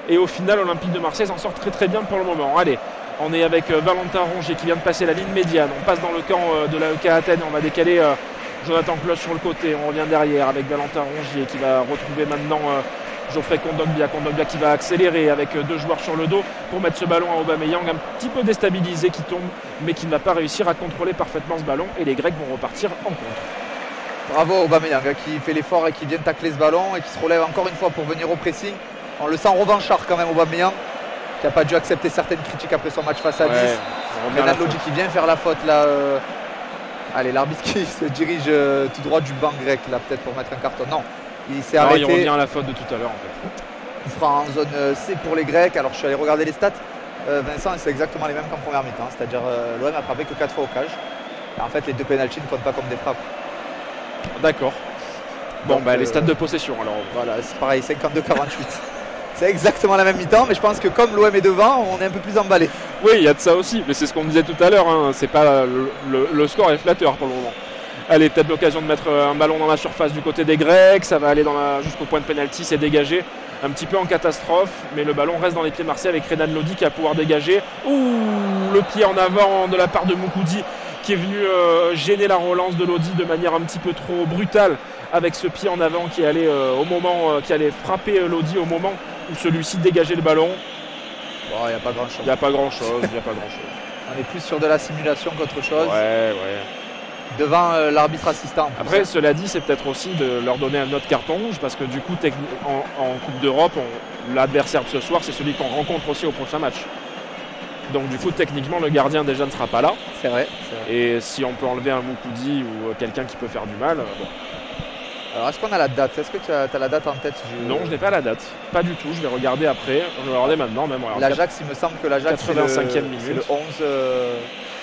et au final Olympique de Marseille s'en sort très très bien pour le moment. Allez, on est avec Valentin Rongier qui vient de passer la ligne médiane, on passe dans le camp de l'AEK Athènes, on va décaler Jonathan Kloss sur le côté, on revient derrière avec Valentin Rongier qui va retrouver maintenant Geoffrey Kondogbia qui va accélérer avec 2 joueurs sur le dos pour mettre ce ballon à Aubameyang, un petit peu déstabilisé qui tombe, mais qui ne va pas réussir à contrôler parfaitement ce ballon, et les Grecs vont repartir en contre.
Bravo Aubameyang qui fait l'effort et qui vient tacler ce ballon et qui se relève encore une fois pour venir au pressing. On le sent revanchard quand même Aubameyang, qui n'a pas dû accepter certaines critiques après son match face à Nice. Renan Lodji qui vient faire la faute là. Allez, l'arbitre qui se dirige tout droit du banc grec là, peut-être pour mettre un carton. Non, il s'est arrêté.
Il revient à la faute de tout à l'heure en fait.
Il sera en zone C pour les Grecs. Alors je suis allé regarder les stats. Vincent, c'est exactement les mêmes qu'en première mi-temps. C'est-à-dire l'OM a frappé que 4 fois au cage. Et en fait les 2 pénaltys ne comptent pas comme des frappes.
D'accord. Bon, bah les stats de possession alors.
Voilà, c'est pareil, 52-48. C'est exactement la même mi-temps, mais je pense que comme l'OM est devant, on est un peu plus emballé.
Oui, il y a de ça aussi, mais c'est ce qu'on disait tout à l'heure. Hein. C'est pas le score est flatteur pour le moment. Allez, peut-être l'occasion de mettre un ballon dans la surface du côté des Grecs. Ça va aller jusqu'au point de pénalty, c'est dégagé. Un petit peu en catastrophe, mais le ballon reste dans les pieds marseillais avec Renan Lodji qui va pouvoir dégager. Ouh, le pied en avant de la part de Moukoudi, qui est venu gêner la relance de Lodji de manière un petit peu trop brutale, avec ce pied en avant qui allait qui allait frapper Lodji au moment où celui-ci dégageait le ballon.
Bon, il n'y a pas grand-chose.
Il n'y a pas grand-chose.
On est plus sur de la simulation qu'autre chose.
Ouais.
Devant l'arbitre assistant.
Après, cela dit, c'est peut-être aussi de leur donner un autre carton rouge, parce que du coup, en Coupe d'Europe, l'adversaire de ce soir, c'est celui qu'on rencontre aussi au prochain match. Donc du coup, techniquement, le gardien déjà ne sera pas là.
C'est vrai.
Et si on peut enlever un Moukoudi ou quelqu'un qui peut faire du mal, bon.
Alors est-ce qu'on a la date? Est-ce que tu as la date en tête?
Non, je n'ai pas la date. Pas du tout, je vais regarder après. Je vais regarder maintenant même.
L'Ajax, il me semble que l'Ajax,
85e minute.
C'est le 11,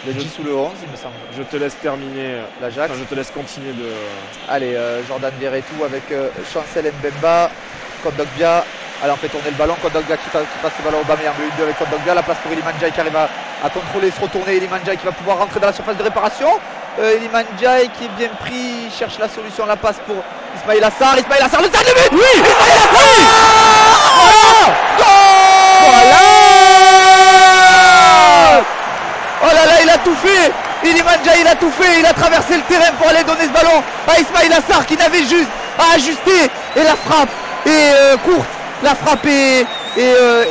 le 10 ou le 11, il me semble.
Je te laisse terminer l'Ajax. Je te laisse continuer de...
Allez, Jordan Verretou avec Chancel Mbemba, Kondogbia. Allez, on fait tourner le ballon, Kondogbia qui passe le ballon au Aubameyang, le 1-2 avec Kondogbia, la place pour Iliman Ndiaye qui arrive à contrôler, se retourner, Iliman Ndiaye qui va pouvoir rentrer dans la surface de réparation. Iliman Ndiaye qui est bien pris, il cherche la solution, la passe pour Ismaïla Sarr, le stade de but. Oui, Ismaïla Sarr. Voilà. Oh là là, il a tout fait. Iliman Ndiaye, il a tout fait, il a traversé le terrain pour aller donner ce ballon à Ismail Assar qui n'avait juste à ajuster. Et la frappe est courte. La frappe est à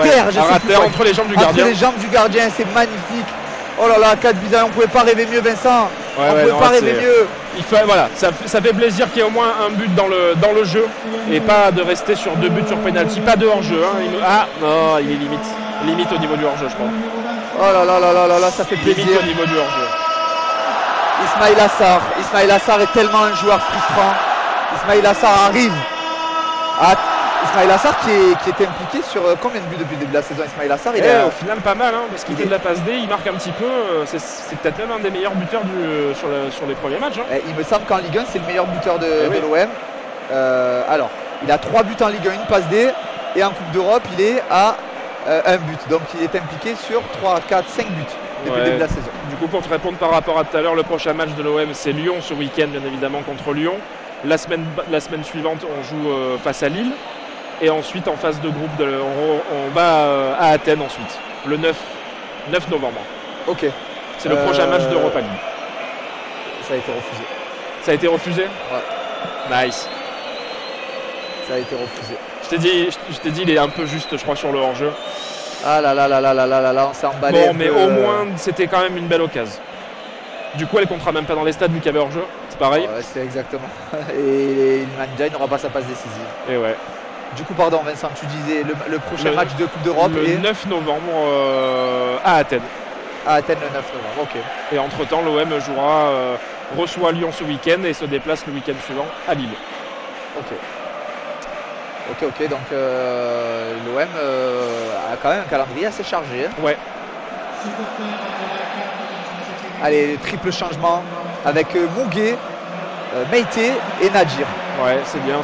terre.
Entre les jambes du gardien.
Entre les jambes du gardien, c'est magnifique. Oh là là, 4 buts, on ne pouvait pas rêver mieux, Vincent. On ne pouvait pas rêver mieux.
Voilà, ça fait plaisir qu'il y ait au moins un but dans le jeu et pas de rester sur 2 buts sur penalty, pas de hors-jeu. Hein. Non, il est limite au niveau du hors-jeu, je crois.
Oh là là là là là là, ça fait plaisir.
Limite au niveau du hors-jeu.
Ismail Assar est tellement un joueur frustrant. Ismail Assar arrive. Ismail Assar qui est impliqué sur combien de buts depuis le début de la saison? Ismail Assar,
au final pas mal, hein, parce qu'il fait de la passe D, il marque un petit peu. C'est peut-être même un des meilleurs buteurs sur les premiers matchs. Hein.
Il me semble qu'en Ligue 1 c'est le meilleur buteur de l'OM. Alors, il a 3 buts en Ligue 1, une passe D, et en Coupe d'Europe il est à 1 but. Donc il est impliqué sur 3, 4, 5 buts depuis le début de la saison.
Du coup, pour te répondre par rapport à tout à l'heure, le prochain match de l'OM c'est Lyon ce week-end, bien évidemment, contre Lyon. La semaine suivante on joue face à Lille. Et ensuite en phase de groupe, on va à Athènes ensuite, le 9 novembre.
Ok.
C'est le prochain match d'Europa League.
Ça a été refusé.
Ça a été refusé?
Ouais.
Nice.
Ça a été refusé.
Je t'ai dit, il est un peu juste, je crois, sur le hors-jeu.
Ah là là là là là là là, on s'est emballé.
Bon, mais au moins, c'était quand même une belle occasion. Du coup, elle comptera même pas dans les stades vu qu'il y avait hors-jeu. C'est pareil.
Ouais, c'est exactement. Et Iliman Ndiaye n'aura pas sa passe décisive.
Et ouais.
Du coup, pardon Vincent, tu disais le prochain match de Coupe d'Europe
le 9 novembre à Athènes.
À Athènes le 9 novembre, ok.
Et entre-temps, l'OM reçoit Lyon ce week-end et se déplace le week-end suivant à Lille.
Ok, donc l'OM a quand même un calendrier assez chargé. Hein.
Ouais.
Allez, triple changement avec Mouguet, Meïté et Nadir.
Ouais, c'est bien.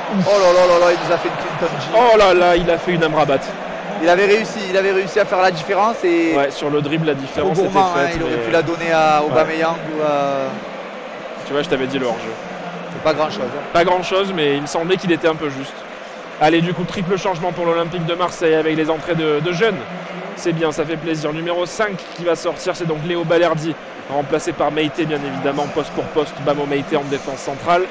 Oh là là là là, il nous a fait une Clinton G.
Oh là là, il a fait une Amrabat.
Il avait réussi à faire la différence et.
Ouais, sur le dribble, la différence était faite.
Il aurait pu la donner à Aubameyang ou à.
Tu vois, je t'avais dit le hors-jeu.
C'est pas grand chose. Hein.
Pas grand chose, mais il me semblait qu'il était un peu juste. Allez, du coup, triple changement pour l'Olympique de Marseille avec les entrées de jeunes. C'est bien, ça fait plaisir. Numéro 5 qui va sortir, c'est donc Léo Balerdi, remplacé par Meïté, bien évidemment, poste pour poste. Bamo Meïté en défense centrale.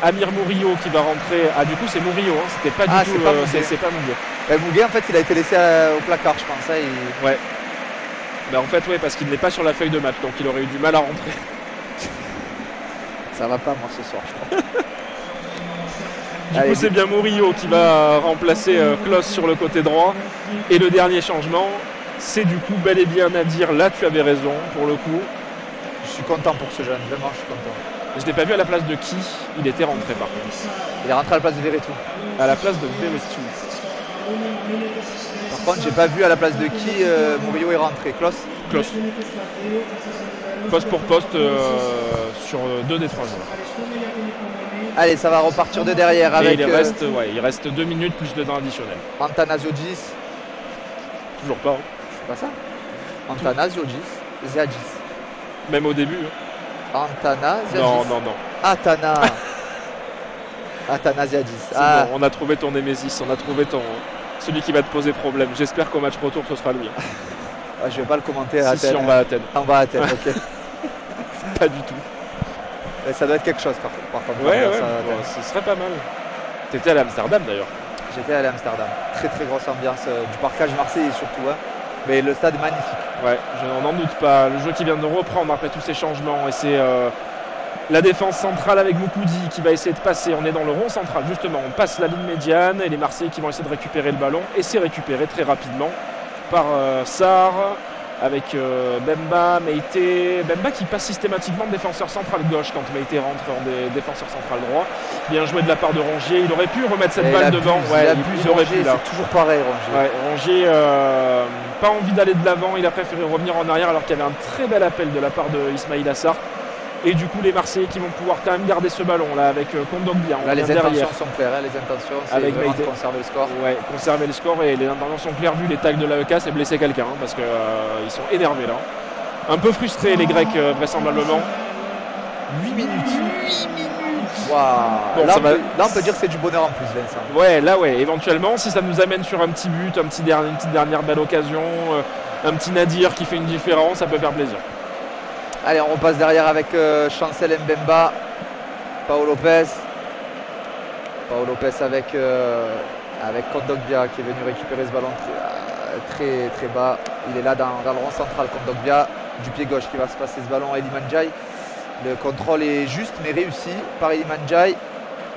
Amir Murillo qui va rentrer. Ah, du coup, c'est Murillo, hein. C'était pas du tout. C'est pas Mouguet.
Mouguet, en fait, il a été laissé au placard, je pense. Hein,
Ouais. Bah, en fait, ouais, parce qu'il n'est pas sur la feuille de match, donc il aurait eu du mal à rentrer.
Ça va pas, moi, ce soir, je crois.
Du coup, c'est bien Murillo qui va remplacer Klose sur le côté droit. Et le dernier changement, c'est du coup bel et bien Nadir. Là, tu avais raison, pour le coup.
Je suis content pour ce jeune, vraiment, je suis content.
Je ne l'ai pas vu à la place de qui il était rentré, par contre.
Il est rentré à la place de Verretou.
À la place de Verretou.
Par contre, j'ai pas vu à la place de qui Murillo est rentré. Klose.
Poste pour poste sur 2 des 3 joueurs.
Allez, ça va repartir de derrière avec.
Et il reste 2 minutes plus de temps additionnel.
Antanasiodis.
Toujours pas. Hein.
C'est pas ça? Antanasiodis. Ziadis.
Même au début. Hein.
Antanasiodis.
Non.
Athanasiadis.
Bon, on a trouvé ton Némésis, on a trouvé celui qui va te poser problème. J'espère qu'au match retour ce sera lui.
Je vais pas le commenter à Athènes.
Si, on va à Athènes.
On va à Athènes, ok.
Pas du tout.
Et ça doit être quelque chose par contre.
Ouais, ce serait pas mal. T'étais à Amsterdam d'ailleurs.
J'étais allé à Amsterdam. Très très grosse ambiance du parcage marseillais surtout. Hein. Mais le stade est magnifique.
Ouais, je n'en doute pas. Le jeu qui vient de reprendre après tous ces changements. Et c'est la défense centrale avec Moukoudi qui va essayer de passer. On est dans le rond central justement. On passe la ligne médiane et les Marseillais qui vont essayer de récupérer le ballon. Et c'est récupéré très rapidement par Sarr. Avec Bemba, Meïté. Bemba qui passe systématiquement de défenseur central gauche quand Meïté rentre en défenseur central droit. Bien joué de la part de Rongier. Il aurait pu remettre cette balle devant.
Il aurait pu là. C'est toujours pareil, Rongier.
Ouais, Rongier, pas envie d'aller de l'avant. Il a préféré revenir en arrière alors qu'il y avait un très bel appel de la part de Ismail Assar. Et du coup, les Marseillais qui vont pouvoir quand même garder ce ballon là avec Kondogbia.
Là, les intentions sont claires. Hein, les intentions, c'est
avec
vraiment de conserver le score.
Ouais, conserver le score et les intentions sont claires vu les tags de l'AEK, c'est blesser quelqu'un hein, parce qu'ils sont énervés là. Un peu frustrés les Grecs vraisemblablement.
8 minutes. Wow. Bon, là, on peut dire que c'est du bonheur en plus, Vincent.
Ouais, là ouais, éventuellement, si ça nous amène sur un petit but, une petite dernière belle occasion, un petit Nadir qui fait une différence, ça peut faire plaisir.
Allez, on repasse derrière avec Chancel Mbemba, Pau Lopez. Pau Lopez avec Kondogbia qui est venu récupérer ce ballon très bas. Il est là dans le rond central, Kondogbia, du pied gauche qui va se passer ce ballon à Iliman Ndiaye. Le contrôle est juste mais réussi par Iliman Ndiaye.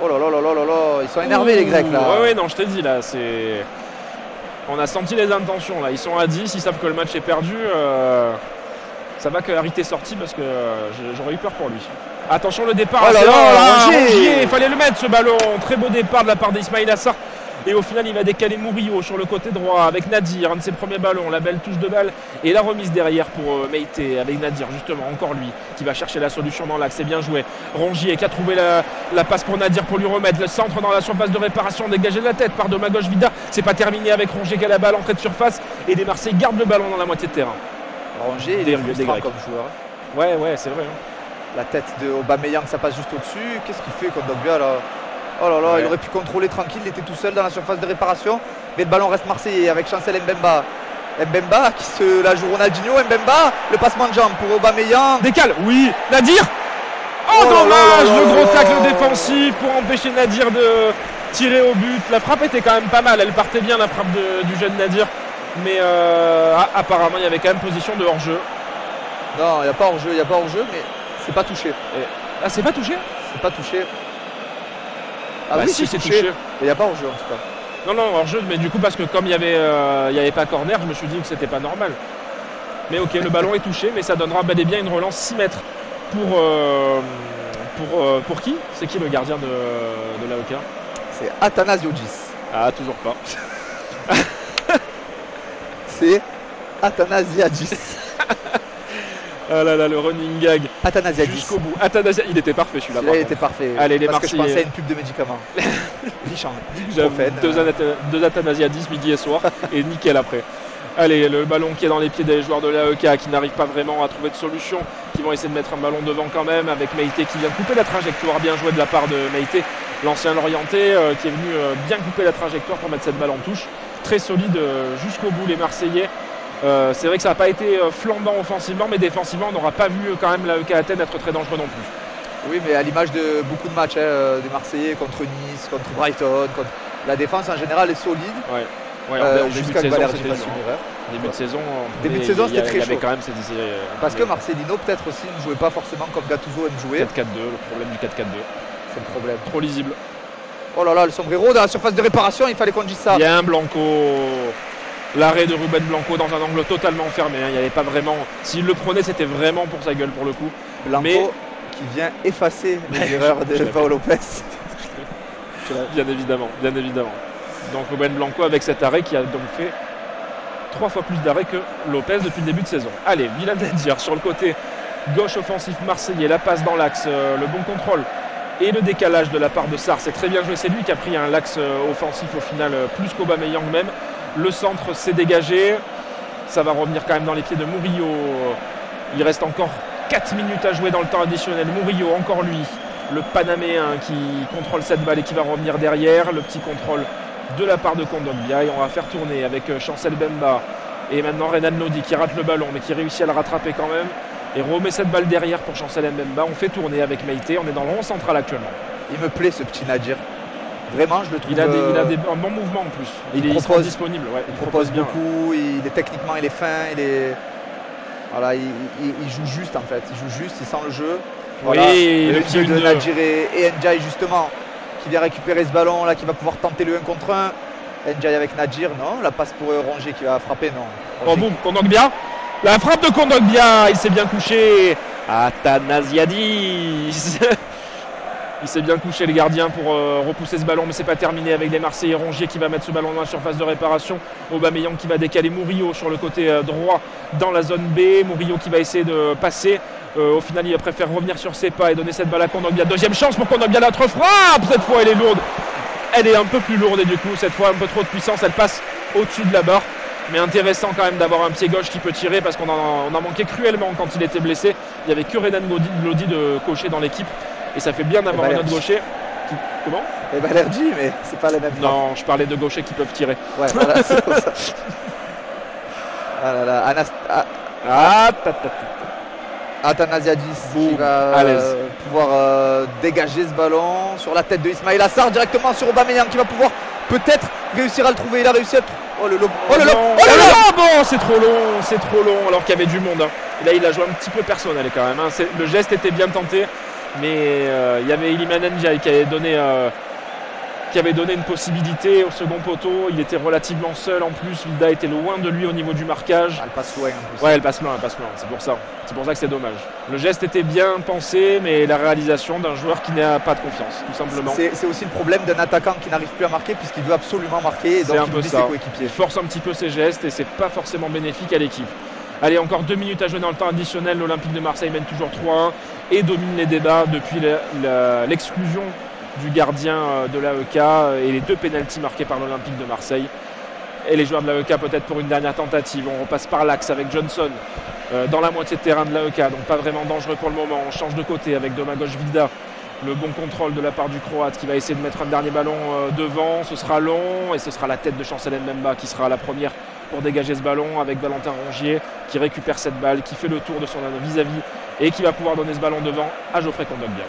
Oh là là là là là là, ils sont énervés les Grecs là.
Ouais, non, je t'ai dit là, c'est. On a senti les intentions là, ils sont à 10, ils savent que le match est perdu. Ça va que Harit est sorti parce que j'aurais eu peur pour lui. Attention le départ,
oh là là,
Rongier, il fallait le mettre ce ballon. Très beau départ de la part d'Ismail Assar. Et au final il va décaler Murillo sur le côté droit avec Nadir, un de ses premiers ballons, la belle touche de balle et la remise derrière pour Meïté avec Nadir justement, encore lui qui va chercher la solution dans l'axe, c'est bien joué. Rongier qui a trouvé la passe pour Nadir pour lui remettre le centre dans la surface de réparation, dégagé de la tête par Domagoj Vida. C'est pas terminé avec Rongier qui a la balle entrée de surface et les Marseillais gardent le ballon dans la moitié de terrain.
Rongier il est frustrant comme joueur.
Ouais, c'est vrai.
La tête de Aubameyang, ça passe juste au-dessus. Qu'est-ce qu'il fait Kondogbia là? Oh là là, ouais. Il aurait pu contrôler tranquille, il était tout seul dans la surface de réparation. Mais le ballon reste marseillais avec Chancel Mbemba. Mbemba qui se la joue Ronaldinho. Mbemba, le passement de jambe pour Aubameyang.
Décale, oui, Nadir. Oh dommage, le gros tacle défensif pour empêcher Nadir de tirer au but. La frappe était quand même pas mal, elle partait bien la frappe du jeune Nadir. Mais apparemment il y avait quand même position de hors-jeu.
Non, il n'y a pas hors-jeu, mais c'est pas touché.
Ah, c'est pas touché?
C'est pas touché. Ah
bah
oui,
si, c'est touché.
Il n'y a pas hors-jeu en tout cas.
Non, hors-jeu, mais du coup parce que comme il n'y avait pas corner, je me suis dit que c'était pas normal. Mais ok, le ballon est touché, mais ça donnera bel et bien une relance 6 mètres pour qui? C'est qui le gardien de l'AEK?
C'est Athanasiodis.
Ah, toujours pas.
C'est Athanasiadis.
Ah là là, le running gag.
Athanasiadis.
Jusqu'au bout. Il était parfait celui-là.
Il était parfait.
Allez, les
parce
Marseillais.
Que je pensais à une pub de médicaments.
Deux Athanasiadis midi et soir. Et nickel après. Allez, le ballon qui est dans les pieds des joueurs de l'AEK qui n'arrivent pas vraiment à trouver de solution. Qui vont essayer de mettre un ballon devant quand même. Avec Meïté qui vient couper la trajectoire. Bien joué de la part de Meïté, l'ancien Lorientais, qui est venu bien couper la trajectoire pour mettre cette balle en touche. Très solide jusqu'au bout les Marseillais. C'est vrai que ça n'a pas été flambant offensivement, mais défensivement on n'aura pas vu quand même l'AEK Athènes être très dangereux non plus.
Oui, mais à l'image de beaucoup de matchs des Marseillais contre Nice, contre Brighton, la défense en général est solide.
Ouais,
jusqu'à que Balerdi fasse une erreur.
Début de saison c'était très chaud.
Quand même parce que Marcelino peut-être aussi ne jouait pas forcément comme Gattuso aime jouer.
4-4-2, le problème du 4-4-2.
C'est le problème.
Trop lisible.
Oh là là, le sombrero dans la surface de réparation, il fallait qu'on dise ça.
Il y a un Blanco. L'arrêt de Ruben Blanco dans un angle totalement fermé. Il n'y avait pas vraiment. S'il le prenait, c'était vraiment pour sa gueule pour le coup.
Blanco qui vient effacer les erreurs de Pau Lopez.
Bien évidemment. Donc Ruben Blanco avec cet arrêt qui a donc fait 3 fois plus d'arrêts que Lopez depuis le début de saison. Allez, Willian Nadir sur le côté gauche offensif marseillais. La passe dans l'axe, le bon contrôle et le décalage de la part de Sarr. C'est très bien joué. C'est lui qui a pris l'axe offensif au final plus qu'Aubameyang même. Le centre s'est dégagé. Ça va revenir quand même dans les pieds de Murillo. Il reste encore 4 minutes à jouer dans le temps additionnel. Murillo, encore lui. Le Panaméen qui contrôle cette balle et qui va revenir derrière. Le petit contrôle de la part de Kondogbia. Et on va faire tourner avec Chancel Mbemba. Et maintenant Renan Lodi qui rate le ballon mais qui réussit à le rattraper quand même. Et remet cette balle derrière pour Chancel Mbemba. On fait tourner avec Meïté. On est dans le rond central actuellement.
Il me plaît ce petit Nadir. Vraiment, je le trouve.
Il a un bon mouvement en plus. Il sera disponible. Ouais,
il propose bien beaucoup. Techniquement, il est fin. Voilà, il joue juste en fait. Il joue juste. Il sent le jeu. Voilà.
Oui,
le jeu de Nadir et Ndiaye justement, qui vient récupérer ce ballon là, qui va pouvoir tenter le 1 contre 1. Ndiaye avec Nadir, non. La passe pour Rongier qui va frapper, non.
Oh boum, Kondogbia. La frappe de Kondogbia. Il s'est bien couché. Athanasiadis. Il s'est bien couché le gardien pour repousser ce ballon, mais c'est pas terminé avec les Marseillais. Rongier qui va mettre ce ballon dans la surface de réparation. Aubameyang qui va décaler Murillo sur le côté droit dans la zone B. Murillo qui va essayer de passer. Au final, il préfère revenir sur ses pas et donner cette balle à Kondogbia. Deuxième chance pour Kondogbia, l'autre frappe. Cette fois, elle est lourde. Elle est un peu plus lourde et du coup, cette fois, un peu trop de puissance. Elle passe au-dessus de la barre. Mais intéressant quand même d'avoir un pied gauche qui peut tirer parce qu'on en manquait cruellement quand il était blessé. Il n'y avait que Renan Lodi de cocher dans l'équipe. Et ça fait bien d'avoir un autre gaucher. Comment?
Et Balerdi, mais c'est pas les mêmes.
Non, je parlais de gauchers qui peuvent tirer.
Ouais, voilà, c'est pour ça. Ah là là, Athanasiadis qui va pouvoir dégager ce ballon sur la tête de Ismail Assar directement sur Aubameyang qui va pouvoir peut-être réussir à le trouver. Il a réussi à oh le lob. Oh le lob. Oh le lob.
Bon, c'est trop long alors qu'il y avait du monde. Hein. Là, il a joué un petit peu personnel quand même. Hein. Le geste était bien tenté, mais il y avait Iliman Ndiaye qui avait donné une possibilité au second poteau. Il était relativement seul en plus. Vida était loin de lui au niveau du marquage.
Elle passe loin en plus.
Ouais, elle passe loin. C'est pour ça que c'est dommage. Le geste était bien pensé, mais la réalisation d'un joueur qui n'a pas de confiance, tout simplement.
C'est aussi le problème d'un attaquant qui n'arrive plus à marquer puisqu'il veut absolument marquer. Et donc
c'est un peu ça.
Il
force un petit peu ses gestes et c'est pas forcément bénéfique à l'équipe. Allez, encore 2 minutes à jouer dans le temps additionnel. L'Olympique de Marseille mène toujours 3-1 et domine les débats depuis l'exclusion du gardien de l'AEK et les 2 pénaltys marqués par l'Olympique de Marseille. Et les joueurs de l'AEK peut-être pour une dernière tentative. On repasse par l'axe avec Johnson dans la moitié de terrain de l'AEK, donc pas vraiment dangereux pour le moment. On change de côté avec Domagoj Vida. Le bon contrôle de la part du Croate qui va essayer de mettre un dernier ballon devant. Ce sera long et ce sera la tête de Chancel Mbemba qui sera la première pour dégager ce ballon avec Valentin Rongier qui récupère cette balle, qui fait le tour de son vis-à-vis et qui va pouvoir donner ce ballon devant à Geoffrey Kondogbia.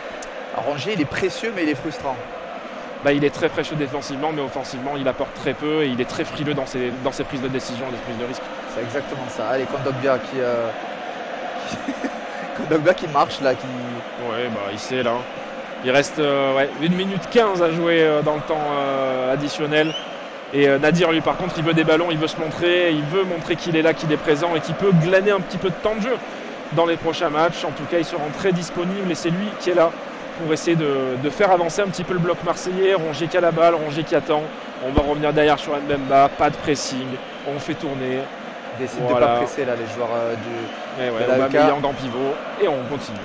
Rongier, il est précieux mais il est frustrant.
Il est très précieux défensivement, mais offensivement, il apporte très peu et il est très frileux dans ses prises de décision, des prises de risque.
C'est exactement ça. Allez, Kondogbia Kondogbia qui marche là.
Ouais, il sait là. Il reste 1 minute 15 à jouer dans le temps additionnel. Et Nadir, lui, par contre, il veut des ballons, il veut se montrer, il veut montrer qu'il est là, qu'il est présent et qu'il peut glaner un petit peu de temps de jeu dans les prochains matchs. En tout cas, il se rend très disponible et c'est lui qui est là pour essayer de faire avancer un petit peu le bloc marseillais. Rongier qui a la balle, Rongier qui attend. On va revenir derrière sur Mbemba, pas de pressing, on fait tourner.
Décide de ne pas presser là les joueurs
de Aubameyang en pivot et on continue.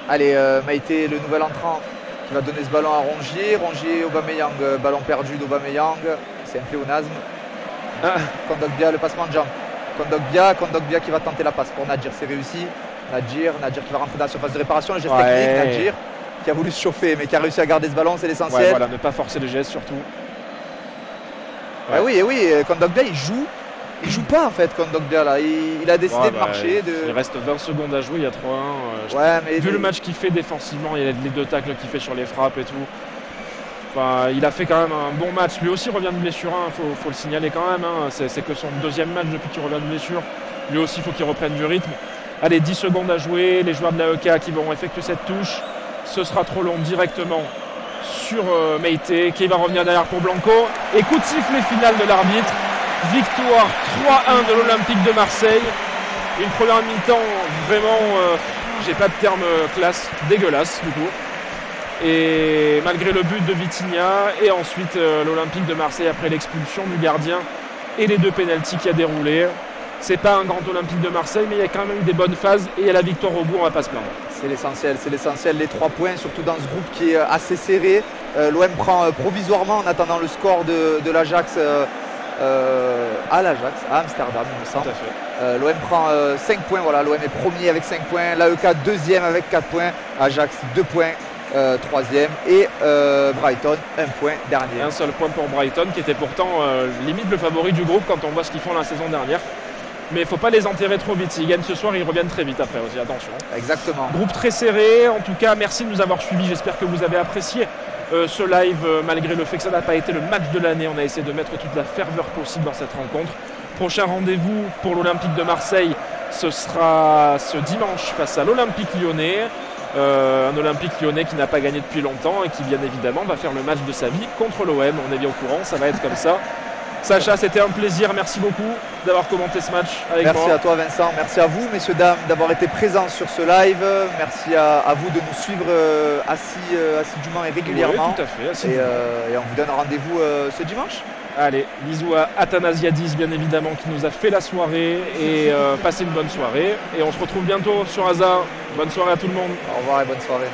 Allez, Maïté, le nouvel entrant qui va donner ce ballon à Rongier. Rongier, Aubameyang, ballon perdu d'Aubameyang. C'est un pléonasme. Kondogbia, le passement de jambe. Kondogbia qui va tenter la passe pour Nadir, c'est réussi. Nadir qui va rentrer dans la surface de réparation, le geste technique. Nadir qui a voulu se chauffer mais qui a réussi à garder ce ballon, c'est l'essentiel.
Ouais, voilà, ne pas forcer les gestes surtout.
Ouais. Oui, Kondogbia il joue pas en fait. Kondogbia là, il a décidé de marcher.
Il reste 20 secondes à jouer, il y a 3-1. Vu le match qu'il fait défensivement, il y a les 2 tacles qu'il fait sur les frappes et tout. Il a fait quand même un bon match. Lui aussi revient de blessure, faut le signaler quand même. C'est que son 2e match depuis qu'il revient de blessure. Lui aussi, il faut qu'il reprenne du rythme. Allez, 10 secondes à jouer. Les joueurs de l'AEK qui vont effectuer cette touche. Ce sera trop long directement sur Meïté qui va revenir derrière pour Blanco. Et coup de sifflet final de l'arbitre. Victoire 3-1 de l'Olympique de Marseille. Une première mi-temps vraiment, j'ai pas de terme classe, dégueulasse du coup. Et malgré le but de Vitinha et ensuite l'Olympique de Marseille après l'expulsion du gardien et les 2 pénaltys qui a déroulé. C'est pas un grand Olympique de Marseille, mais il y a quand même eu des bonnes phases et il y a la victoire au bout, on va pas se plaindre.
C'est l'essentiel, les 3 points, surtout dans ce groupe qui est assez serré. L'OM prend provisoirement en attendant le score de l'Ajax à Amsterdam, il me semble.
Tout à fait.
L'OM prend 5 points, voilà, l'OM est premier avec 5 points, l'AEK 2e avec 4 points, Ajax 2 points. 3e et Brighton 1 point dernier.
Un seul point pour Brighton qui était pourtant limite le favori du groupe quand on voit ce qu'ils font la saison dernière. Mais il ne faut pas les enterrer trop vite. S'ils gagnent ce soir, ils reviennent très vite après aussi, attention.
Exactement.
Groupe très serré, en tout cas merci de nous avoir suivis. J'espère que vous avez apprécié ce live malgré le fait que ça n'a pas été le match de l'année. On a essayé de mettre toute la ferveur possible dans cette rencontre. Prochain rendez-vous pour l'Olympique de Marseille, ce sera ce dimanche face à l'Olympique Lyonnais. Un Olympique Lyonnais qui n'a pas gagné depuis longtemps et qui bien évidemment va faire le match de sa vie contre l'OM. On est bien au courant, ça va être comme ça. Sacha, c'était un plaisir, merci beaucoup d'avoir commenté ce match avec moi.
Merci à toi Vincent, merci à vous messieurs dames d'avoir été présents sur ce live. Merci à vous de nous suivre assidûment et régulièrement.
Oui, tout à fait.
Et on vous donne rendez-vous ce dimanche.
Allez, bisous à Athanasiadis bien évidemment qui nous a fait la soirée et passez une bonne soirée. Et on se retrouve bientôt sur Asa. Bonne soirée à tout le monde.
Au revoir et bonne soirée.